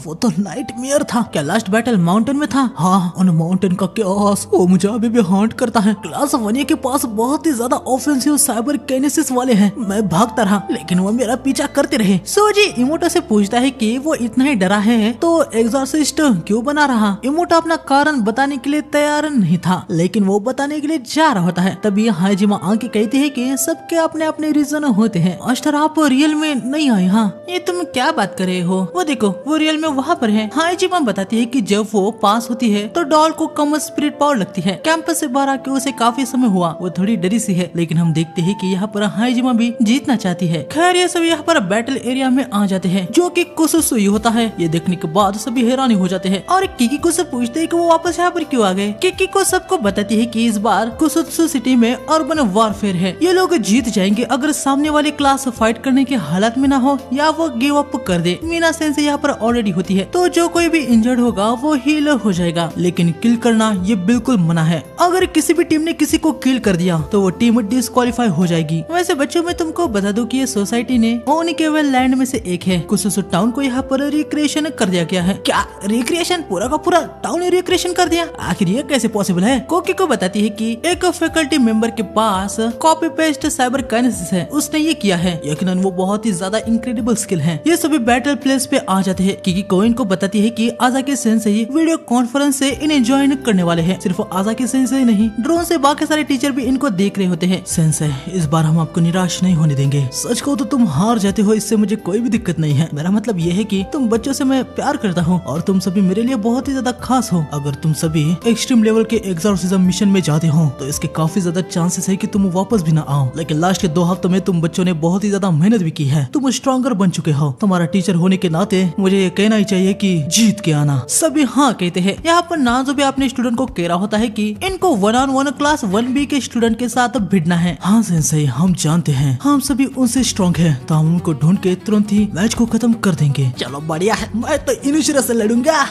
वो तो नाइटमेयर था। क्या लास्ट बैटल माउंटेन में था? हाँ, उन माउंटेन का chaos वो मुझे अभी भी हॉन्ट करता है। क्लास 1A के पास बहुत ही ज्यादा ऑफेंसिव साइबर काइनेसिस वाले हैं। मैं भागता रहा लेकिन वो मेरा पीछा करते रहे। सोजी इमोटो से पूछता है कि वो इतना ही डरा है तो एग्जॉर्सिस्ट क्यों बना रहा? इमोटो अपना कारण बताने के लिए तैयार नहीं था, लेकिन वो बताने के लिए जा रहा होता है। तभी हाइजिमा आके कहती है कि के सबके अपने अपने रीजन होते हैं। मास्टर आप रियल में नहीं आए? हाँ। ये तुम क्या बात कर रहे हो? वो देखो वो रियल में वहाँ पर है। हाइजिमा बताती है कि जब वो पास होती है तो डॉल को कम स्पिरिट पावर लगती है। कैंपस से बाहर आके उसे काफी समय हुआ, वो थोड़ी डरी सी है, लेकिन हम देखते हैं कि यहाँ पर हाइजिमा भी जीतना चाहती है। खैर ये सब यहाँ पर बैटल एरिया में आ जाते हैं, जो कि कुसुसुई होता है। ये देखने के बाद सभी हैरानी हो जाते हैं और किकीको से पूछते हैं कि वो वापस यहाँ पर क्यों आ गए। किकीको सबको बताती है कि इस बार कुसुत्सु सिटी में अर्बन वॉरफेयर है, ये लोग जीत जाएंगे अगर सामने वाली क्लास फाइट करने के हालत में ना हो या वो गिव अप कर दे। मीना सेंसे यहाँ पर ऑलरेडी होती है, तो जो कोई भी इंजर्ड होगा वो हील हो जाएगा, लेकिन किल करना ये बिल्कुल मना है। अगर किसी भी टीम ने किसी को किल कर दिया तो वो टीम डिस्क्वालीफाई हो जाएगी। वैसे बच्चों में तुमको बता दूं कि ये सोसाइटी ने ओनिकेवल लैंड में से एक है। कुसुसु टाउन को यहाँ पर रिक्रिएशन कर दिया गया है। क्या रिक्रिएशन? पूरा का पूरा टाउन रिक्रिएशन कर दिया? आखिर ये कैसे पॉसिबल है? कोकी को बताती है कि एक फैकल्टी मेंबर के पास कॉपी पेस्ट साइबर काइनेसिस है, उसने ये किया है। यकीनन वो बहुत ही ज्यादा इंक्रेडिबल स्किल है। ये सभी बैटल प्लेस पे आ जाते हैं। किकी कोइन को बताती है कि आजाकी सेंसेई वीडियो कॉन्फ्रेंस से इन्हें ज्वाइन करने वाले हैं। सिर्फ आजाकी सेंसेई नहीं, ड्रोन से बाकी सारे टीचर भी इनको देख रहे होते हैं। सेंसेई इस बार हम आपको निराश नहीं होने देंगे। सच कहो तो तुम हार जाते हो, इससे मुझे कोई भी दिक्कत नहीं है। मेरा मतलब ये है कि तुम बच्चों से मैं प्यार करता हूँ और तुम सभी मेरे लिए बहुत ही ज्यादा खास हो। अगर तुम सभी एक्सट्रीम लेवल के एग्जॉर्सिज्म मिशन में जाते हो तो इसके काफी ज्यादा चांसेस है कि तुम वापस भी ना आओ। लेकिन लास्ट के 2 हफ्तों में तुम बच्चों ने बहुत ही ज्यादा मेहनत भी की है, तुम स्ट्रॉन्गर बन चुके हो। तुम्हारा टीचर होने के नाते मुझे ये कहना ही चाहिए कि जीत के आना। सभी हाँ कहते हैं। यहाँ पर नाजो भी अपने स्टूडेंट को कह रहा होता है कि इनको 1-on-1 क्लास 1B के स्टूडेंट के साथ भिड़ना है। हाँ सेंसेई हम जानते हैं, हम सभी उनसे स्ट्रॉन्ग है, तो हम उनको ढूंढ के तुरंत ही मैच को खत्म कर देंगे। चलो बढ़िया है, मैं तो इनिशिरो से लड़ूंगा।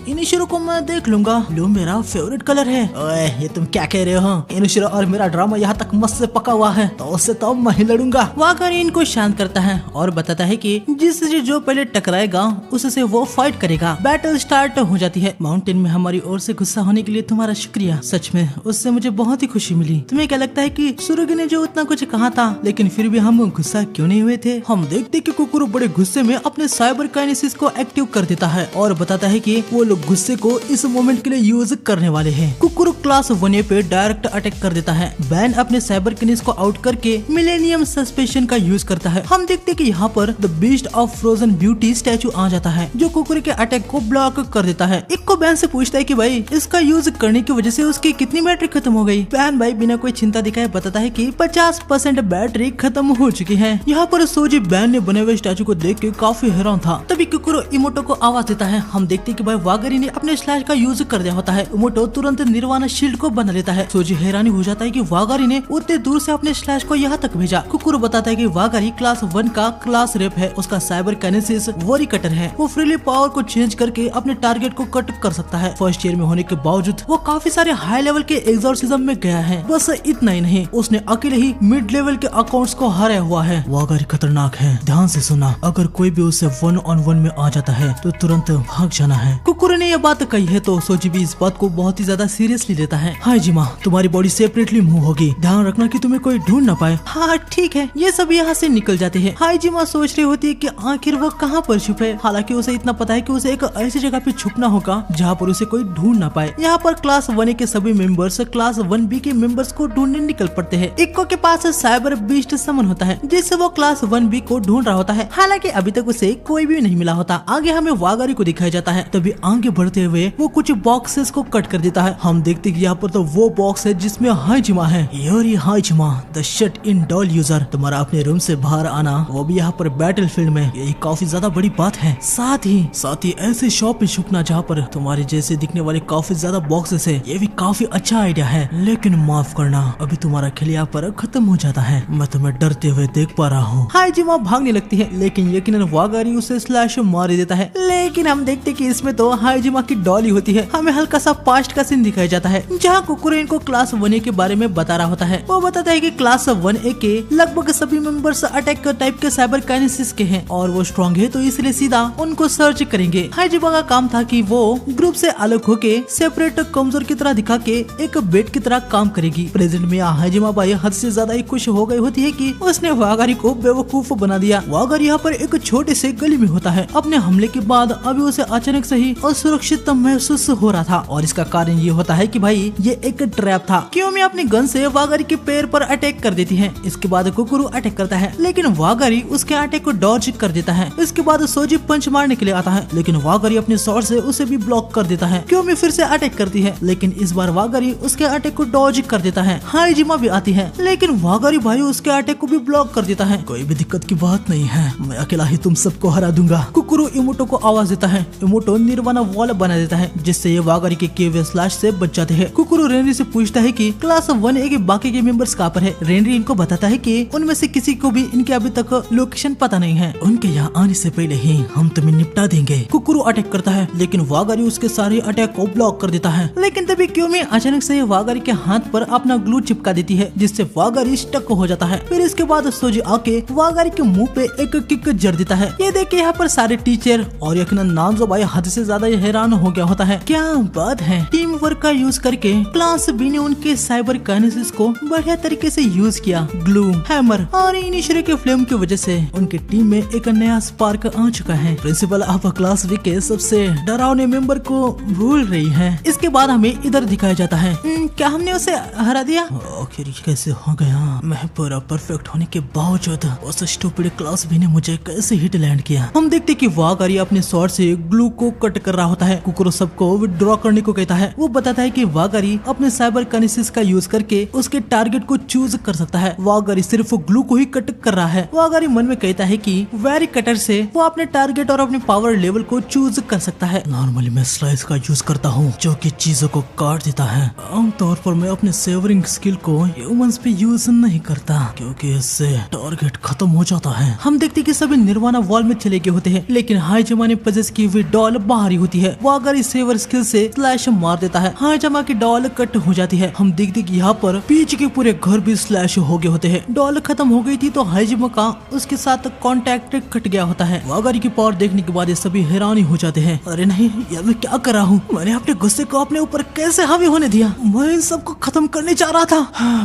इनिशिरो को मैं देख लूंगा, ब्लू मेरा फेवरेट कलर है। ओए ये तुम क्या कह रहे हो? इनिशिरो और मेरा ड्रामा यहाँ तक मस्त से पका हुआ है, तो उससे तो मैं ही लड़ूंगा। वाकरी इनको शांत करता है और बताता है कि जिससे जो पहले टकराएगा उससे वो फाइट करेगा। बैटल स्टार्ट हो जाती है। माउंटेन में हमारी ओर से गुस्सा होने के लिए तुम्हारा शुक्रिया, सच में उससे मुझे बहुत ही खुशी मिली। तुम्हें क्या लगता है कि सुरुगी ने जो उतना कुछ कहा था, लेकिन फिर भी हम गुस्सा क्यों नहीं हुए थे? हम देखते कि कुकुरु बड़े गुस्से में अपने साइबर काइनेसिस को एक्टिव कर देता है और बताता है कि वो लोग गुस्से को इस मोमेंट के लिए यूज करने वाले हैं। कुकुरु क्लास 1A पे डायरेक्ट अटैक कर देता है। बैन अपने साइबर काइनेसिस को आउट करके मिलेनियम सस्पेंशन का यूज करता है। हम देखते कि यहाँ पर the beast of frozen beauty statue आ जाता है, जो कुकुरु के अटैक को ब्लॉक कर देता है। इक्को बैन से पूछता है कि भाई इसका यूज करने की वजह से उसकी कितनी बैटरी खत्म हो गई? बैन भाई बिना कोई चिंता दिखाए बताता है कि 50% बैटरी खत्म हो चुकी है। यहाँ पर सोजी बैन ने बने हुए स्टैचू को देख के काफी हैरान था। तभी कुकुरु इमोटो को आवाज देता है। हम देखते कि भाई वागरी ने अपने स्लैश का यूज कर दिया होता है। इमोटो तुरंत निर्वाणा शील्ड को बना लेता है। सोजी हैरानी हो जाता है कि वागरी ने उतने दूर से अपने स्लैश को यहाँ तक भेजा। कुकुरु बताता है कि वागरी क्लास 1 का क्लास रेप है, उसका साइबर काइनेसिस वॉरी कटर है, वो फ्रीली पावर को चेंज करके अपने टारगेट को कट कर सकता है। फर्स्ट ईयर में होने के बावजूद वो काफी सारे हाई लेवल के एग्जॉर्सिज्म में गया है। बस इतना ही नहीं, उसने अकेले ही मिड लेवल के अकाउंट्स को हराया हुआ है। वागरी खतरनाक है, ध्यान से सुना। अगर कोई भी उससे 1-on-1 में आ जाता है तो तुरंत भाग जाना है। कुकुरु ने यह बात कही है तो सोजी भी इस बात को बहुत ही ज्यादा सीरियसली लेता है। हाइजिमा तुम्हारी बॉडी सेपरेटली मूव होगी, ध्यान रखना कि तुम्हें कोई ढूंढ ना पाए। हाँ ठीक है। ये सब यहाँ से निकल जाते हैं। हाइजिमा सोच रही होती है कि आखिर वो कहाँ पर छुपे। हालांकि उसे इतना पता है कि उसे एक ऐसी जगह पे छुपना होगा जहाँ पर उसे कोई ढूंढ ना पाए। यहाँ पर क्लास 1A के सभी मेंबर्स क्लास 1B के मेंबर्स को ढूंढने निकल पड़ते हैं। इक्को के पास साइबर बीस्ट समन होता है, जिससे वो क्लास 1B को ढूंढ रहा होता है। हालांकि अभी तक उसे कोई भी नहीं मिला होता। आगे हमें वागरी को दिखाया जाता है। तभी आगे बढ़ते हुए वो कुछ बॉक्सेस को कट कर देता है। हम देखते कि यहाँ पर तो वो बॉक्स है जिसमें हाइजिमा है। Yori Haijima the shut in doll user, तुम्हारा अपने रूम से बाहर आना, वो भी यहाँ पर बैटल फील्ड में, यही काफी ज्यादा बड़ी बात है। साथ ही ऐसे शॉप में छुपना जहाँ पर तुम्हारे जैसे दिखने वाले काफी ज्यादा बॉक्सेस है, ये भी काफी अच्छा आइडिया है। लेकिन माफ करना, अभी तुम्हारा खेल यहाँ पर खत्म हो जाता है। मैं तुम्हें डरते हुए देख पा रहा हूँ। हाइजिमा भागने लगती है, लेकिन यकीनन वागरी उसे स्लैश मार देता है। लेकिन हम देखते कि इसमें तो हाइजिमा की डॉली होती है। हमें हल्का सा पास्ट का सीन दिखाया जाता है, जहाँ कुकुरु इनको क्लास 1A के बारे में बता रहा होता है। वो बताता है कि क्लास 1A के लगभग सभी मेंबर्स अटैक टाइप के साइबर काइनेसिस के हैं और वो स्ट्रॉन्ग है, तो इसलिए सीधा उनको सर्च करेंगे। हाइजिमा का काम था कि वो ग्रुप से अलग होके सेपरेट कमजोर की तरह दिखा के एक बेट की तरह काम करेगी। प्रेजेंट में हाइजिमा बाई हद से ज्यादा ही खुश हो गई होती है कि उसने वागरी को बेवकूफ बना दिया। वागरी यहाँ पर एक छोटे से गली में होता है। अपने हमले के बाद अभी उसे अचानक से ही असुरक्षित महसूस हो रहा था और इसका कारण ये होता है कि भाई ये एक ट्रैप था। क्योमी अपनी गन से वागरी के पैर पर अटैक कर देती है। इसके बाद कुकुरु अटैक करता है लेकिन वागरी उसके अटैक को डॉज कर देता है। इसके बाद सोजी पंच मारने के लिए आता है लेकिन वागरी अपने शॉट से उसे भी ब्लॉक कर देता है। क्योमी फिर से अटैक करती है लेकिन इस बार वागरी उसके अटैक को डॉज कर देता है। हाइजिमा भी आती है लेकिन वागरी भाई उसके अटैक को भी ब्लॉक कर देता है। कोई भी दिक्कत की बात नहीं है, मैं अकेला ही तुम सबको हरा दूंगा। कुकुरु इमोटो को आवाज देता है। इमोटो निर्वाणा वॉल बना देता है जिससे ये वागरी के केव स्लैश से बच जाते हैं। कुकुरु रेनरी से पूछता है कि क्लास 1A के बाकी के मेंबर्स कहाँ पर है। रेनरी इनको बताता है कि उनमें से किसी को भी इनके अभी तक लोकेशन पता नहीं है। उनके यहाँ आने से पहले ही हम तुम्हें निपटा देंगे। कुकुरु अटैक करता है लेकिन वागरी उसके सारे अटैक को ब्लॉक कर देता है। लेकिन तभी क्योमी अचानक से वागरी के हाथ पर अपना ग्लू चिपका देती है जिससे वागरी स्टक हो जाता है। फिर इसके बाद सोजी आके वागरी के मुंह पे एक किक जड़ देता है। ये देख के यहाँ पर सारे टीचर और यकीनन नानजो भाई हद से ज्यादा हैरान हो गया होता है। क्या बात है, टीम वर्क का यूज करके क्लास बी ने उनके साइबर काइनेसिस को बढ़िया तरीके से यूज किया। ग्लू, हैमर और इनिशियो के फ्लेम की वजह से उनकी टीम में एक नया स्पार्क आ चुका है। प्रिंसिपल अब क्लास बी के सबसे डरावने मेंबर को भूल रही है। इसके बाद हमें इधर दिखाया जाता है क्या हमने उसे हरा दिया? आखिर कैसे हो गया? मैं पूरा परफेक्ट होने के बावजूद उस स्टूपिड क्लास बी ने मुझे कैसे हिट लैंड किया। हम देखते कि वागरी अपने स्वॉर्ड से ग्लू को कट कर रहा होता है। कुकुरु सबको विड्रॉ करने को कहता है। वो बताता है कि वागरी अपने साइबर काइनेसिस का यूज करके उसके टारगेट को चूज कर सकता है। वागरी सिर्फ ग्लू को ही कट कर रहा है। वागरी मन में कहता है कि वेरी कटर से वो अपने टारगेट और अपने पावर लेवल को चूज कर सकता है। नॉर्मली मैं स्लाइस का यूज करता हूँ जो कि चीजों को काट देता है। आमतौर पर मैं अपने सेवरिंग स्किल को ह्यूमंस पे यूज नहीं करता क्योंकि इससे टारगेट खत्म हो जाता है। हम देखते कि सभी निर्वाणा वॉल में चले गए होते हैं लेकिन हाइजिमा ने पजेस की हुई डॉल बाहर ही होती है। वागरी सेवर स्किल से स्लैश मार देता है। हाइजिमा की डॉल कट हो जाती है। हम देखते कि यहाँ पर पीछे के पूरे घर भी स्लैश हो गए होते हैं। डॉल खत्म हो गई थी तो हाइजिमा का उसके साथ कांटेक्ट कट गया होता है। वागरी की पावर देखने के बाद ये सभी हैरान हो जाते हैं। अरे नहीं, यार मैं क्या कर रहा हूँ? मैंने अपने गुस्से को अपने ऊपर कैसे हावी होने दिया? मैं इन सबको खत्म करने जा रहा था।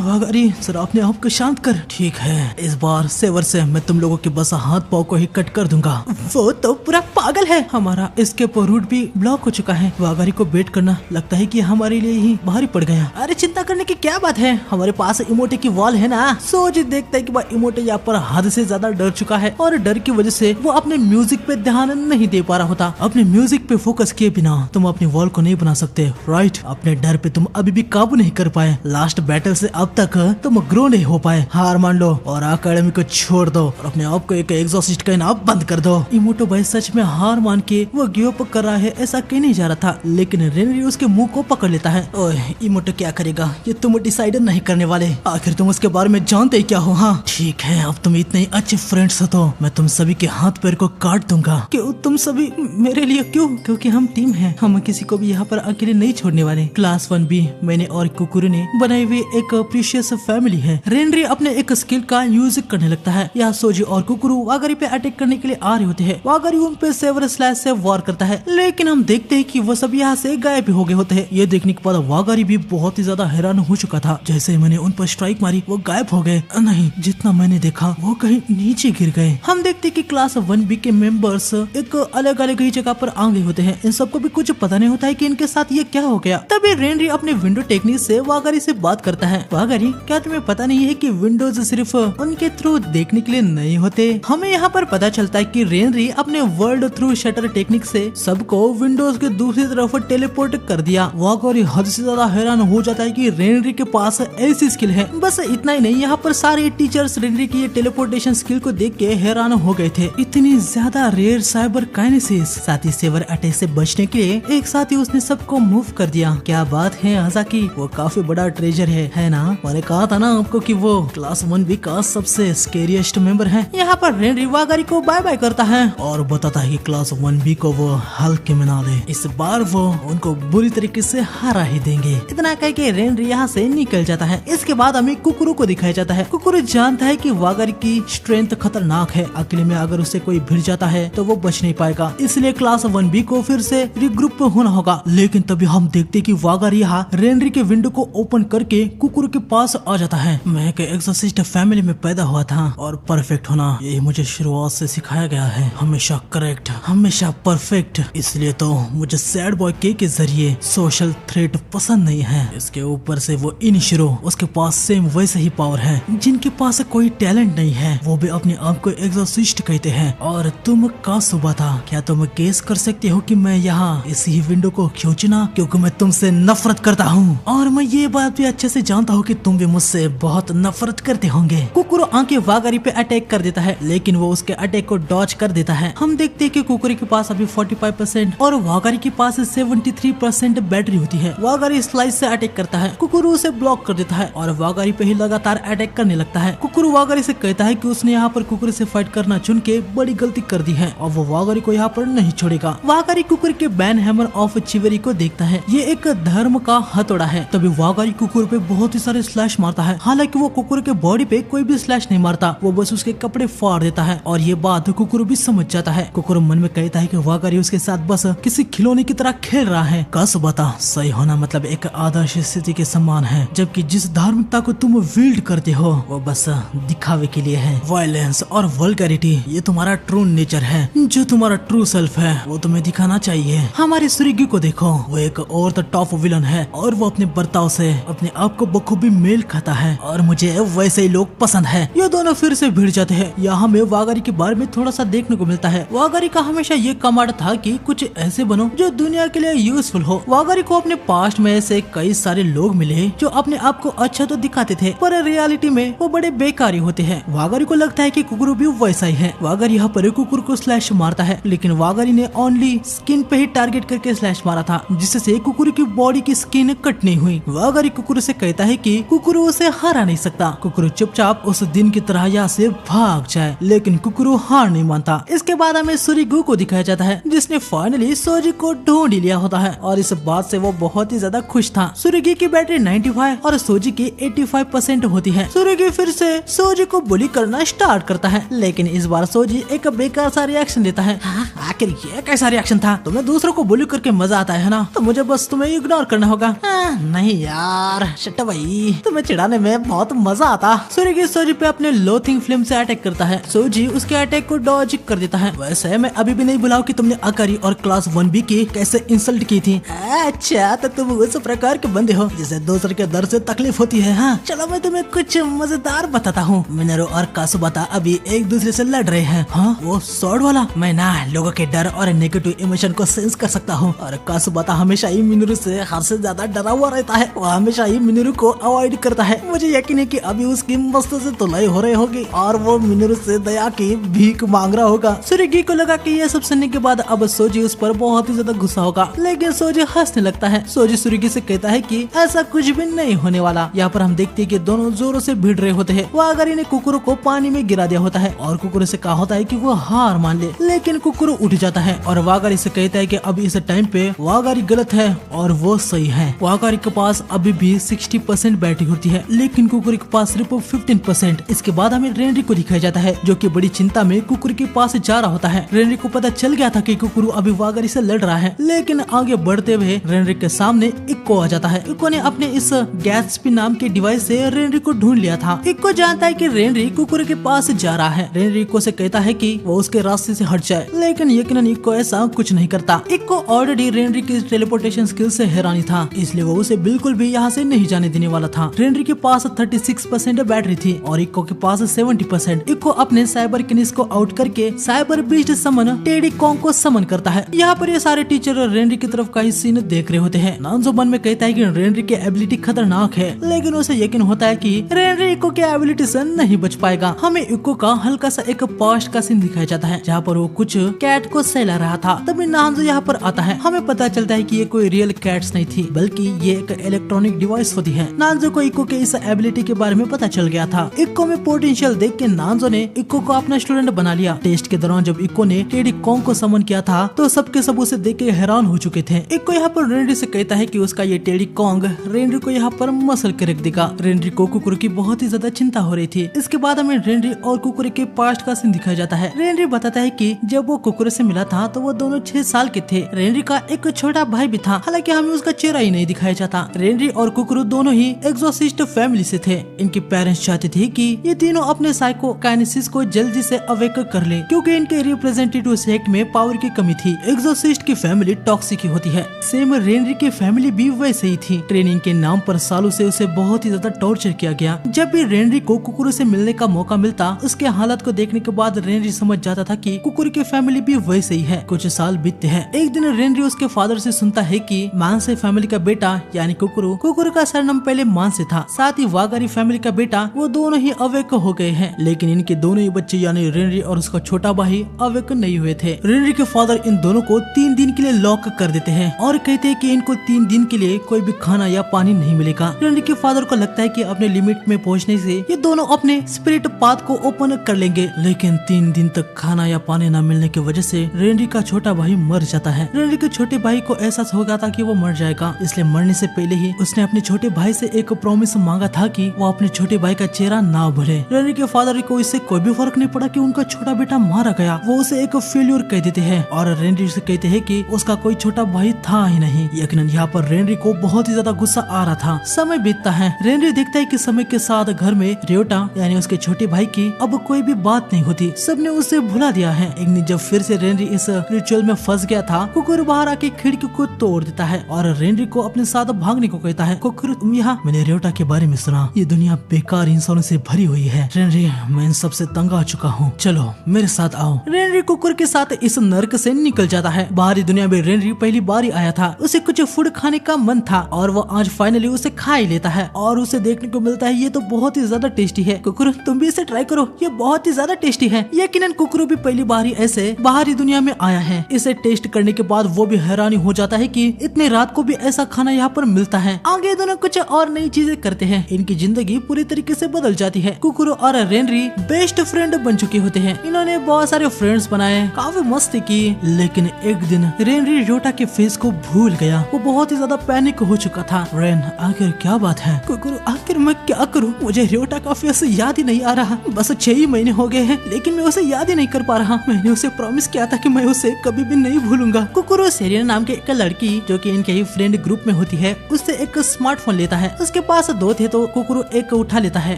वागरी जरा अपने आप को शांत कर। ठीक है, इस बार सेवर से मैं तुम लोगों के बस हाथ पाँव को ही कट कर दूंगा। वो तो पूरा पागल है। हमारा एस्केप रूट भी ब्लॉक हो चुका है। वागरी को बेट करना लगता है कि हमारे लिए ही भारी पड़ गया। अरे चिंता करने की क्या बात है, हमारे पास इमोटे की वॉल है ना। सोजी देखता है कि वह इमोटे यहाँ पर हद से ज्यादा डर चुका है और डर की वजह से वो अपने म्यूजिक पे ध्यान नहीं दे पा रहा होता। अपने म्यूजिक पे फोकस किए बिना तुम अपनी वॉल को नहीं बना सकते, राइट? अपने डर पे तुम अभी भी काबू नहीं कर पाए। लास्ट बैटल से अब तक तुम ग्रो नहीं हो पाए। हार मान लो और अकेडमी को छोड़ दो और अपने आप को एक एग्जॉस्ट कहना बंद कर दो। इमोटो भाई सच में हार मान के वो गिव अप कर रहा है ऐसा कहने जा रहा था लेकिन रेनरी उसके मुंह को पकड़ लेता है। ओए इमोटो क्या करेगा ये तुम डिसाइड नहीं करने वाले। आखिर तुम उसके बारे में जानते ही क्या हो? हाँ ठीक है, अब तुम इतने अच्छे फ्रेंड्स हो तो मैं तुम सभी के हाथ पैर को काट दूंगा। क्यों तुम सभी मेरे लिए? क्यों? क्योंकि हम टीम हैं, हम किसी को भी यहाँ पर अकेले नहीं छोड़ने वाले। क्लास 1B मैंने और कुकुरु ने बनाई हुई एक प्रीशियस फैमिली है। रेनरी अपने एक स्किल का यूज करने लगता है। यहाँ सोजी और कुकुरु वागरी पे अटैक करने के लिए आ रहे होते हैं। वागरी उन पे सेवर स्लैश से वार करता है लेकिन हम देखते हैं कि वो सब यहाँ से गायब हो गए होते हैं। ये देखने के बाद वागरी भी बहुत ही ज्यादा हैरान हो चुका था। जैसे ही मैंने उन पर स्ट्राइक मारी वो गायब हो गए। नहीं, जितना मैंने देखा वो कहीं नीचे गिर गए। हम देखते कि क्लास 1B के मेंबर्स एक अलग अलग ही जगह पर आ गए होते हैं। इन सबको भी कुछ पता नहीं होता है कि इनके साथ ये क्या हो गया। तभी रेनरी अपने विंडो टेक्निक से वागरी से बात करता है। वागरी, क्या तुम्हें पता नहीं है कि विंडोज सिर्फ उनके थ्रू देखने के लिए नहीं होते? हमें यहाँ पर पता चलता है कि रेनरी अपने वर्ल्ड थ्रू शटर टेक्निक से सबको विंडोज के दूसरी तरफ टेलीपोर्ट कर दिया। वागरी हद से ज्यादा हैरान हो जाता है कि रेनरी के पास ऐसी स्किल है। बस इतना ही नहीं, यहाँ पर सारे टीचर्स रेनरी की ये टेलीपोर्टेशन स्किल को देख के हैरान हो गए थे। इतनी ज्यादा रेयर साइबर काइनेसिस। साथ ही सेवर अटैक से बचने के लिए एक साथ ही उसने सबको मूव कर दिया। क्या बात है हाजाकी, वो काफी बड़ा ट्रेजर है ना? मैंने कहा था ना आपको कि वो क्लास 1B का सबसे स्केरियस्ट मेंबर है। यहाँ पर रेनरी वागरी को बाय बाय करता है और बताता है कि क्लास 1B को वो हल्के में ना दे। इस बार वो उनको बुरी तरीके से हरा ही देंगे। इतना कह के रेनरी यहाँ से निकल जाता है। इसके बाद हमें कुकुरु को दिखाया जाता है। कुकुरु जानता है कि वागरी की स्ट्रेंथ खतरनाक है। अकेले में अगर उसे कोई भिड़ जाता है तो वो बच नहीं पाएगा, इसलिए क्लास 1B को फिर से रिग्रुप होना होगा। लेकिन तभी हम देखते कि वागरी यहाँ रेनरी के विंडो को ओपन करके कुकुरु के पास आ जाता है। मैं एक एक्सोसिस्ट फैमिली में पैदा हुआ था और परफेक्ट होना यही मुझे शुरुआत से सिखाया गया है। हमेशा करेक्ट, हमेशा परफेक्ट। इस इसलिए तो मुझे सैड बॉय के जरिए सोशल थ्रेट पसंद नहीं है। इसके ऊपर से वो इनिशिरो, उसके पास सेम वैसे ही पावर है। जिनके पास कोई टैलेंट नहीं है वो भी अपने आप को एग्जॉर्सिस्ट कहते हैं। और तुम का सुबह था, क्या तुम गेस कर सकते हो कि मैं यहाँ इसी विंडो को क्यों चुना? क्योंकि मैं तुमसे नफरत करता हूँ और मैं ये बात भी अच्छे से जानता हूँ कि तुम भी मुझसे बहुत नफरत करते होंगे। कुकुरो आके वागारी पे अटैक कर देता है, लेकिन वो उसके अटैक को डॉज कर देता है। हम देखते हैं कि कुकुरी के पास अभी 45% और वागारी के पास 73% बैटरी होती है। वागारी स्लाइस से अटैक करता है, कुकुरू उसे ब्लॉक कर देता है और वागारी पे ही लगातार अटैक करने लगता है। कुकुरू वागारी से कहता है कि उसने यहाँ पर कुकुरी से फाइट करना चुन के बड़ी गलती कर दी है और वो वागारी को यहाँ पर नहीं छोड़ेगा। वागारी कुकुर के बैन हैमर ऑफ चिवरी को देखता है, ये एक धर्म का हथौड़ा है। तभी वागारी कुकुर पे बहुत ही सारे स्लैश मारता है। हालांकि वो कुकुर के बॉडी पे कोई भी स्लैश नहीं मारता, वो बस उसके कपड़े फाड़ देता है और ये बात कुकुर भी समझ जाता है। कुकुर मन में कहता है कि वागारी उसके साथ बस किसी खिलौने की तरह खेल रहा है। कस बता, सही होना मतलब एक आदर्श स्थिति के समान है, जबकि जिस धार्मिकता को तुम विल्ड करते हो वो बस दिखावे के लिए है। वायलेंस और वल्गैरिटी ये तुम्हारा ट्रू नेचर है। जो तुम्हारा ट्रू सेल्फ है वो तुम्हें दिखाना चाहिए। हमारे सुरिगी को देखो, वो एक और द टॉप विलन है और वो अपने बर्ताव से अपने आप को बखूबी मेल खाता है और मुझे वैसे ही लोग पसंद है। ये दोनों फिर से भिड़ जाते हैं। यहाँ हमें वागारी के बारे में थोड़ा सा देखने को मिलता है। वागारी का हमेशा ये कमांड था कि कुछ ऐसे बनो जो दुनिया के लिए यूजफुल हो। वागारी को अपने पास्ट में से कई सारे लोग मिले जो अपने आप को अच्छा तो दिखाते थे पर रियलिटी में वो बड़े बेकारी होते हैं। वागारी को लगता है कि कुकुर भी वैसा ही है। वागारी यहाँ पर कुकुर को स्लैश मारता है, लेकिन वागारी ने ओनली स्किन पे ही टारगेट करके स्लैश मारा था, जिससे कुकुर की बॉडी की स्किन कट नहीं हुई। वागारी कुकुर से कहता है कि कुकुर उसे हरा नहीं सकता। कुकुर चुपचाप उस दिन की तरह यहाँ से भाग जाए, लेकिन कुकुर हार नहीं मानता। इसके बाद हमें सुरिगु को दिखाया जाता है, जिसने फाइनली सोजी को ढूंढ लिया होता है और इस बात से वो बहुत ही ज्यादा खुश था। सुरिगी की बैटरी 95 और सोजी की 85% होती है। सुरिगी फिर से सोजी को बुली करना स्टार्ट करता है, लेकिन इस बार सोजी एक बेकार सा रिएक्शन देता है। आखिर ये कैसा रिएक्शन था? तुम्हें दूसरों को बुली करके मजा आता है ना, तो मुझे बस तुम्हें इग्नोर करना होगा। नहीं यार शट्टा भाई, तुम्हें चिढ़ाने में बहुत मजा आता। सुरिगी सोजी पे अपने लोथिंग फ्लेम से अटैक करता है। सोजी उसके अटैक को डॉज कर देता है। वैसे मैं अभी भी नहीं भुलाऊं कि तुमने अकारी और क्लास 1B की कैसे इंसल्ट की थी। अच्छा तो तुम उस प्रकार के बंदे हो जिसे दूसरे के दर्द से तकलीफ होती है। हाँ चलो मैं तुम्हें कुछ मजेदार बताता हूँ। मिनरो और कासुबाता अभी एक दूसरे से लड़ रहे हैं। हाँ वो स्वॉर्ड वाला? मैं ना लोगों के डर और नेगेटिव इमोशन को सेंस कर सकता हूँ और कासुबाता हमेशा ही मिनरू से हद से ज्यादा डरा हुआ रहता है। वो हमेशा ही मिनरू को अवॉइड करता है। मुझे यकीन है कि अभी उसकी मस्त से धुलाई हो रही होगी और वो मिनरू से दया की भीख मांग रहा होगा। सुरिगी को लगा कि ये सब सुनने के बाद अब सोजी उस पर बहुत ही ज्यादा गुस्सा होगा, लेकिन सोजी हंसने लगता है। सोजी सुरिगी से कहता है कि ऐसा कुछ भी नहीं होने वाला। यहाँ पर हम देखते हैं कि दोनों जोरों से भिड़ रहे होते हैं। वागारी ने कुकुर को पानी में गिरा दिया होता है और कुकुर से कहा होता है कि वो हार मान ले, लेकिन कुकुर उठ जाता है और वागारी से कहता है कि अभी इस टाइम पे वागारी गलत है और वो सही है। वागारी के पास अभी भी 60% बैटरी होती है, लेकिन कुकुर के पास सिर्फ 15%। इसके बाद हमें रेनरी को दिखाया जाता है, जो कि बड़ी चिंता में कुकुर के पास जा रहा होता है। रेनरी को पता चल गया था कि कुकुर अभी वागारी से लड़ रहा है, लेकिन आगे बढ़ते हुए रेनरी के सामने इक्को आ जाता है। इक्को ने अपने इस गैट्सबी नाम के डिवाइस से रेनरी को ढूंढ लिया था। इक्को जानता है कि रेनरी कुकुर के पास जा रहा है। रेनरी इक्को से कहता है कि वो उसके रास्ते से हट जाए, लेकिन यकीनन इक्को ऐसा कुछ नहीं करता। इक्को ऑलरेडी रेनरी की टेलीपोर्टेशन स्किल से हैरानी था, इसलिए वो उसे बिल्कुल भी यहाँ से नहीं जाने देने वाला था। रेनरी के पास 36% बैटरी थी और इक्को के पास 70%। इक्को अपने साइबर किनिस को आउट करके साइबर बीस्ट समन टेडी कॉन्ग को समन करता है। यहाँ पर ये सारे टीचर रेनरी की तरफ का ही सीन देख रहे होते हैं। नानजो मन में कहता है कि रेनरी की एबिलिटी खतरनाक है, लेकिन उसे यकीन होता है कि रेनरी इक्को की एबिलिटी से नहीं बच पाएगा। हमें इक्को का हल्का सा एक पास्ट का सीन दिखाया जाता है, जहाँ पर वो कुछ कैट को सहला रहा था। तभी नानजो यहाँ पर आता है। हमें पता चलता है कि ये कोई रियल कैट्स नहीं थी, बल्कि ये एक इलेक्ट्रॉनिक डिवाइस होती है। नानजो को इक्को के इस एबिलिटी के बारे में पता चल गया था। इक्को में पोटेंशियल देख के नानजो ने इक्को को अपना स्टूडेंट बना लिया। टेस्ट के दौरान जब इक्को ने टेडी कॉन्ग को समन किया था तो सबके सब उसे देख के हैरान हो चुके थे। इक्को यहाँ पर रेनरी से कहता है कि उसका ये टेडी कॉन्ग रेनरी को यहाँ पर मसल के रख देगा। रेनरी को कुकुर की बहुत ही ज्यादा चिंता हो रही थी। इसके बाद हमें रेनरी और कुकुर के पास्ट का सीन दिखाया जाता है। रेनरी बताता है कि जब वो कुकुर से मिला था तो वो दोनों 6 साल के थे। रेनरी का एक छोटा भाई भी था, हालांकि हमें उसका चेहरा ही नहीं दिखाया जाता। रेनरी और कुकुर दोनों ही एक्सोसिस्ट फैमिली से थे। इनके पेरेंट्स चाहते थे कि ये तीनों अपने साइकोकाइनेसिस को जल्दी से अवेक कर ले, क्योंकि इनके रिप्रेजेंटेटिव सेक्ट में पावर की कमी थी। एग्जोसिस्ट की फैमिली टॉक्सिक ही होती है। सेम रेनरी की फैमिली भी वैसे ही थी। ट्रेनिंग के नाम पर सालों से उसे बहुत ही ज्यादा टॉर्चर किया गया। जब भी रेनरी को कुकुरु से मिलने का मौका मिलता, उसके हालत को देखने के बाद रेनरी समझ जाता था कि कुकुरु की फैमिली भी वैसे ही है। कुछ साल बीतते हैं। एक दिन रेनरी उसके फादर से सुनता है कि मानसे फैमिली का बेटा यानी कुकुरु का सरनाम पहले मानसे था, साथ ही वागारी फैमिली का बेटा, वो दोनों ही अवेक हो गए हैं। लेकिन इनके दोनों ही बच्चे यानी रेनरी और उसका छोटा भाई अवेक नहीं हुए थे। रेनरी के फादर इन दोनों को 3 दिन के लिए लॉक कर देते हैं और कहते हैं कि इनको 3 दिन के लिए कोई भी खाना या पानी नहीं मिलेगा। रेनरी के फादर को लगता है कि अपने लिमिट में पहुंचने से ये दोनों अपने स्पिरिट पाथ को ओपन कर लेंगे, लेकिन 3 दिन तक खाना या पानी न मिलने की वजह से रेनरी का छोटा भाई मर जाता है। रेनरी के छोटे भाई को एहसास हो गया था कि वो मर जाएगा, इसलिए मरने से पहले ही उसने अपने छोटे भाई से एक प्रॉमिस मांगा था कि वो अपने छोटे भाई का चेहरा ना भूले। रेनरी के फादर को इससे कोई भी फर्क नहीं पड़ा कि उनका छोटा बेटा मारा गया। वो उसे एक फेल्यूर कह देते हैं और रेनरी से कहते हैं कि उसका कोई छोटा भाई था ही नहीं। यकीनन यहाँ पर रेनरी को बहुत ही ज्यादा गुस्सा आ रहा था। समय बीतता है। रेनरी देखता है कि समय के साथ घर में रियोटा यानी उसके छोटे भाई की अब कोई भी बात नहीं होती, सबने उसे भुला दिया है। एक दिन जब फिर से रेनरी इस रिचुअल में फंस गया था, कुकुरु बाहर आके खिड़की को तोड़ देता है और रेनरी को अपने साथ भागने को कहता है। कुकुरु तुम यहाँ, मैंने रियोटा के बारे में सुना, ये दुनिया बेकार इंसानों से भरी हुई है। रेनरी मैं इन सबसे तंग आ चुका हूँ, चलो मेरे साथ आओ। रेनरी कुकुर के साथ इस नर्क से निकल जाता है। बाहरी दुनिया में रेनरी पहली बार ही आया था, उसे कुछ फूड खाने का मन था और वो आज फाइनली उसे खा ही लेता है और उसे देखने को मिलता है ये तो बहुत ही ज्यादा टेस्टी है। कुकुर तुम भी इसे ट्राई करो, ये बहुत ही ज्यादा टेस्टी है। यकीनन कुकुर भी पहली बार ही ऐसे बाहरी दुनिया में आया है। इसे टेस्ट करने के बाद वो भी हैरानी हो जाता है कि इतने रात को भी ऐसा खाना यहाँ पर मिलता है। आगे दोनों कुछ और नई चीजें करते हैं। इनकी जिंदगी पूरी तरीके से बदल जाती है। कुकुर और रेनरी बेस्ट फ्रेंड बन चुके होते हैं। इन्होंने बहुत सारे फ्रेंड्स बनाए, काफी मस्ती की, लेकिन एक दिन रेनरी रियोटा के फेस को भूल गया। वो बहुत ही ज्यादा पैनिक हो चुका था। रेन आखिर क्या बात है? कुकुर आखिर मैं क्या करूं? मुझे रियोटा का फेस याद ही नहीं आ रहा। बस 6 ही महीने हो गए हैं लेकिन मैं उसे याद ही नहीं कर पा रहा। मैंने उसे प्रॉमिस किया था कि मैं उसे कभी भी नहीं भूलूंगा। कुकुर सेरिना नाम के एक लड़की जो कि इनके ही फ्रेंड ग्रुप में होती है, उससे एक स्मार्टफोन लेता है। उसके पास 2 थे तो कुकुर एक उठा लेता है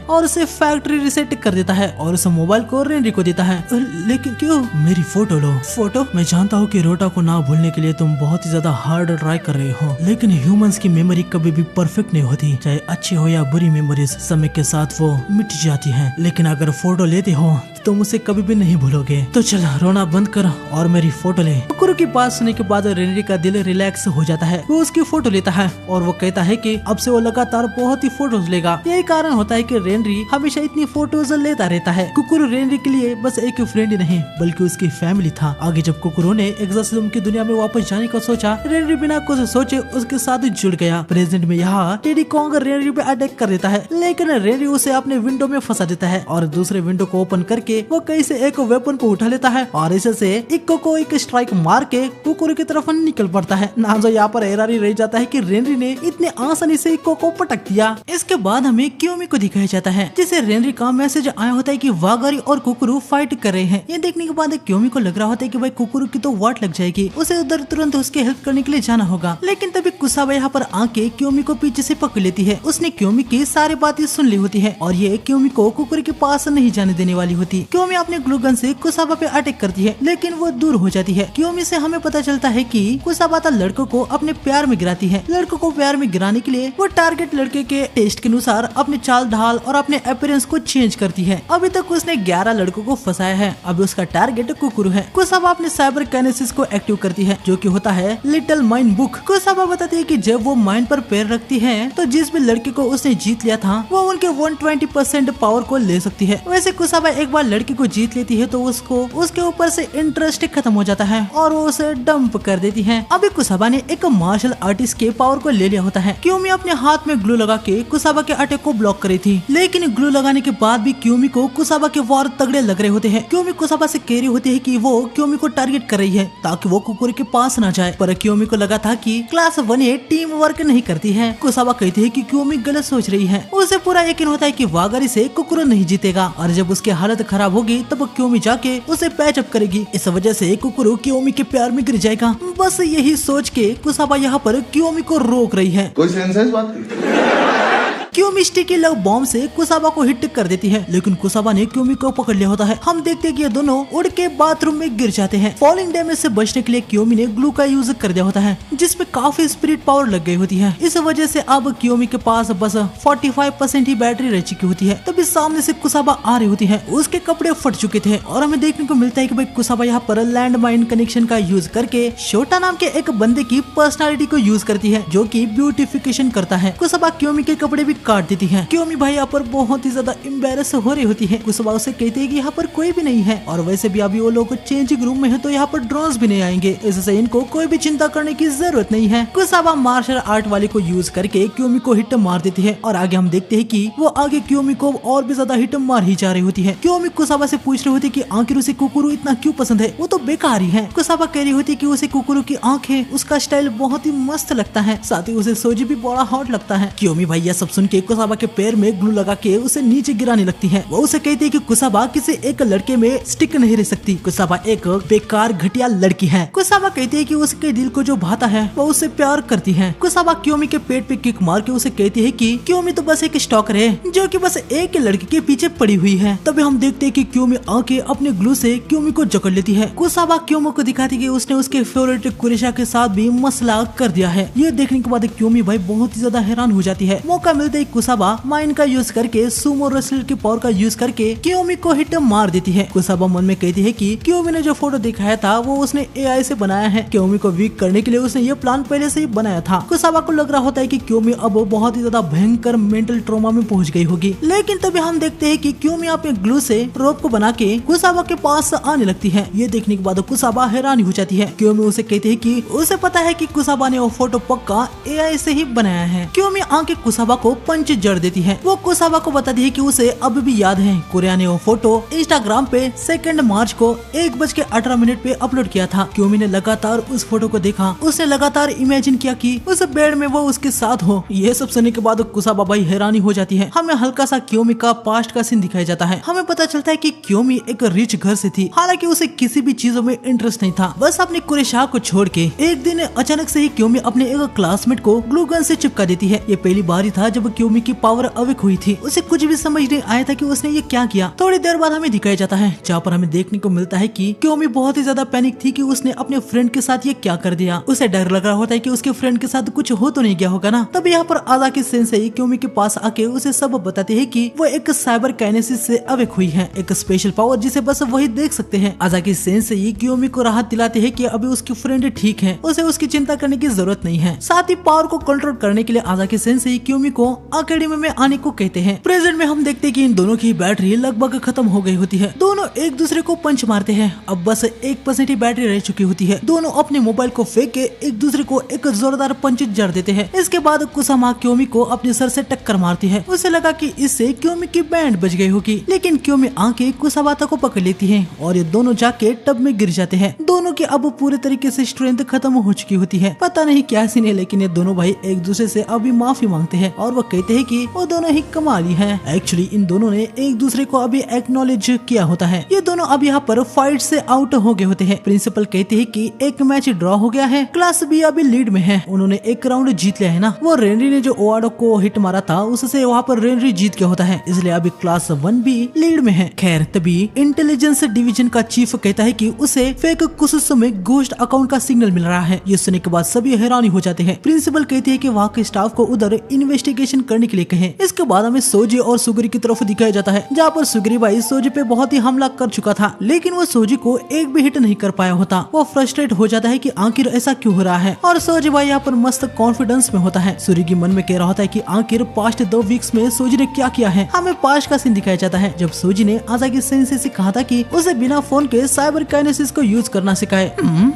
और उसे फैक्ट्री रिसेट कर देता है और उस मोबाइल को रेनरी को देता है। लेकिन क्यों? मेरी फोटो लो। फोटो? मैं जानता हूँ कि रियोटा को ना भूलने के लिए तुम बहुत ही ज्यादा हार्ड ट्राई कर रहे हो, लेकिन ह्यूमंस की मेमोरी कभी भी परफेक्ट नहीं होती। चाहे अच्छी हो या बुरी मेमोरीज समय के साथ वो मिट जाती है, लेकिन अगर फोटो लेते हो तो तुम उसे कभी भी नहीं भूलोगे। तो चल रोना बंद कर और मेरी फोटो ले। कुकुर की बात सुनने के बाद रेनरी का दिल रिलैक्स हो जाता है। वो उसकी फोटो लेता है और वो कहता है कि अब से वो लगातार बहुत ही फोटोज लेगा। यही कारण होता है कि रेनरी हमेशा इतनी फोटोज लेता रहता है। कुकुर रेनरी के लिए बस एक फ्रेंड ही नहीं बल्कि उसकी फैमिली था। आगे जब कुकुर ने एग्जोर्सिज्म की दुनिया में वापस जाने का सोचा, रेनरी बिना कुछ सोचे उसके साथ जुड़ गया। प्रेजेंट में यहाँ टेडी कॉन्ग रेनरी पे अटैक कर देता है, लेकिन रेनरी उसे अपने विंडो में फंसा देता है और दूसरे विंडो को ओपन करके वो कहीं से एक वेपन को उठा लेता है और इसे इक्को को एक स्ट्राइक मार के कुकुर की तरफ निकल पड़ता है। नाजो यहाँ पर हैरानी रह जाता है कि रेनरी ने इतने आसानी से इक्को को पटक दिया। इसके बाद हमें क्योमी को दिखाया जाता है, जिसे रेनरी का मैसेज आया होता है कि वागारी और कुकुरु फाइट कर रहे हैं। ये देखने के बाद क्योमी को लग रहा होता है कि भाई कुकुरु की तो वाट लग जाएगी, उसे उधर तुरंत उसके हेल्प करने के लिए जाना होगा। लेकिन तभी कुसाबा यहाँ पर आके क्योमी को पीछे से पकड़ लेती है। उसने क्योमी की सारी बातें सुन ली होती है और ये क्योमी को कुकुर के पास नहीं जाने देने वाली होती। क्योमी अपने ग्लूगन से कुसाबा पे अटैक करती है, लेकिन वो दूर हो जाती है। क्योमी से हमें पता चलता है कि कुसाबा लड़कों को अपने प्यार में गिराती है। लड़कों को प्यार में गिराने के लिए वो टारगेट लड़के के टेस्ट के अनुसार अपने चाल ढाल और अपने अपीयरेंस को चेंज करती है। अभी तक उसने 11 लड़कों को फंसाया है। अभी उसका टारगेट कुकुरु है। कुसाबा अपने साइबर काइनेसिस को एक्टिव करती है, जो कि होता है लिटिल माइंड बुक। कुसाबा बताती है कि जब वो माइंड पर पैर रखती है तो जिस भी लड़के को उसने जीत लिया था वो उनके 120% पावर को ले सकती है। वैसे कुसाबा एक बार लड़की को जीत लेती है तो उसको उसके ऊपर से इंटरेस्ट खत्म हो जाता है और वो उसे डंप कर देती है। अभी कुसाबा ने एक मार्शल आर्टिस्ट के पावर को ले लिया होता है। क्योमी अपने हाथ में ग्लू लगा के कुसाबा के अटैक को ब्लॉक करी थी, लेकिन ग्लू लगाने के बाद भी क्योमी को कुसाबा के वार तगड़े लग रहे होते हैं। क्योमी कुसाबा से कह रही होती है कि वो क्योमी को टारगेट कर रही है ताकि वो कुकुर के पास ना जाए, पर क्योमी को लगा था कि क्लास 1A टीम वर्क नहीं करती है। कुसाबा कहती है कि क्योमी गलत सोच रही है। उसे पूरा यकीन होता है कि वागारी से कुकुर नहीं जीतेगा और जब उसकी हालत खराब होगी तब क्योमी जाके उसे पैचअप करेगी। इस वजह से कुकुर क्योमी के प्यार में गिर जाएगा। बस यही सोच के कुसाबा यहाँ पर क्योमी को रोक रही है। कोई सेंस है इस बात की? क्योमी स्टिकी लव बॉम्ब से कुसाबा को हिट कर देती है, लेकिन कुसाबा ने क्योमी को पकड़ लिया होता है। हम देखते हैं कि ये दोनों उड़ के बाथरूम में गिर जाते हैं। फॉलिंग डैमेज से बचने के लिए क्योमी ने ग्लू का यूज कर दिया होता है, जिसपे काफी स्पिरिट पावर लग गई होती है। इस वजह से अब क्योमी के पास बस 45% ही बैटरी रह चुकी होती है। तभी सामने से कुसाबा आ रही होती है, उसके कपड़े फट चुके थे और हमें देखने को मिलता है कि भाई कुसाबा यहाँ पर लैंड माइन कनेक्शन का यूज करके शोटा नाम के एक बंदे की पर्सनालिटी को यूज करती है, जो कि ब्यूटिफिकेशन करता है। कुसाबा क्योमी के कपड़े भी काट देती है। क्योमी भाई यहाँ पर बहुत ही ज्यादा एम्बेरस हो रही होती है। कुसाबा उसे कहती है कि यहाँ पर कोई भी नहीं है और वैसे भी अभी वो लोग चेंजिंग रूम में है, तो यहाँ पर ड्रोन्स भी नहीं आएंगे, इससे इनको कोई भी चिंता करने की जरूरत नहीं है। कुसाबा मार्शल आर्ट वाले को यूज करके क्योमी को हिट मार देती है और आगे हम देखते हैं कि वो आगे क्योमी को और भी ज्यादा हिट मार ही जा रही होती है। क्योमी कुसाबा से पूछ रही होती है कि आखिर उसे कुकुरु इतना क्यों पसंद है, वो तो बेकार ही है। कुसाबा कह रही होती है कि उसे कुकुरु की आंखें, उसका स्टाइल बहुत ही मस्त लगता है, साथ ही उसे सोजी भी बड़ा हॉट लगता है। क्योमी भाई यह सब सुन के कुसाबा के पैर में ग्लू लगा के उसे नीचे गिराने लगती है। वो उसे कहती है कि कुसाबा किसी एक लड़के में स्टिक नहीं रह सकती, कुसाबा एक बेकार घटिया लड़की है। कुसाबा कहती है कि उसके दिल को जो भाता है वो उससे प्यार करती है। कुसाबा क्योमी के पेट पे किक मार के उसे कहती है कि क्योमी तो बस एक स्टॉकर है, जो कि बस एक लड़की के पीछे पड़ी हुई है। तभी हम देखते हैं कि क्योमी आके अपने ग्लू से क्योमी को जकड़ लेती है। कुसाबा क्योमी को दिखाती है कि उसने उसके फेवरेट कुरेशा के साथ भी मसला कर दिया है। ये देखने के बाद क्योमी भाई बहुत ही ज्यादा हैरान हो जाती है। मौका मिलते ही कुसाबा माइंड का यूज करके सुमो रेसलर की पावर का यूज करके क्योमी को हिट मार देती है। कुसाबा मन में कहती है कि क्योमी ने जो फोटो दिखाया था वो उसने एआई से बनाया है। क्योमी को वीक करने के लिए उसने ये प्लान पहले से ही बनाया था। कुसाबा को लग रहा होता है कि क्योमी अब बहुत ही ज्यादा भयंकर मेंटल ट्रॉमा में पहुंच गई होगी, लेकिन तभी हम देखते हैं कि क्योमी अपने ग्लू से रोप को बना के कुसाबा के पास आने लगती है। ये देखने के बाद कुसाबा हैरान हो जाती है। क्योमी उसे कहती है कि उसे पता है कि कुसाबा ने वो फोटो पक्का एआई से ही बनाया है। क्योमी आके कुसाबा को पंच जड़ देती है। वो कुसाबा को बताती है कि उसे अब भी याद है कोरिया ने वो फोटो इंस्टाग्राम पे 2 मार्च को 1:18 पे अपलोड किया था। क्योमी ने लगातार उस फोटो को देखा, उसने लगातार इमेजिन किया कि उस बेड में वो उसके साथ हो। ये सब सुनने के बाद कुसाबा भाई हैरानी हो जाती है। हमें हल्का सा क्योमी का पास्ट का सीन दिखाया जाता है। हमें पता चलता है कि क्योमी एक रिच घर से थी, हालांकि उसे किसी भी चीजों में इंटरेस्ट नहीं था, बस अपने कुरेशा को छोड़ के। एक दिन अचानक से ही क्योमी अपने एक क्लासमेट को ग्लू गन से चिपका देती है। ये पहली बार ही था जब क्योमी की पावर अवेक हुई थी। उसे कुछ भी समझ नहीं आया था कि उसने ये क्या किया। थोड़ी देर बाद हमें दिखाया जाता है, जहाँ पर हमें देखने को मिलता है कि क्योमी बहुत ही ज्यादा पैनिक थी कि उसने अपने फ्रेंड के साथ ये क्या कर दिया। उसे डर लग रहा होता है कि उसके फ्रेंड के साथ कुछ हो तो नहीं गया होगा ना। तब यहाँ पर आजाकी सेंसेई क्योमी के पास आके उसे सब बताते हैं कि वो एक साइबर काइनेसिस से अवेक हुई है, एक स्पेशल पावर जिसे बस वही देख सकते हैं। आजाकी सेंसेई क्योमी को राहत दिलाते हैं कि अभी उसकी फ्रेंड ठीक है, उसे उसकी चिंता करने की जरूरत नहीं है। साथ ही पावर को कंट्रोल करने के लिए आजाकी सेंसेई क्योमी को अकेडमी में आने को कहते हैं। प्रेजेंट में हम देखते हैं कि इन दोनों की बैटरी लगभग खत्म हो गई होती है। दोनों एक दूसरे को पंच मारते हैं। अब बस 1% ही बैटरी रह चुकी होती है। दोनों अपने मोबाइल को फेंक के एक दूसरे को एक जोरदार पंच जड़ देते हैं। इसके बाद कुसामा क्योमी को अपने सर से टक्कर मारती है। उसे लगा कि इससे क्योमी की बैंड बच गई होगी, लेकिन क्योमी आके कुसाबाता को पकड़ लेती है और ये दोनों जाके टब में गिर जाते हैं। दोनों की अब पूरे तरीके से स्ट्रेंथ खत्म हो चुकी होती है। पता नहीं क्या सीन है, लेकिन ये दोनों भाई एक दूसरे से अभी माफी मांगते हैं और वो कहते हैं कि वो दोनों ही कमाली हैं। एक्चुअली इन दोनों ने एक दूसरे को अभी एक्नॉलेज किया होता है। ये दोनों अब यहाँ पर फाइट से आउट हो गए होते हैं। प्रिंसिपल कहते हैं कि एक मैच ड्रॉ हो गया है, क्लास बी अभी लीड में है, उन्होंने एक राउंड जीत लिया है ना। वो रेनरी ने जो ओवाडो को हिट मारा था उससे वहाँ पर रेनरी जीत गया होता है, इसलिए अभी क्लास 1 भी लीड में है। खैर तभी इंटेलिजेंस डिवीजन का चीफ कहता है कि उसे फेक कुछ में घोस्ट अकाउंट का सिग्नल मिल रहा है। ये सुनने के बाद सभी हैरानी हो जाते हैं। प्रिंसिपल कहती है कि वहाँ के स्टाफ को उधर इन्वेस्टिगेशन करने के लिए कहें। इसके बाद हमें सोजी और सुगरी की तरफ दिखाया जाता है, जहाँ पर सुगरी भाई सोजी पे बहुत ही हमला कर चुका था, लेकिन वो सोजी को एक भी हिट नहीं कर पाया होता। वो फ्रस्ट्रेट हो जाता है कि आखिर ऐसा क्यों हो रहा है, और सोजी भाई यहाँ पर मस्त कॉन्फिडेंस में होता है। सुगी मन में कह रहा होता है कि आखिर पास्ट 2 वीक्स में सोजी ने क्या किया है। हमें पास्ट का सीन दिखाया जाता है, जब सोजी ने आजाकी सेंसेई से कहा था कि उसे बिना फोन के साइबर काइनेसिस को यूज करना सिखाए,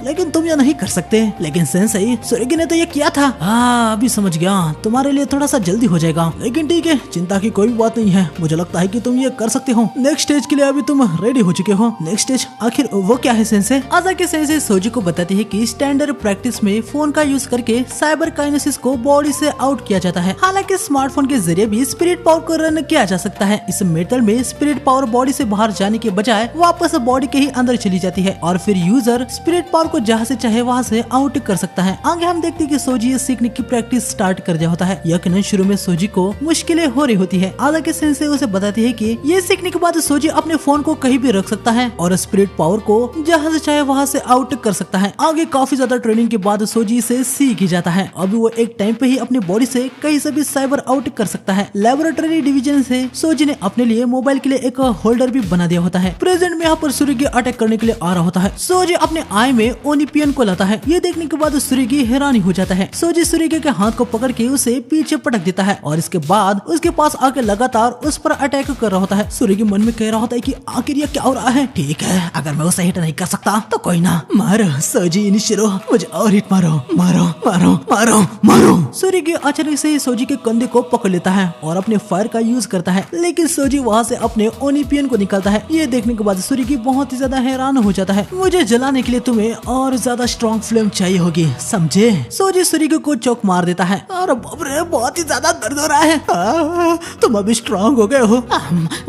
लेकिन तुम ये नहीं कर सकते। लेकिन सेंसेई, सुगी ने तो ये किया था। अभी समझ गया, तुम्हारे लिए थोड़ा सा जल्दी हो जाएगा, लेकिन ठीक है, चिंता की कोई बात नहीं है। मुझे लगता है कि तुम ये कर सकते हो। नेक्स्ट स्टेज के लिए अभी तुम रेडी हो चुके हो। नेक्स्ट स्टेज आखिर वो क्या है सेंसेई? आजाकी सेंसेई सोजी को बताती है कि स्टैंडर्ड प्रैक्टिस में फोन का यूज करके साइबर काइनेसिस को बॉडी से आउट किया जाता है। हालांकि स्मार्टफोन के जरिए भी स्पिरिट पावर को रन किया जा सकता है। इस मेथड में स्पिरिट पावर बॉडी से बाहर जाने के बजाय वापस बॉडी के ही अंदर चली जाती है और फिर यूजर स्पिरिट पावर को जहाँ से चाहे वहाँ से आउट कर सकता है। आगे हम देखते हैं कि सोजी ये सीखने की प्रैक्टिस स्टार्ट कर दिया होता है। यकीनन शुरू में सोजी को मुश्किलें हो रही होती है। आजाकी सेंसे उसे बताती है कि ये सीखने के बाद सोजी अपने फोन को कहीं भी रख सकता है और स्पिरिट पावर को जहाँ से चाहे वहाँ से आउट कर सकता है। आगे काफी ज्यादा ट्रेनिंग के बाद सोजी इसे सीख ही जाता है। अभी वो एक टाइम पे ही अपनी बॉडी से कहीं से भी साइबर आउट कर सकता है। लेबोरेटरी डिवीजन से सोजी ने अपने लिए मोबाइल के लिए एक होल्डर भी बना दिया होता है। प्रेजेंट में यहाँ पर सुरुगी अटैक करने के लिए आ रहा होता है। सोजी अपने आई में ओनिपियन को लाता है। ये देखने के बाद सुरुगी हैरानी हो जाता है। सोजी सुरुगी के हाथ को पकड़ के उसे पीछे पटक देता है और इसके बाद उसके पास आके लगातार उस पर अटैक कर रहा होता है। सुरुगी मन में कह रहा होता है कि आखिर ये क्या हो रहा है। ठीक है, अगर मैं उसे हिट नहीं कर सकता तो कोई ना, मारो सोजी इनिशिरो, मुझे और हिट मारो, मारो मारो मारो मारो। सुरुगी अचानक से सोजी के कंधे को पकड़ लेता है और अपने फायर का यूज करता है, लेकिन सोजी वहाँ से अपने ओनिपियन को निकालता है। ये देखने के बाद सुरुगी बहुत ही ज्यादा हैरान हो जाता है। मुझे जलाने के लिए तुम्हें और ज्यादा स्ट्रॉन्ग फ्लेम चाहिए होगी, समझे। सोजी सुरुगी को चौक मार देता है। अरे बाप रे, बहुत ही ज्यादा दर्द हो रहा है। तुम अभी स्ट्रॉन्ग हो गए हो।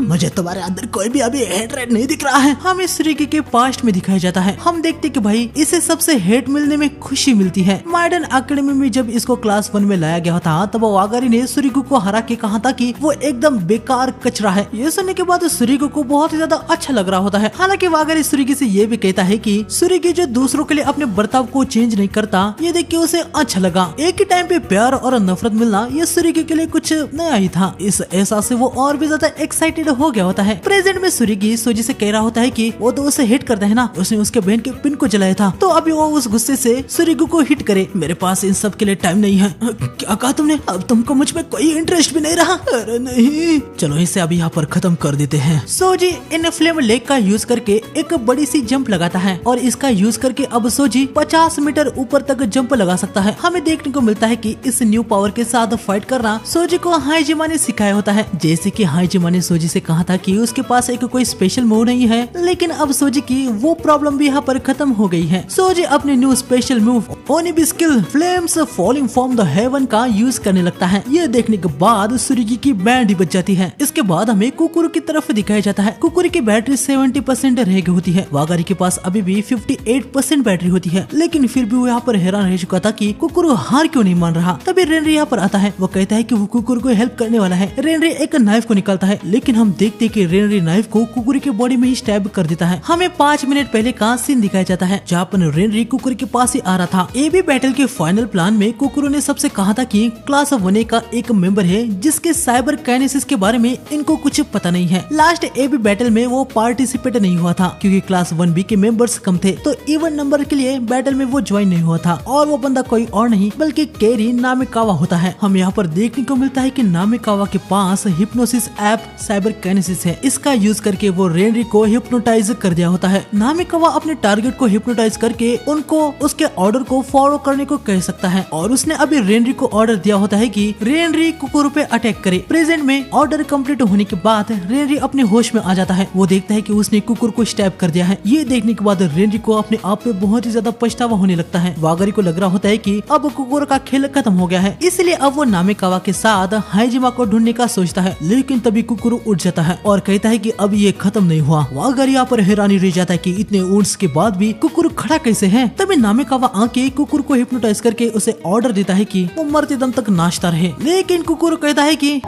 मुझे तुम्हारे अंदर कोई भी अभी हेटरेट नहीं दिख रहा है। हमें सुरुगी के पास्ट में दिखाया जाता है। हम देखते कि भाई इसे सबसे हेट मिलने में खुशी मिलती है। माइडन एकेडमी में जब इसको क्लास 1 में लाया गया था तब वागारी ने सुरुगी को हरा के कहा था कि वो एकदम बेकार कचरा है। ये सुनने के बाद सुरुगी को बहुत ही ज्यादा अच्छा लग रहा होता है। हालांकि वागारी सुरुगी से ये भी कहता है कि सुरुगी जो दूसरों के लिए अपने बर्ताव को चेंज नहीं करता, ये देख के उसे अच्छा लगा। एक ही टाइम पे प्यार और नफरत मिलना ये सुरुगी के लिए कुछ नया ही था। इस एहसास से वो और भी ज्यादा एक्साइटेड हो गया होता है। प्रेजेंट में सुरुगी सोजी से कह रहा होता है कि वो तो उसे हिट करता है ना, उसने उसके बहन के पिन को जलाया था, तो अभी वो उस गुस्से से सुरुगी को हिट करे। मेरे पास इन सब के लिए टाइम नहीं है। क्या कहा तुमने? अब तुमको मुझ में कोई इंटरेस्ट भी नहीं रहा? अरे नहीं, चलो इसे अभी यहाँ पर खत्म कर देते हैं। सोजी इन फ्लेम लेग का यूज करके एक बड़ी सी जंप लगाता है और इसका यूज करके अब सोजी 50 मीटर ऊपर तक जंप लगा सकता है। हमें देखने को मिलता है कि इस न्यू पावर के साथ फाइट करना सोजी को हाइजिमा ने सिखाया होता है। जैसे कि हाइजिमा ने सोजी से कहा था कि उसके पास एक कोई स्पेशल मूव नहीं है, लेकिन अब सोजी की वो प्रॉब्लम भी यहाँ पर खत्म हो गई है। सोजी अपने new special move Onibi skill flames falling from the heaven का यूज करने लगता है। ये देखने के बाद सुरुगी की बैंड ही बच जाती है। इसके बाद हमें कुकुरु की तरफ दिखाया जाता है। कुकुरु की बैटरी 70% रह गई होती है। वागारी के पास अभी भी 58% बैटरी होती है, लेकिन फिर भी वो यहाँ पर हैरान रह चुका था कि कुकुरु हार क्यों नहीं मान रहा। तभी रेनरी यहाँ पर आता है। वो कहता है कि वो कुकुरु को हेल्प करने वाला है। रेनरी एक नाइफ को निकालता है, लेकिन हम देखते कि रेनरी नाइफ को कुकुरु के बॉडी में ही स्टैब कर देता है। हमें 5 मिनट पहले का सीन दिखाया जाता है जहाँ पर रेनरी कुकुरु के पास ही आ रहा था। एबी बैटल के फाइनल प्लान में कुकुरु ने सबसे कहा था कि क्लास 1 का एक मेंबर है जिसके साइबर काइनेसिस के बारे में इनको कुछ पता नहीं है। लास्ट एबी बैटल में वो पार्टिसिपेट नहीं हुआ था क्योंकि क्लास 1B के मेंबर्स कम थे, तो इवन नंबर के लिए बैटल में वो ज्वाइन नहीं हुआ था। और वो बंदा कोई और नहीं बल्कि केरी नामिकावा होता है। हम यहाँ पर देखने को मिलता है कि नामिकावा के पास हिप्नोसिस ऐप साइबर काइनेसिस है। इसका यूज करके वो रेनरी को हिप्नोटाइज कर दिया होता है। नामिकावा अपने टारगेट को हिप्नोटाइज करके उनको उसके ऑर्डर को फॉलो करने को कह सकता है और उसने अभी रेनरी को ऑर्डर दिया होता है कि रेनरी कुकुरु पे अटैक करे। प्रेजेंट में ऑर्डर कंप्लीट होने के बाद रेनरी अपने होश में आ जाता है। वो देखता है कि उसने कुकुर को स्टैब कर दिया है। ये देखने के बाद रेनरी को अपने आप पे बहुत ही ज्यादा पछतावा होने लगता है। वागारी को लग रहा होता है कि अब कुकुर का खेल खत्म हो गया है, इसलिए अब वो नामिकावा के साथ हाइजिमा को ढूंढने का सोचता है। लेकिन तभी कुकुरु उठ जाता है और कहता है कि अब ये खत्म नहीं हुआ। वागारी यहाँ पर हैरानी रह जाता है कि इतने ऊंट्स के बाद भी कुकुरु खड़ा कैसे है। तभी नामिकावा आके कुकुर को हिप्नोटाइज करके उसे ऑर्डर देता है कि वो मरते दम तक नाचता रहे, लेकिन कुकुरु कहता है कि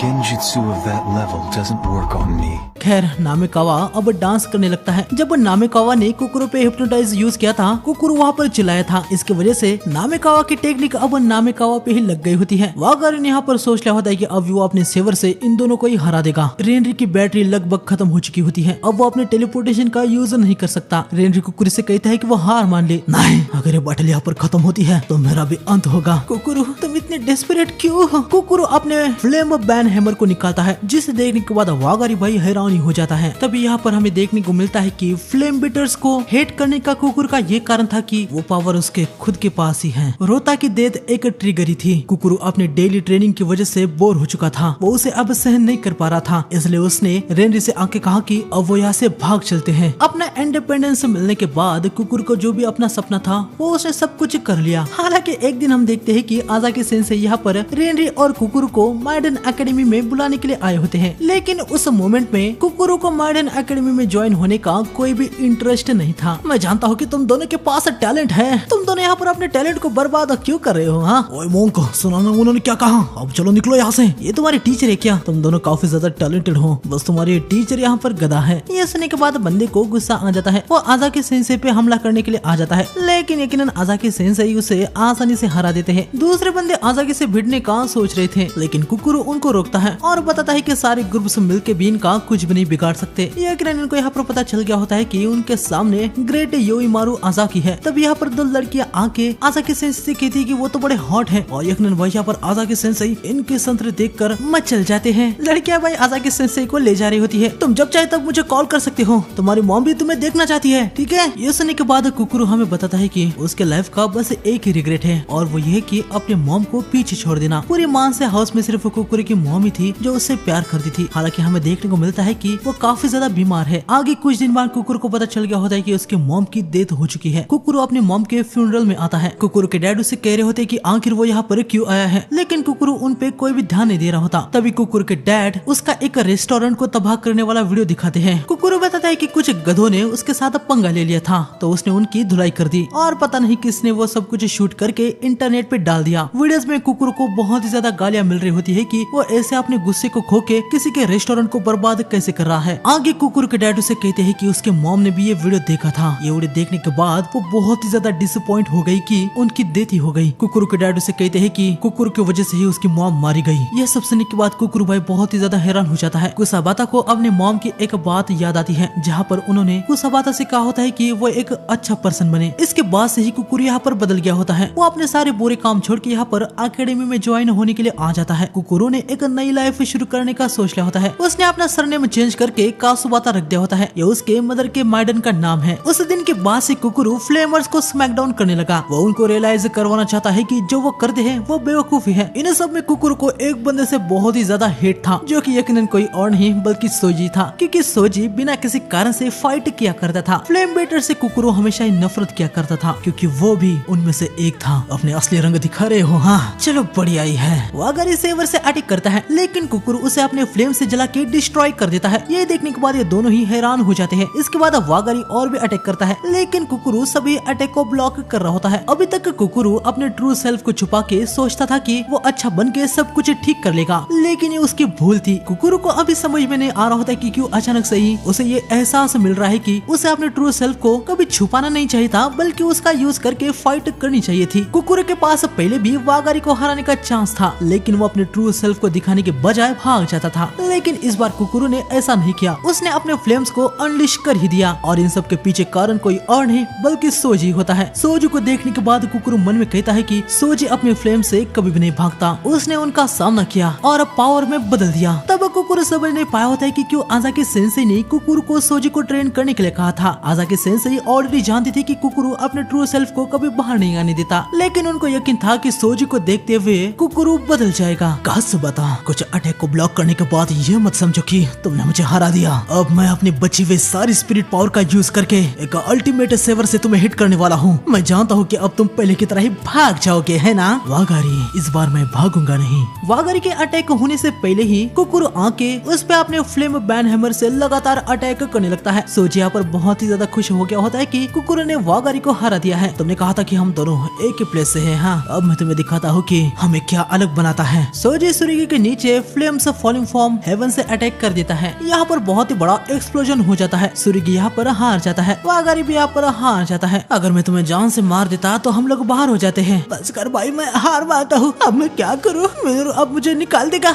खैर नामिकावा अब डांस करने लगता है। जब नामिकावा ने कुकुरु पे हिप्नोटाइज यूज किया था, कुकुरु वहाँ पर चिल्लाया था। इसकी वजह से नामिकावा की टेक्निक अब नामिकावा पे ही लग गई होती है। वागारी ने यहाँ पर सोच लिया होता है कि अब वो अपने सेवर से इन दोनों को ही हरा देगा। रेनरी की बैटरी लगभग खत्म हो चुकी होती है। अब वो अपने टेलीपोर्टेशन का यूज नहीं कर सकता। रेनरी कुकुरु से कहता है कि वो हार मान ले। नहीं, अगर ये बैटल यहाँ पर खत्म होती है तो मेरा भी अंत होगा। कुकुरु तुम इतने डेस्परेट क्यों हो? कुकुरु अपने फ्लेम बैन हैमर को निकालता है, जिसे देखने के बाद वागारी भाई हैरानी हो जाता है। तभी यहाँ पर हमें देखने को मिलता है कि फ्लेम बीटर्स को हेट करने का कुकुर का ये कारण था कि वो पावर उसके खुद के पास ही है। रोता की डेथ एक ट्रिगर ही थी। कुकुरु अपने डेली ट्रेनिंग की वजह से बोर हो चुका था। वो उसे अब सहन नहीं कर पा रहा था, इसलिए उसने रेनरी से आके कहा कि अब वो यहाँ से भाग चलते हैं। अपना इंडिपेंडेंस मिलने के बाद कुकुर को जो भी अपना सपना था वो उसने सब कुछ कर लिया। हालांकि एक दिन हम देखते हैं कि आजाकी सेंसेई यहाँ पर रेनरी और कुकुर को माइडन एकेडमी में बुलाने के लिए आए होते हैं, लेकिन उस मोमेंट में कुकुरु को माइडन एकेडमी में ज्वाइन होने का कोई भी इंटरेस्ट नहीं था। मैं जानता हूँ कि तुम दोनों के पास टैलेंट है, तुम दोनों यहाँ पर अपने टैलेंट को बर्बाद क्यों कर रहे हो? हाँ ओए मोंक, सुना ना उन्होंने क्या कहा? अब चलो निकलो यहाँ से। ये तुम्हारी टीचर है क्या? तुम दोनों काफी ज्यादा टैलेंटेड हो, बस तुम्हारी टीचर यहाँ पर गधा है। ये सुनने के बाद बंदे को गुस्सा आ जाता है। वो आज़ाकी सेंसेई पे हमला करने के लिए आ जाता है, लेकिन यकीनन आज़ाकी सेंसेई उसे आसानी से हरा देते हैं। दूसरे बंदे आज़ाकी से भिड़ने का सोच रहे थे, लेकिन कुकुरु उनको रोकता है और बताता है कि सारे ग्रुप्स मिलकर भी इनका कुछ भी नहीं बिगाड़ सकते। यकीनन इनको यहाँ पर पता चल गया होता है कि उनके सामने ग्रेट योइमारू आज़ाकी है। तब यहाँ पर दो लड़कियां आके आज़ाकी सेंसेई से कहती है कि वो तो बड़े हॉट है, और यकीनन वही यहाँ पर आज़ाकी सेंसेई इनके संतरे देखकर मचल जाते हैं। लड़कियां भाई आज़ाकी सेंसेई को ले जा रही होती है। तुम जब चाहे तब मुझे कॉल कर सकते हो, तुम्हारी मॉम भी तुम्हें देखना चाहती है, ठीक है? ये सुनने के बाद कुकुरु हमें बताता है कि उसके लाइफ का बस एक ही रिग्रेट है, और वो ये कि अपने मॉम को पीछे छोड़ देना। पूरी मान से हाउस में सिर्फ कुकुरु की मॉम ही थी जो उससे प्यार करती थी। हालांकि हमें देखने को मिलता है कि वो काफी ज्यादा बीमार है। आगे कुछ दिन बाद कुकुरु को पता चल गया होता है कि उसके मॉम की डेथ हो चुकी है। कुकुरु अपने मॉम के फ्यूनरल में आता है। कुकुरु के डैड उससे कह रहे होते कि आखिर वो यहाँ पर क्यों आया है, लेकिन कुकुरु उन पे कोई भी ध्यान नहीं दे रहा होता। तभी कुकुरु के डैड उसका एक रेस्टोरेंट को तबाह करने वाला वीडियो दिखाते हैं। कुकुरु बताता है कि कुछ गधों ने उसके साथ पंगा ले लिया था, तो उसने उनकी धुलाई कर दी, और पता नहीं किसने वो सब कुछ शूट करके इंटरनेट पे डाल दिया। वीडियोस में कुकुरु को बहुत ही ज्यादा गालियां मिल रही होती है कि वो ऐसे अपने गुस्से को खो के किसी के रेस्टोरेंट को बर्बाद कैसे कर रहा है। आगे कुकुरु के डैड उसे कहते हैं कि उसके मॉम ने भी ये वीडियो देखा था। ये वीडियो देखने के बाद वो बहुत ही ज्यादा डिसअपॉइंट हो गई कि उनकी डेथ ही हो गई। कुकुरु के डैड उसे कहते हैं कि कुकुरु की वजह से ही उसकी मॉम मारी गई। यह सब सुनने के बाद कुकुरु भाई बहुत ही ज्यादा हैरान हो जाता है। कुसाबाता को अपने मॉम की एक बात याद आती है, जहाँ पर उन्होंने कुसाबाता से कहा होता है कि वो एक अच्छा पर्सन बने। इसके बाद से ही कुकुरु यहाँ पर बदल गया होता है। वो अपने सारे बुरे काम छोड़ के यहाँ पर एकेडमी में ज्वाइन होने के लिए आ जाता है। कुकुरु ने एक नई लाइफ शुरू करने का सोच लिया होता है। उसने अपना सरनेम चेंज करके कासुबाता रख दिया होता है। ये उसके मदर के माइडन का नाम है। उस दिन के बाद से कुकुरु फ्लेमर्स को स्मैकडाउन करने लगा। वो उनको रियलाइज करवाना चाहता है कि जो वो करते हैं वो बेवकूफी है। इन सब में कुकुरु को एक बंदे से बहुत ही ज्यादा हेट था, जो कि यकीनन कोई और नहीं बल्कि सोजी था, क्योंकि सोजी बिना किसी कारण से फाइट किया करता था। फ्लेम बेटर से कुकुरु हमेशा ही नफरत किया करता था, क्योंकि वो भी उनमें से एक था। अपने असली रंग दिखा रहे हो? हाँ चलो बढ़िया ही है। वागारी सेवर से अटैक करता है, लेकिन कुकुरु उसे अपने फ्लेम से जला के डिस्ट्रॉय कर देता है। ये देखने के बाद ये दोनों ही हैरान हो जाते हैं। इसके बाद वागारी और भी अटैक करता है, लेकिन कुकुरु सभी अटैक को ब्लॉक कर रहा होता है। अभी तक कुकुरु अपने ट्रू सेल्फ को छुपा के सोचता था कि वो अच्छा बन के सब कुछ ठीक कर लेगा, लेकिन ये उसकी भूल थी। कुकुरु को अभी समझ में नहीं आ रहा होता कि क्यों अचानक से ही उसे ये एहसास मिल रहा है कि उसे अपने ट्रू सेल्फ को कभी छुपाना नहीं चाहिए था, बल्कि उसका यूज करके फाइट करनी चाहिए थी। कुकुरु के पास पहले भी वागारी को हराने का चांस था, लेकिन वो अपने ट्रू सेल्फ को दिखाने के बजाय भाग जाता था। लेकिन इस बार कुकुरु ने ऐसा नहीं किया। उसने अपने फ्लेम्स को अनलिश कर ही दिया, और इन सब के पीछे कारण कोई और नहीं बल्कि सोजी होता है। सोजी को देखने के बाद कुकुरु मन में कहता है कि सोजी अपने फ्लेम से कभी भी नहीं भागता। उसने उनका सामना किया और पावर में बदल दिया। तब कुकुरु समझ नहीं पाया होता है कि क्यों आज़ाकी सेंसेई ने कुकुरु को सोजी को ट्रेन करने के लिए कहा था। आज़ाकी सेंसेई ऑलरेडी जानती थी कि कुकुरु अपने ट्रू सेल्फ को कभी बाहर नहीं आने देता, लेकिन उनको यकीन था कि सोजी को देखते हुए कुकुरु बदल जाएगा। कासुबाता, कुछ अटैक को ब्लॉक करने के बाद ये मत समझो कि तुमने मुझे हरा दिया। अब मैं अपनी बची हुई सारी स्पिरिट पावर का यूज करके एक अल्टीमेट सेवर से तुम्हें हिट करने वाला हूँ। मैं जानता हूँ कि अब तुम पहले की तरह ही भाग जाओगे, है ना? वागारी, इस बार मैं भागूंगा नहीं। वागारी के अटैक होने से पहले ही कुकुरु आके उस पे अपने फ्लेम बैन हैमर से लगातार अटैक करने लगता है। सोजी यहाँ पर बहुत ही ज्यादा खुश हो गया होता है कि कुकुरु ने वागारी को हरा दिया है। तुमने कहा था कि हम दोनों एक ही प्लेस से हैं। हाँ, अब मैं तुम्हें दिखाता हूँ कि हमें क्या अलग बनाता है। सोजी सुरिगी के नीचे फ्लेम्स फॉलिंग फ्रॉम हेवन से अटैक कर देता है। यहाँ पर बहुत ही बड़ा एक्सप्लोजन हो जाता है। सुरिगी यहाँ पर हार जाता है, वागारी भी यहाँ पर हार जाता है। अगर मैं तुम्हें जान से मार देता तो हम लोग बाहर हो जाते हैं। बस कर भाई, मैं हार मानता हूँ। अब मैं क्या करूँ? अब मुझे निकाल देगा।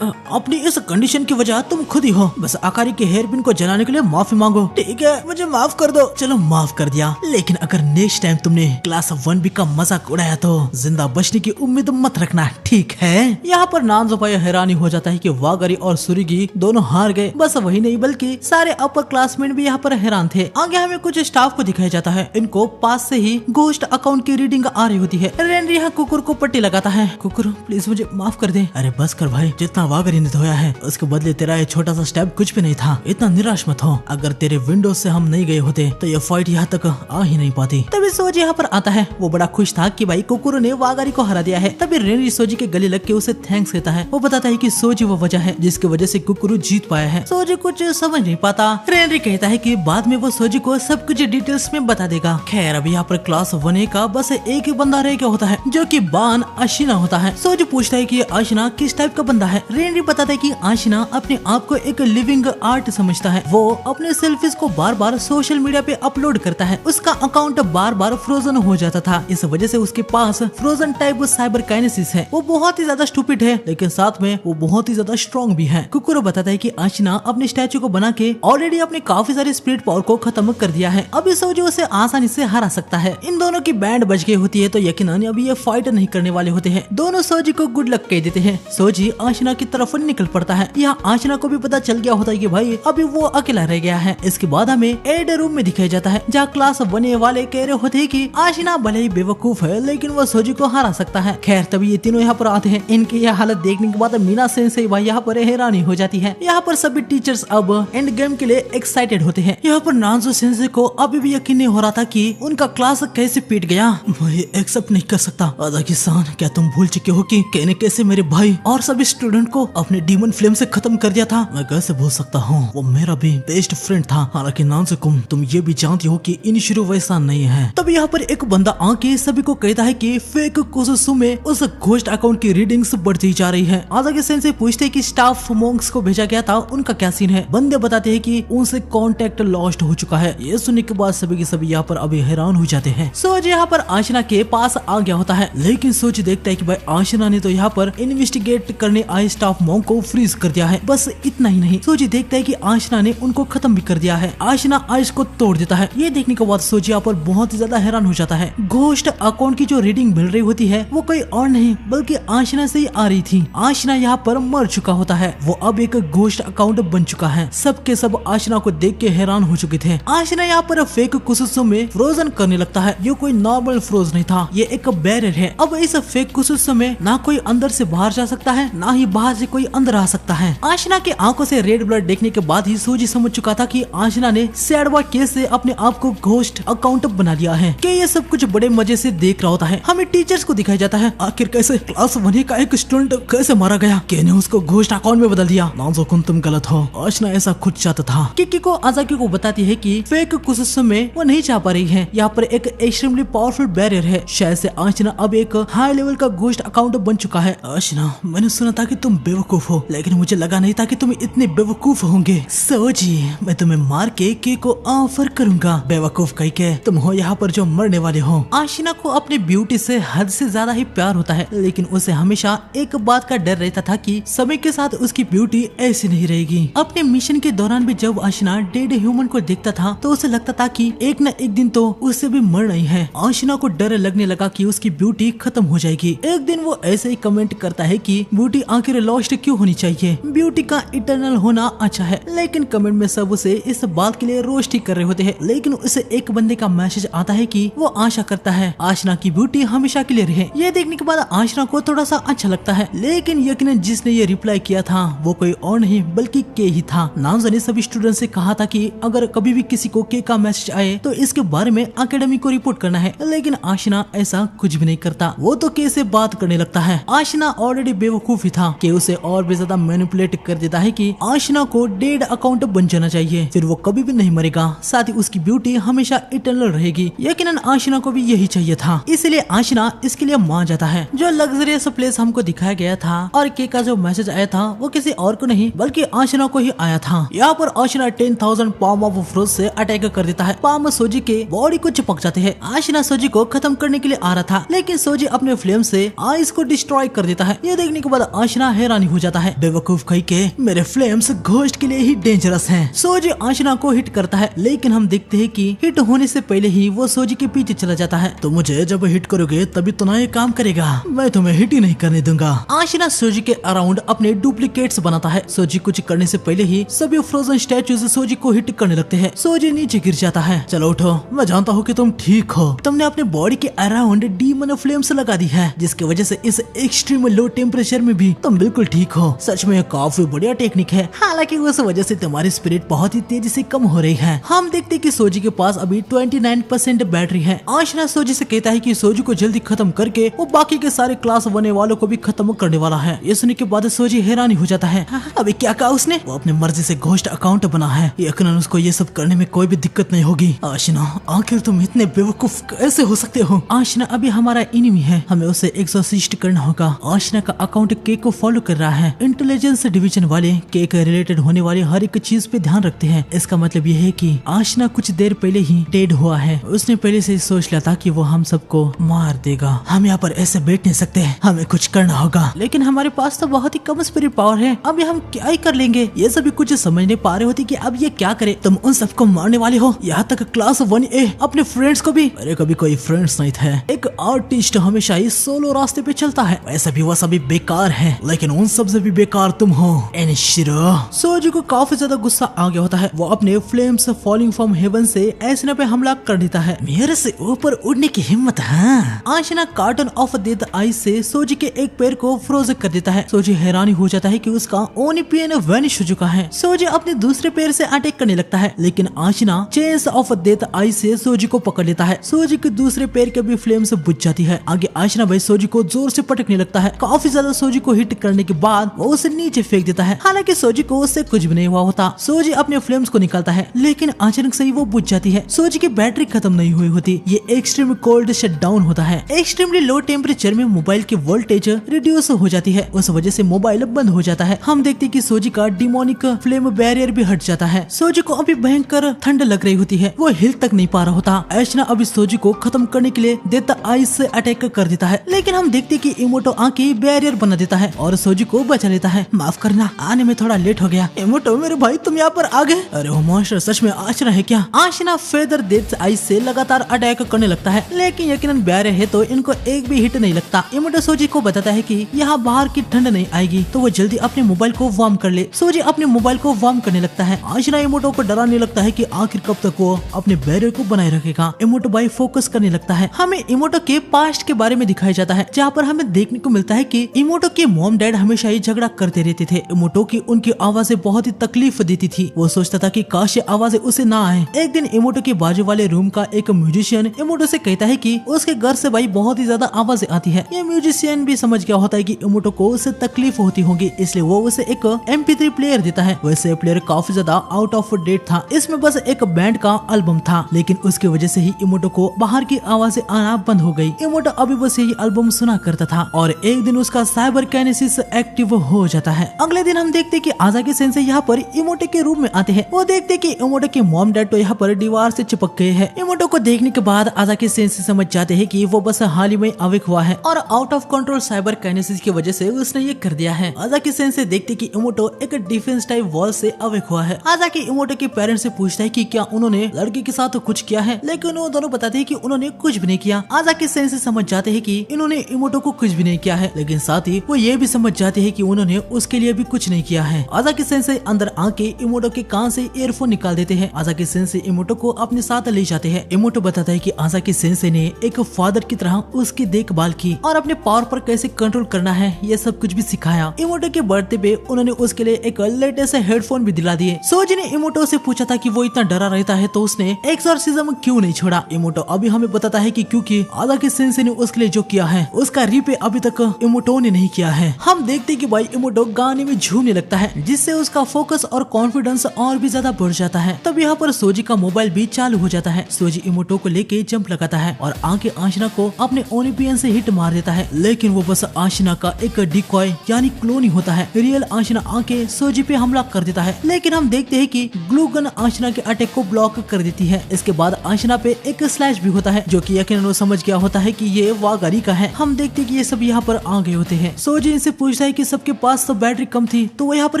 अपनी इस कंडीशन की वजह तुम खुद ही हो। बस आकारी के हेयर पिन को जलाने के लिए माफी मांगो। ठीक है, मुझे माफ कर दो। चलो माफ कर दिया, लेकिन अगर नेक्स्ट टाइम तुमने क्लास 1B का मजाक उड़ाया तो जिंदा बचने की उम्मीद मत रखना, ठीक है? यहाँ पर नानजो भाई हैरानी हो जाता है कि वागारी और सुरिगी दोनों हार गए। बस वही नहीं बल्कि सारे अपर क्लासमेट भी यहाँ पर हैरान थे। आगे हमें कुछ स्टाफ को दिखाया जाता है। इनको पास से ही घोस्ट अकाउंट की रीडिंग आ रही होती है। रेनरी यहाँ कुकुरु को पट्टी लगाता है। कुकुरु प्लीज मुझे माफ कर दे। अरे बस कर भाई, जितना वागारी ने धोया है उसके बदले तेरा ये छोटा सा स्टेप कुछ भी नहीं था। इतना निराश मत हो। अगर तेरे विंडो से हम नहीं गए होते तो ये फाइट यहाँ तक आ ही नहीं पाती। तभी सोजी यहाँ पर आता है। वो बड़ा खुश था कि भाई कुकुरु ने वागारी को हरा दिया है। तभी रेनरी सोजी के गले लग के उसे थैंक्स कहता है। वो बताता है कि सोजी वो वजह है जिसकी वजह से कुकुरु जीत पाया है। सोजी कुछ समझ नहीं पाता। रेनरी कहता है कि बाद में वो सोजी को सब कुछ डिटेल्स में बता देगा। खैर अभी यहाँ पर क्लास 1A का बस एक ही बंदा रह गया होता है जो कि बान आशिना होता है। सोजी पूछता है कि आशिना किस टाइप का बंदा है। रेनरी बताता है कि आशिना अपने आप को एक लिविंग आर्ट समझता है। वो अपने सेल्फीज को बार बार सोशल मीडिया पे अपलोड करता है। उसका अकाउंट बार बार फ्रोजन हो जाता था, इस वजह से उसके पास फ्रोजन टाइप साइबर काइनेसिस है। वो बहुत ही ज्यादा स्टूपिड है लेकिन साथ में वो बहुत ही ज्यादा स्ट्रॉन्ग भी है। कुकुरो बताता है कि आशिना अपने स्टैचू को बना के ऑलरेडी अपने काफी सारे स्पिरिट पावर को खत्म कर दिया है। अभी सोजी उसे आसानी से हरा सकता है। इन दोनों की बैंड बज गई होती है तो यकीनन अभी ये फाइट नहीं करने वाले होते हैं। दोनों सोजी को गुड लक कह देते हैं। सोजी आशिना की तरफ निकल पड़ता है। यहाँ आशिना को भी पता चल गया होता है कि भाई अभी वो अकेला रह गया है। इसके बाद हमें एड रूम में दिखाया जाता है जहाँ क्लास 1A वाले कह रहे होते हैं कि आशिना भले ही बेवकूफ है लेकिन वो सोजी को हरा सकता है। खैर तभी ये तीनों यहाँ पर आते हैं। इनकी यह हालत देखने के बाद मीना सेंसेई भाई यहाँ पर हैरानी हो जाती है। यहाँ पर सभी टीचर्स अब एंड गेम के लिए एक्साइटेड होते हैं। यहाँ पर नांजो सेंसेई को अभी भी यकीन नहीं हो रहा था कि उनका क्लास कैसे पीट गया। मैं एक्सेप्ट नहीं कर सकता। आदा-की-सान, क्या तुम भूल चुके हो कि कहने कैसे मेरे भाई और सभी स्टूडेंट को अपने डीमन फ्लेम से खत्म कर दिया था। मैं कैसे भूल सकता हूँ, वो मेरा भी बेस्ट फ्रेंड था। हालांकि नांजो-कुन, तुम ये भी जानती हो कि इनिशिरो वैसा नहीं है। तब यहाँ पर एक बंदा आके सभी को कहता है कि फेक कोसुसु में उस घोस्ट अकाउंट की रीडिंग्स बढ़ती जा रही है। आदा सेंसेई पूछते हैं कि स्टाफ मोंक्स को भेजा गया था, उनका क्या सीन है। बंदे बताते हैं कि उनसे कांटेक्ट लॉस्ट हो चुका है। ये सुनने के बाद सभी के सभी यहाँ पर अभी हैरान हो जाते हैं। सोजी यहाँ पर आशिना के पास आ गया होता है लेकिन सोजी देखता है कि भाई आशिना ने तो यहाँ पर इन्वेस्टिगेट करने आए स्टाफ मोंक को फ्रीज कर दिया है। बस इतना ही नहीं, सोजी देखता है कि आशिना ने उनको खत्म भी कर दिया है। आशिना आइस को तोड़ देता है। ये देखने के बाद सोजी यहाँ पर बहुत ही ज्यादा हैरान हो जाता है। घोस्ट अकाउंट की जो रीडिंग मिल रही होती है वो कोई और नहीं बल्कि आशिना से ही आ रही थी। आशिना यहाँ पर मर चुका होता है। वो अब एक घोस्ट अकाउंट बन चुका है। सबके सब आशिना को देख के हैरान हो चुके थे। आशिना यहाँ पर फेक कुसुसु में फ्रोजन करने लगता है। ये कोई नॉर्मल फ्रोज नहीं था, ये एक बैरियर है। अब इस फेक कुसुसु में ना कोई अंदर से बाहर जा सकता है ना ही बाहर से कोई अंदर आ सकता है। आशिना की आंखों से रेड ब्लड देखने के बाद ही सोजी समझ चुका था कि आशिना ने सैडवा केस से अपने आप को घोस्ट अकाउंट बना लिया है। कि ये सब कुछ बड़े मजे से देख रहा होता है। हमें टीचर्स को दिखाया जाता है आखिर कैसे क्लास 1A का एक स्टूडेंट कैसे मारा गया। के ने उसको घोस्ट अकाउंट में बदल दिया। नांजो-कुन, तुम गलत हो। आशिना ऐसा खुद चाहता था। किकी को आजाकी को बताती है कि फेक कुसुसु में वो नहीं चाह पा रही है। यहाँ पर एक एक्सट्रीमली पावरफुल बैरियर है। शायद से आशिना अब एक हाई लेवल का घोस्ट अकाउंट बन चुका है। आशिना, मैंने सुना था कि तुम बेवकूफ हो लेकिन मुझे लगा नहीं था कि तुम इतने बेवकूफ होंगे। सोजी, मैं तुम्हें मार के के को ऑफर करूंगा। बेवकूफ कहीं के तुम हो यहाँ पर जो मरने वाले हो। आशिना को अपनी ब्यूटी से हद से ज्यादा ही प्यार होता है लेकिन उसे हमेशा एक बात का डर रहता था कि समय के साथ उसकी ब्यूटी ऐसी नहीं रहेगी। अपने मिशन के दौरान भी जब आशिना डेड ह्यूमन को देखता था तो उसे लगता था कि एक न एक दिन तो उससे भी मर नहीं है। आशिना को डर लगने लगा कि उसकी ब्यूटी खत्म हो जाएगी। एक दिन वो ऐसे ही कमेंट करता है कि ब्यूटी आखिर लॉस्ट क्यों होनी चाहिए, ब्यूटी का इटर्नल होना अच्छा है। लेकिन कमेंट में सब उसे इस बात के लिए रोस्ट ही कर रहे होते हैं। लेकिन उसे एक बंदे का मैसेज आता है कि वो आशा करता है आशिना की ब्यूटी हमेशा के लिए रहे। ये देखने के बाद आशिना को थोड़ा सा अच्छा लगता है लेकिन यकीनन जिसने ये रिप्लाई किया था वो कोई और नहीं बल्कि के ही था। नांजो ने सभी स्टूडेंट से कहा था कि अगर कभी भी किसी को के का मैसेज आए तो इसके बारे में एकेडमी को रिपोर्ट करना है। लेकिन आशिना ऐसा कुछ भी नहीं करता। वो तो के से बात करने लगता है। आशिना ऑलरेडी बेवकूफ ही था कि उसे और भी ज्यादा मैनिपुलेट कर देता है कि आशिना को डेड अकाउंट बन जाना चाहिए, फिर वो कभी भी नहीं मरेगा, साथ ही उसकी ब्यूटी हमेशा इटर्नल रहेगी। यकीनन आशिना को भी यही चाहिए था, इसलिए आशिना इसके लिए मान जाता है। जो लग्जरियस प्लेस हमको दिखाया गया था और के का जो मैसेज आया था वो किसी और को नहीं बल्कि आशिना को ही आया था। यहाँ पर आशिना 10,000 पाम ऑफ फ्रोज से अटैक कर देता है। पाम सोजी के बॉडी को चिपक जाते हैं। आशिना सोजी को खत्म करने के लिए आ रहा था लेकिन सोजी अपने फ्लेम से आइस को डिस्ट्रॉय कर देता है। ये देखने के बाद आशिना हैरानी हो जाता है। बेवकूफ कहीं के मेरे फ्लेम्स घोस्ट के लिए ही डेंजरस हैं। सोजी आशिना को हिट करता है लेकिन हम देखते हैं कि हिट होने से पहले ही वो सोजी के पीछे चला जाता है। तो मुझे जब हिट करोगे तभी तो ना ये काम करेगा, मैं तुम्हें हिट ही नहीं करने दूंगा। आशिना सोजी के अराउंड अपने डुप्लीकेट्स बनाता है। सोजी कुछ करने से पहले ही सभी फ्रोजन स्टैचूज सोजी को हिट करने लगते हैं। सोजी नीचे गिर जाता है। चलो उठो, मैं जानता हूँ कि तुम ठीक हो। तुमने अपने बॉडी के अराउंड डीमन फ्लेम्स लगा दी है जिसकी वजह से इस एक्सट्रीम लो टेम्परेचर में भी तुम बिल्कुल ठीक हो। सच में काफी बढ़िया टेक्निक है। हालांकि उस वजह से तुम्हारी स्पिरिट बहुत ही तेजी से कम हो रही है। हम देखते कि सोजी के पास अभी 29% बैटरी है। आशिना सोजी से कहता है कि सोजी को जल्दी खत्म करके वो बाकी के सारे क्लास 1A वालों को भी खत्म करने वाला है। ये सुनने के बाद सोजी हैरानी हो जाता है। अभी क्या कहा उसने? वो अपनी मर्जी से घोस्ट अकाउंट बना है, यकीनन उसको ये सब करने में कोई भी दिक्कत नहीं होगी। आशिना, आखिर तुम इतने बेवकूफ कैसे हो सकते हो? आशिना अभी हमारा इनिमी है, हमें उसे एक्सोसिस्ट करना होगा। आशिना का अकाउंट के को फॉलो कर रहा है। इंटेलिजेंस डिवीजन वाले के रिलेटेड होने वाली हर एक चीज पे ध्यान रखते हैं। इसका मतलब ये है कि आशिना कुछ देर पहले ही डेड हुआ है। उसने पहले से सोच लिया था कि वो हम सबको मार देगा। हम यहाँ पर ऐसे बैठ नहीं सकते, हमें कुछ करना होगा। लेकिन हमारे पास तो बहुत ही कम स्पिरिट पावर है, अब हम क्या ही कर लेंगे? ये सभी कुछ समझ नहीं पा रहे होती कि अब ये क्या करे। तुम उन सबको मारने वाले हो, यहाँ तक क्लास 1A अपने फ्रेंड्स को भी। अरे कभी कोई फ्रेंड्स नहीं थे। एक आर्टिस्ट हमेशा ही सोलो रास्ते पे चलता है, वैसे भी वो सभी बेकार है, लेकिन उन सबसे भी बेकार तुम हो एनिशिरो। सोजी को काफी ज्यादा गुस्सा आ गया होता है। वो अपने फ्लेम्स फॉलिंग फ्रॉम हेवन से आशिना पे हमला कर देता है। मेरे से ऊपर उड़ने की हिम्मत है। आशिना कार्टन ऑफ डेथ आई से सोजी के एक पैर को फ्रोज कर देता है। सोजी हैरानी हो जाता है कि उसका ओनिपियन वैनिश हो चुका है। सोजी अपने दूसरे पैर से अटैक करने लगता है, लेकिन आशिना चेन्स ऑफ डेथ आई से सोजी को पकड़ लेता है। सोजी के दूसरे पैर के भी फ्लेम से बुझ जाती है। आगे आशिना भाई सोजी को जोर से पटकने लगता है। काफी ज्यादा सोजी को हिट करने के बाद वो उसे नीचे फेंक देता है। हालांकि सोजी को उससे कुछ भी नहीं हुआ होता। सोजी अपने फ्लेम्स को निकालता है, लेकिन अचानक से ही वो बुझ जाती है। सोजी की बैटरी खत्म नहीं हुई होती। ये एक्सट्रीम कोल्ड शट डाउन होता है। एक्सट्रीमली लो टेम्परेचर में मोबाइल की वोल्टेज रिड्यूस हो जाती है, उस वजह से मोबाइल बंद हो जाता है। हम देखते कि सोजी का डिमोनिक फ्लेम बैरियर भी हट जाता है। सोजी को अभी भयंकर ठंड लग रही होती है, वो हिल तक नहीं पा रहा होता। आशिना अभी सोजी को खत्म करने के लिए डेथ आइस से अटैक कर देता है, लेकिन हम देखते कि इमोटो आके बैरियर बना देता है और सोजी को बचा लेता है। माफ करना, आने में थोड़ा लेट हो गया। इमोटो मेरे भाई तुम यहाँ पर आ गए। अरे वो मॉन्स्टर सच में आशिना है क्या? आशिना फेदर डेथ आइस से लगातार अटैक करने लगता है, लेकिन यकीनन बैरियर है तो इनको एक भी हिट नहीं लगता। इमोटो सोजी को बताता है कि यहाँ बाहर की ठंड नहीं आएगी, तो वो जल्दी अपने मोबाइल को वार्म कर ले। सोजी अपने मोबाइल को वार्म करने लगता है। आशिना इमोटो को डराने लगता है कि आखिर कब तक वो अपने बैरियर को बनाए रखेगा। इमोटो भाई फोकस करने लगता है। हमें इमोटो के पास्ट के बारे में दिखाया जाता है, जहाँ पर हमें देखने को मिलता है कि इमोटो के मॉम डैड हमेशा ही झगड़ा करते रहते थे। इमोटो की उनकी आवाजें बहुत ही तकलीफ देती थी। वो सोचता था कि काश ये आवाजें उसे ना आए। एक दिन इमोटो के बाजू वाले रूम का एक म्यूजिशियन इमोटो से कहता है कि उसके घर से भाई बहुत ही ज्यादा आवाजें आती है। ये म्यूजिशियन भी समझ गया होता है कि इमोटो को उससे तकलीफ होती होगी, इसलिए वो उसे एक MP3 प्लेयर देता है। वैसे प्लेयर काफी ज्यादा आउट ऑफ डेट था, इसमें बस एक बैंड का एल्बम था, लेकिन उसकी वजह से ही इमोटो को बाहर की आवाजें आना बंद हो गई। इमोटो अभी बस यही एल्बम सुना करता था और एक दिन उसका साइबर काइनेसिस एक्टिव हो जाता है। अगले दिन हम देखते कि आजाकी सेंसे यहाँ पर इमोटो के रूम में आते हैं। वो देखते कि इमोटो के मॉम डैड तो यहाँ पर दीवार से चिपक गए हैं। इमोटो को देखने के बाद आजाकी सेंसे समझ जाते हैं कि वो बस हाल ही में अवेक हुआ है और out of control cyber kinesis की वजह से उसने ये कर दिया है। आजाकी सेंसे देखते कि इमोटो एक डिफेंस टाइप वॉल से अवेक हुआ है। आजाकी इमोटो के पेरेंट्स से पूछता है कि क्या उन्होंने लड़के के साथ कुछ किया है, लेकिन वो दोनों बताते हैं कि उन्होंने कुछ भी नहीं किया। आजाकी सेंसे समझ जाते हैं कि इन्होंने इमोटो को कुछ भी नहीं किया है, लेकिन साथ ही वो ये भी समझ जाते हैं कि उन्होंने उसके लिए भी कुछ नहीं किया है। आजाकी सेंसे अंदर आके इमोटो के कान से ईयरफोन निकाल देते हैं। आजाकी सेंसे इमोटो को अपने साथ ले जाते हैं। इमोटो बताता है कि आजाकी सेंसे ने एक फादर की तरह उसकी देखभाल की और अपने पावर पर कैसे कंट्रोल करना है ये सब कुछ भी सिखाया। इमोटो के बर्थडे पे उन्होंने उसके लिए एक लेटेस्ट हेडफोन भी दिला दिए। सोजी ने इमोटो से पूछा था कि वो इतना डरा रहता है तो उसने एक्सोर्सिज्म क्यों नहीं छोड़ा। इमोटो अभी हमें बताता है कि क्योंकि आजाकी सेंसे ने उसके लिए जो किया है उसका रीपे अभी तक इमोटो ने नहीं किया है। हम देखते कि भाई इमोटो गाने में झूमने लगता है, जिससे उसका फोकस और कॉन्फिडेंस और भी ज्यादा बढ़ जाता है। तब यहाँ पर सोजी का मोबाइल भी चालू हो जाता है। सोजी इमोटो को लेके जंप लगाता है और आके आशिना को अपने ओनिपियन से हिट मार देता है, लेकिन वो बस आशिना का एक डिकॉय यानी क्लोन ही होता है। रियल आशिना आके सोजी पे हमला कर देता है, लेकिन हम देखते हैं कि ग्लू गन आशिना के अटैक को ब्लॉक कर देती है। इसके बाद आशिना पे एक स्लैश भी होता है, जो कि यकीनन वो समझ गया होता है कि ये वागारी का है। हम देखते कि ये सब यहाँ पर आ गए होते हैं। सोजी इनसे पूछता है कि सबके पास तो बैटरी कम थी तो वो यहाँ पर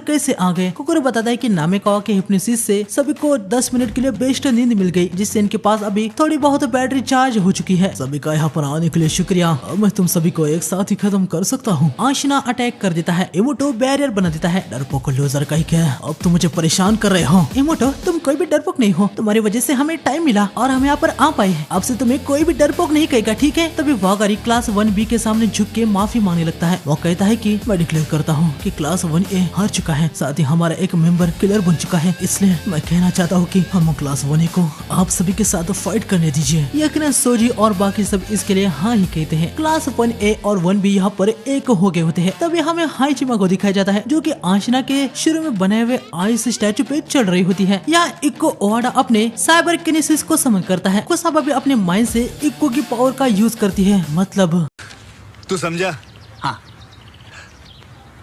कैसे आ गए। कुकुरो बताता है कि नामेकावा के हिप्नोसिस से सभी को 10 मिनट के लिए बेस्ट नींद मिल गई, जिससे इनके पास अभी थोड़ी बहुत बैटरी चार्ज हो चुकी है। सभी का यहाँ पर आने के लिए शुक्रिया, अब मैं तुम सभी को एक साथ ही खत्म कर सकता हूँ। आशिना अटैक कर देता है। इमोटो बैरियर बना देता है। डरपोक लूजर कहीं क्या, अब तुम मुझे परेशान कर रहे हो। इमोटो तुम कोई भी डरपोक नहीं हो, तुम्हारी वजह से हमें टाइम मिला और हम यहाँ पर आ पाए हैं। अब से तुम्हें कोई भी डरपोक नहीं कहेगा, ठीक है। तभी वागारी क्लास 1B के सामने झुक के माफी मांगने लगता है। वो कहता है कि मैं डिक्लेयर करता हूँ कि क्लास 1A हार चुका है, साथ ही हमारा एक मेंबर किलर बन चुका है, इसलिए मैं कहना चाहता हूँ कि हम क्लास 1A को आप सभी के साथ फाइट करने दीजिए। यकीनन सोजी और बाकी सब इसके लिए हाँ ही कहते हैं। क्लास 1A और 1B यहाँ पर एक हो गए होते हैं। तभी हमें हाइचिमा को दिखाया जाता है, जो कि आशिना के शुरू में बने हुए आइस स्टैचू पे चढ़ रही होती है। यहाँ इक्को ओहाडा अपने साइबर किनेसिस को समन करता है। कुसाबा भी अपने माइंड से इक्को की पावर का यूज करती है। मतलब तू समझा? हाँ।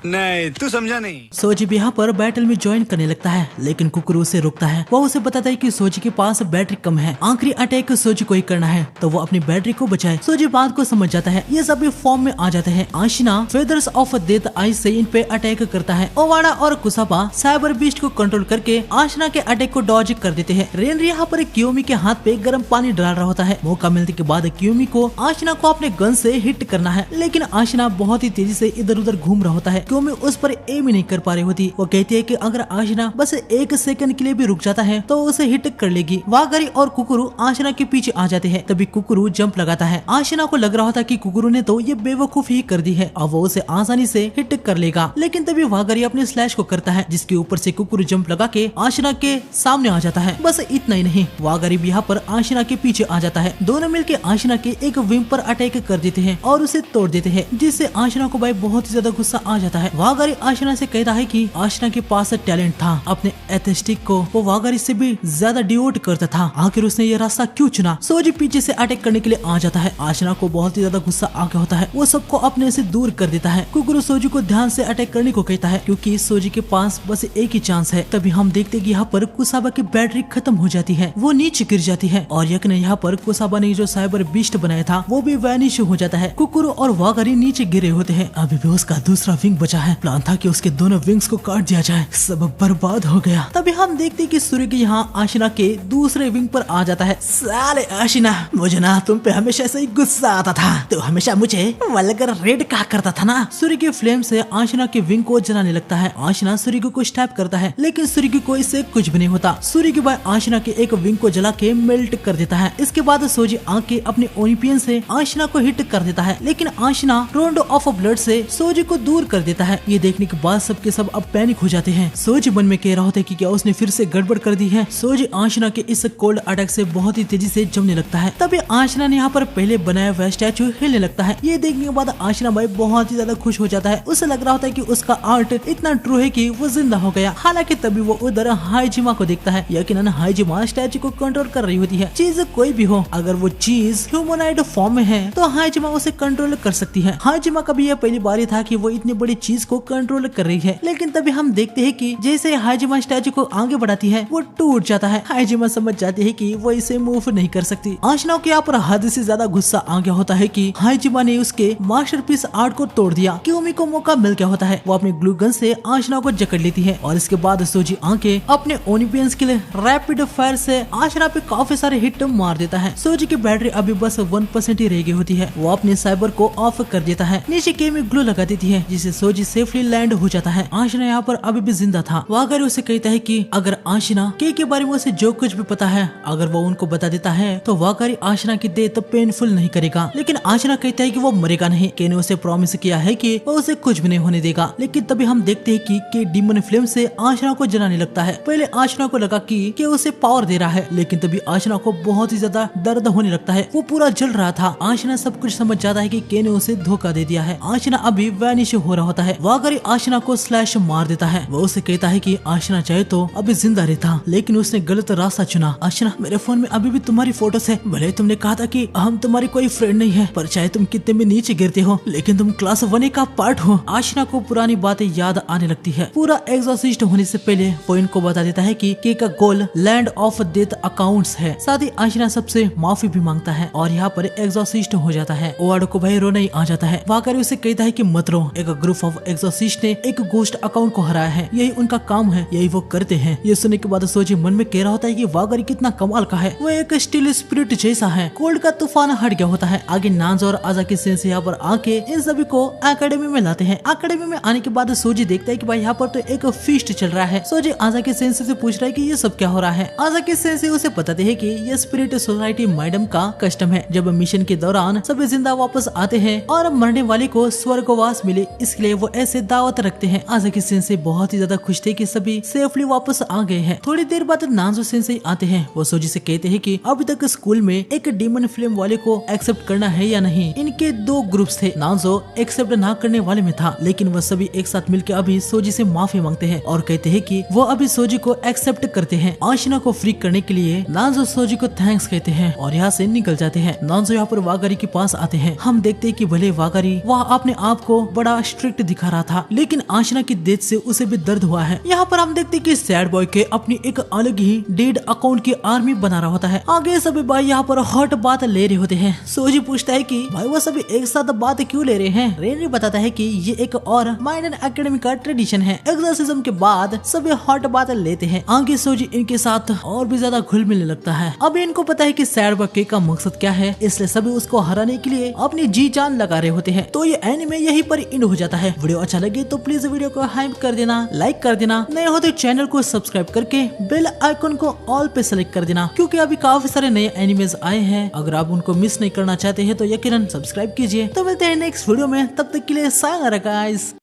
नहीं, तू समझा नहीं। सोजी भी यहाँ पर बैटल में ज्वाइन करने लगता है, लेकिन कुकुरु उसे रोकता है। वो उसे बताता है कि सोजी के पास बैटरी कम है, आखिरी अटैक सोजी को ही करना है तो वो अपनी बैटरी को बचाए। सोजी बात को समझ जाता है। ये सभी फॉर्म में आ जाते हैं। आशिना फेदर्स ऑफ डेथ आइस से इन पे अटैक करता है। ओवाडा और कुसाबा साइबर बीस्ट को कंट्रोल करके आशिना के अटैक को डॉज कर देते हैं। रेनरी यहाँ पर कियोमी के हाथ पे गर्म पानी डाल रहा होता है। मौका मिलने के बाद कियोमी को आशिना को अपने गन से हिट करना है, लेकिन आशिना बहुत ही तेजी से इधर उधर घूम रहा होता है। कियोमी उस पर एम ही नहीं कर पा रही होती। वो कहती है कि अगर आशिना बस 1 सेकंड के लिए भी रुक जाता है तो उसे हिट कर लेगी। वागरी और कुकुरु आशिना के पीछे आ जाते हैं। तभी कुकुरु जंप लगाता है। आशिना को लग रहा होता है कि कुकुरु ने तो ये बेवकूफ ही कर दी है, अब वो उसे आसानी से हिट कर लेगा। लेकिन तभी वागरी अपने स्लैश को करता है, जिसके ऊपर से कुकुरु जंप लगा के आशिना के सामने आ जाता है। बस इतना ही नहीं, वागरी भी यहाँ पर आशिना के पीछे आ जाता है। दोनों मिलके आशिना के एक विंग पर अटैक कर देते हैं और उसे तोड़ देते हैं, जिससे आशिना को भाई बहुत ही ज्यादा गुस्सा आ जाता है। वागरी आशिना से कहता है कि आशिना के पास टैलेंट था, अपने एथेस्टिक को वो वागरी से भी ज्यादा डिवोट करता था, आखिर उसने ये रास्ता क्यों चुना। सोजी पीछे से अटैक करने के लिए आ जाता है। आशिना को बहुत ही ज्यादा गुस्सा आ गया होता है, वो सबको अपने से दूर कर देता है। कुकुरु सोजी को ध्यान से अटैक करने को कहता है, क्योंकि सोजी के पास बस एक ही चांस है। तभी हम देखते कि यहाँ पर कुसाबा की बैटरी खत्म हो जाती है, वो नीचे गिर जाती है और यकीनन यहाँ पर कुसाबा ने जो साइबर बीस्ट बनाया था वो भी वैनिश हो जाता है। कुकुरु और वागरी नीचे गिरे होते हैं। अभी भी उसका दूसरा विंग बचा है। प्लान था कि उसके दोनों विंग्स को काट दिया जाए, सब बर्बाद हो गया। तभी हम देखते कि सूर्य के यहाँ आशिना के दूसरे विंग पर आ जाता है। साले आशिना, मुझे ना तुम पे हमेशा से ही गुस्सा आता था, तो हमेशा मुझे वल्गर रेड कहा करता था ना। सूर्य के फ्लेम से आशिना के विंग को जलाने लगता है। आशिना सूर्य को कुछ टैप करता है, लेकिन सूर्य को इससे कुछ भी नहीं होता। सूर्य के बाद आशिना के एक विंग को जला के मेल्ट कर देता है। इसके बाद सोजी आके अपने ओनिपियन से आशिना को हिट कर देता है, लेकिन आशिना रोंडो ऑफ ब्लड से सोजी को दूर कर देता है। ये देखने के बाद सबके सब अब पैनिक हो जाते हैं। सोजी मन में कह रहा होता है कि क्या उसने फिर से गड़बड़ कर दी है। सोजी आशिना के इस कोल्ड अटैक से बहुत ही तेजी से जमने लगता है। तभी आशिना ने यहाँ पर पहले बनाया हुआ स्टैचू हिलने लगता है। ये देखने के बाद आशिना भाई बहुत ही ज्यादा खुश हो जाता है। उसे लग रहा होता है कि उसका आर्ट इतना ट्रू है कि वो जिंदा हो गया। हालांकि तभी वो उधर हाइजिमा को देखता है। यकीनन हाइजिमा स्टैचू को कंट्रोल कर रही होती है। चीज कोई भी हो, अगर वो चीज ह्यूमनॉइड फॉर्म में है तो हाइजिमा उसे कंट्रोल कर सकती है। हाइजिमा का भी यह पहली बार था कि वो इतनी बड़ी चीज को कंट्रोल कर रही है। लेकिन तभी हम देखते हैं कि जैसे हाइजिमा स्टैचू को आगे बढ़ाती है वो टूट जाता है। हाइजिमा समझ जाती है कि वो इसे मूव नहीं कर सकती। आशिना के यहाँ पर हद से ज्यादा गुस्सा आ गया होता है कि हाइजिमा ने उसके मास्टरपीस आर्ट को तोड़ दिया। कियोमी को मौका मिल गया होता है। वो अपने ग्लू गन से आशिना को जकड़ लेती है और इसके बाद सोजी आके अपने ओनिपियंस के लिए रैपिड फायर से आशिना पे काफी सारे हिट मार देता है। सोजी की बैटरी अभी बस 1% ही रह गई होती है। वो अपने साइबर को ऑफ कर देता है, नीचे के में ग्लू लगा देती है, जिससे सोजी सेफली लैंड हो जाता है। आशिना यहाँ पर अभी भी जिंदा था। वागरी उसे कहता है कि अगर आशिना के बारे में उसे जो कुछ भी पता है अगर वो उनको बता देता है तो वागरी आशिना की डेथ पेनफुल नहीं करेगा। लेकिन आशिना कहता है कि वो मरेगा नहीं। के ने उसे प्रॉमिस किया है कि वो उसे कुछ भी नहीं होने देगा। लेकिन तभी हम देखते हैं कि के डीमन फ्लेम से आशिना को जलाने लगता है। पहले आशिना को लगा कि उसे पावर दे रहा है, लेकिन तभी आशिना को बहुत ही ज्यादा दर्द होने लगता है। वो पूरा जल रहा था। आशिना सब कुछ समझ जाता है कि के ने उसे धोखा दे दिया है। आशिना अभी वैनिश हो रहा होता है। वागरी आशिना को स्लैश मार देता है। वो उसे कहता है कि आशिना चाहे तो अभी जिंदा रहता, लेकिन उसने गलत रास्ता चुना। आशिना, मेरे फोन में अभी भी तुम्हारी फोटोस है। भले तुमने कहा था कि हम तुम्हारी कोई फ्रेंड नहीं है, पर चाहे तुम कितने भी नीचे गिरते हो, लेकिन तुम क्लास 1 का पार्ट हो। आशिना को पुरानी बातें याद आने लगती है। पूरा एग्जॉसिस्ट होने से पहले वो इनको बता देता है कि के का गोल लैंड ऑफ डेथ अकाउंट्स है। साथ ही आशिना सबसे माफी भी मांगता है और यहाँ पर एग्जॉसिस्ट हो जाता है। ओवाडो को भाई रोना ही आ जाता है। वागरी उसे कहता है कि मत रो, एक ग्रुप ऑफ एग्जॉसिस्ट ने एक गोस्ट अकाउंट को हराया है, यही उनका काम है, यही वो करते हैं। ये सुनने के बाद सोजी मन में कह रहा होता है कि वागरी कितना कमाल का है। वो एक स्टील स्पिरिट जैसा है। कोल्ड का तूफान हट गया होता है। आगे नांज और आजाकी सेंसेई यहाँ पर आके इन सभी को एकेडमी में लाते हैं। एकेडमी में आने के बाद सोजी देखता है कि भाई यहाँ पर तो एक फीस्ट चल रहा है। सोजी आजाकी सेंसेई से पूछ रहा है कि ये सब क्या हो रहा है। आजाकी सेंसेई उसे बताते हैं कि ये स्पिरिट सोसाइटी मैडम का कस्टम है। जब मिशन के दौरान सभी जिंदा वापस आते हैं और मरने वाले को स्वर्गवास मिले, इसलिए वो वो ऐसे दावत रखते हैं। आज़ाकी सेंसेई बहुत ही ज्यादा खुश थे कि सभी सेफली वापस आ गए हैं। थोड़ी देर बाद नांजो सेंसेई आते हैं। वो सोजी से कहते हैं कि अभी तक स्कूल में एक डीमन फ्लेम वाले को एक्सेप्ट करना है या नहीं। इनके दो ग्रुप्स थे। नांजो एक्सेप्ट ना करने वाले में था, लेकिन वह सभी एक साथ मिलकर अभी सोजी से माफी मांगते हैं और कहते हैं कि वो अभी सोजी को एक्सेप्ट करते हैं। आशिना को फ्री करने के लिए नांजो सोजी को थैंक्स कहते हैं और यहाँ से निकल जाते हैं। नांजो यहाँ पर वागारी के पास आते हैं। हम देखते हैं कि भले वागारी वह अपने आप को बड़ा स्ट्रिक्ट दिखा रहा था, लेकिन आशिना की डेथ से उसे भी दर्द हुआ है। यहाँ पर हम देखते हैं कि सैड बॉय के अपनी एक अलग ही डेड अकाउंट की आर्मी बना रहा होता है। आगे सभी भाई यहाँ पर हॉट बात ले रहे होते हैं। सोजी पूछता है कि भाई वो सभी एक साथ बात क्यों ले रहे हैं। रेनी बताता है कि ये एक और माइनर एकेडमी का ट्रेडिशन है। एग्जॉर्सिज्म के बाद सभी हॉट बात लेते हैं। आगे सोजी इनके साथ और भी ज्यादा घुल मिलने लगता है। अब इनको पता है कि सैड बॉय का मकसद क्या है, इसलिए सभी उसको हराने के लिए अपनी जी जान लगा रहे होते हैं। तो ये एनिमे यहीं पर एंड हो जाता है। वीडियो अच्छा लगे तो प्लीज वीडियो को हाइप कर देना, लाइक कर देना, नए हो तो चैनल को सब्सक्राइब करके बेल आइकन को ऑल पे सेलेक्ट कर देना, क्योंकि अभी काफी सारे नए एनिमेज आए हैं। अगर आप उनको मिस नहीं करना चाहते हैं तो यकीनन सब्सक्राइब कीजिए। तो मिलते हैं नेक्स्ट वीडियो में, तब तक के लिए सायोनारा गाइस।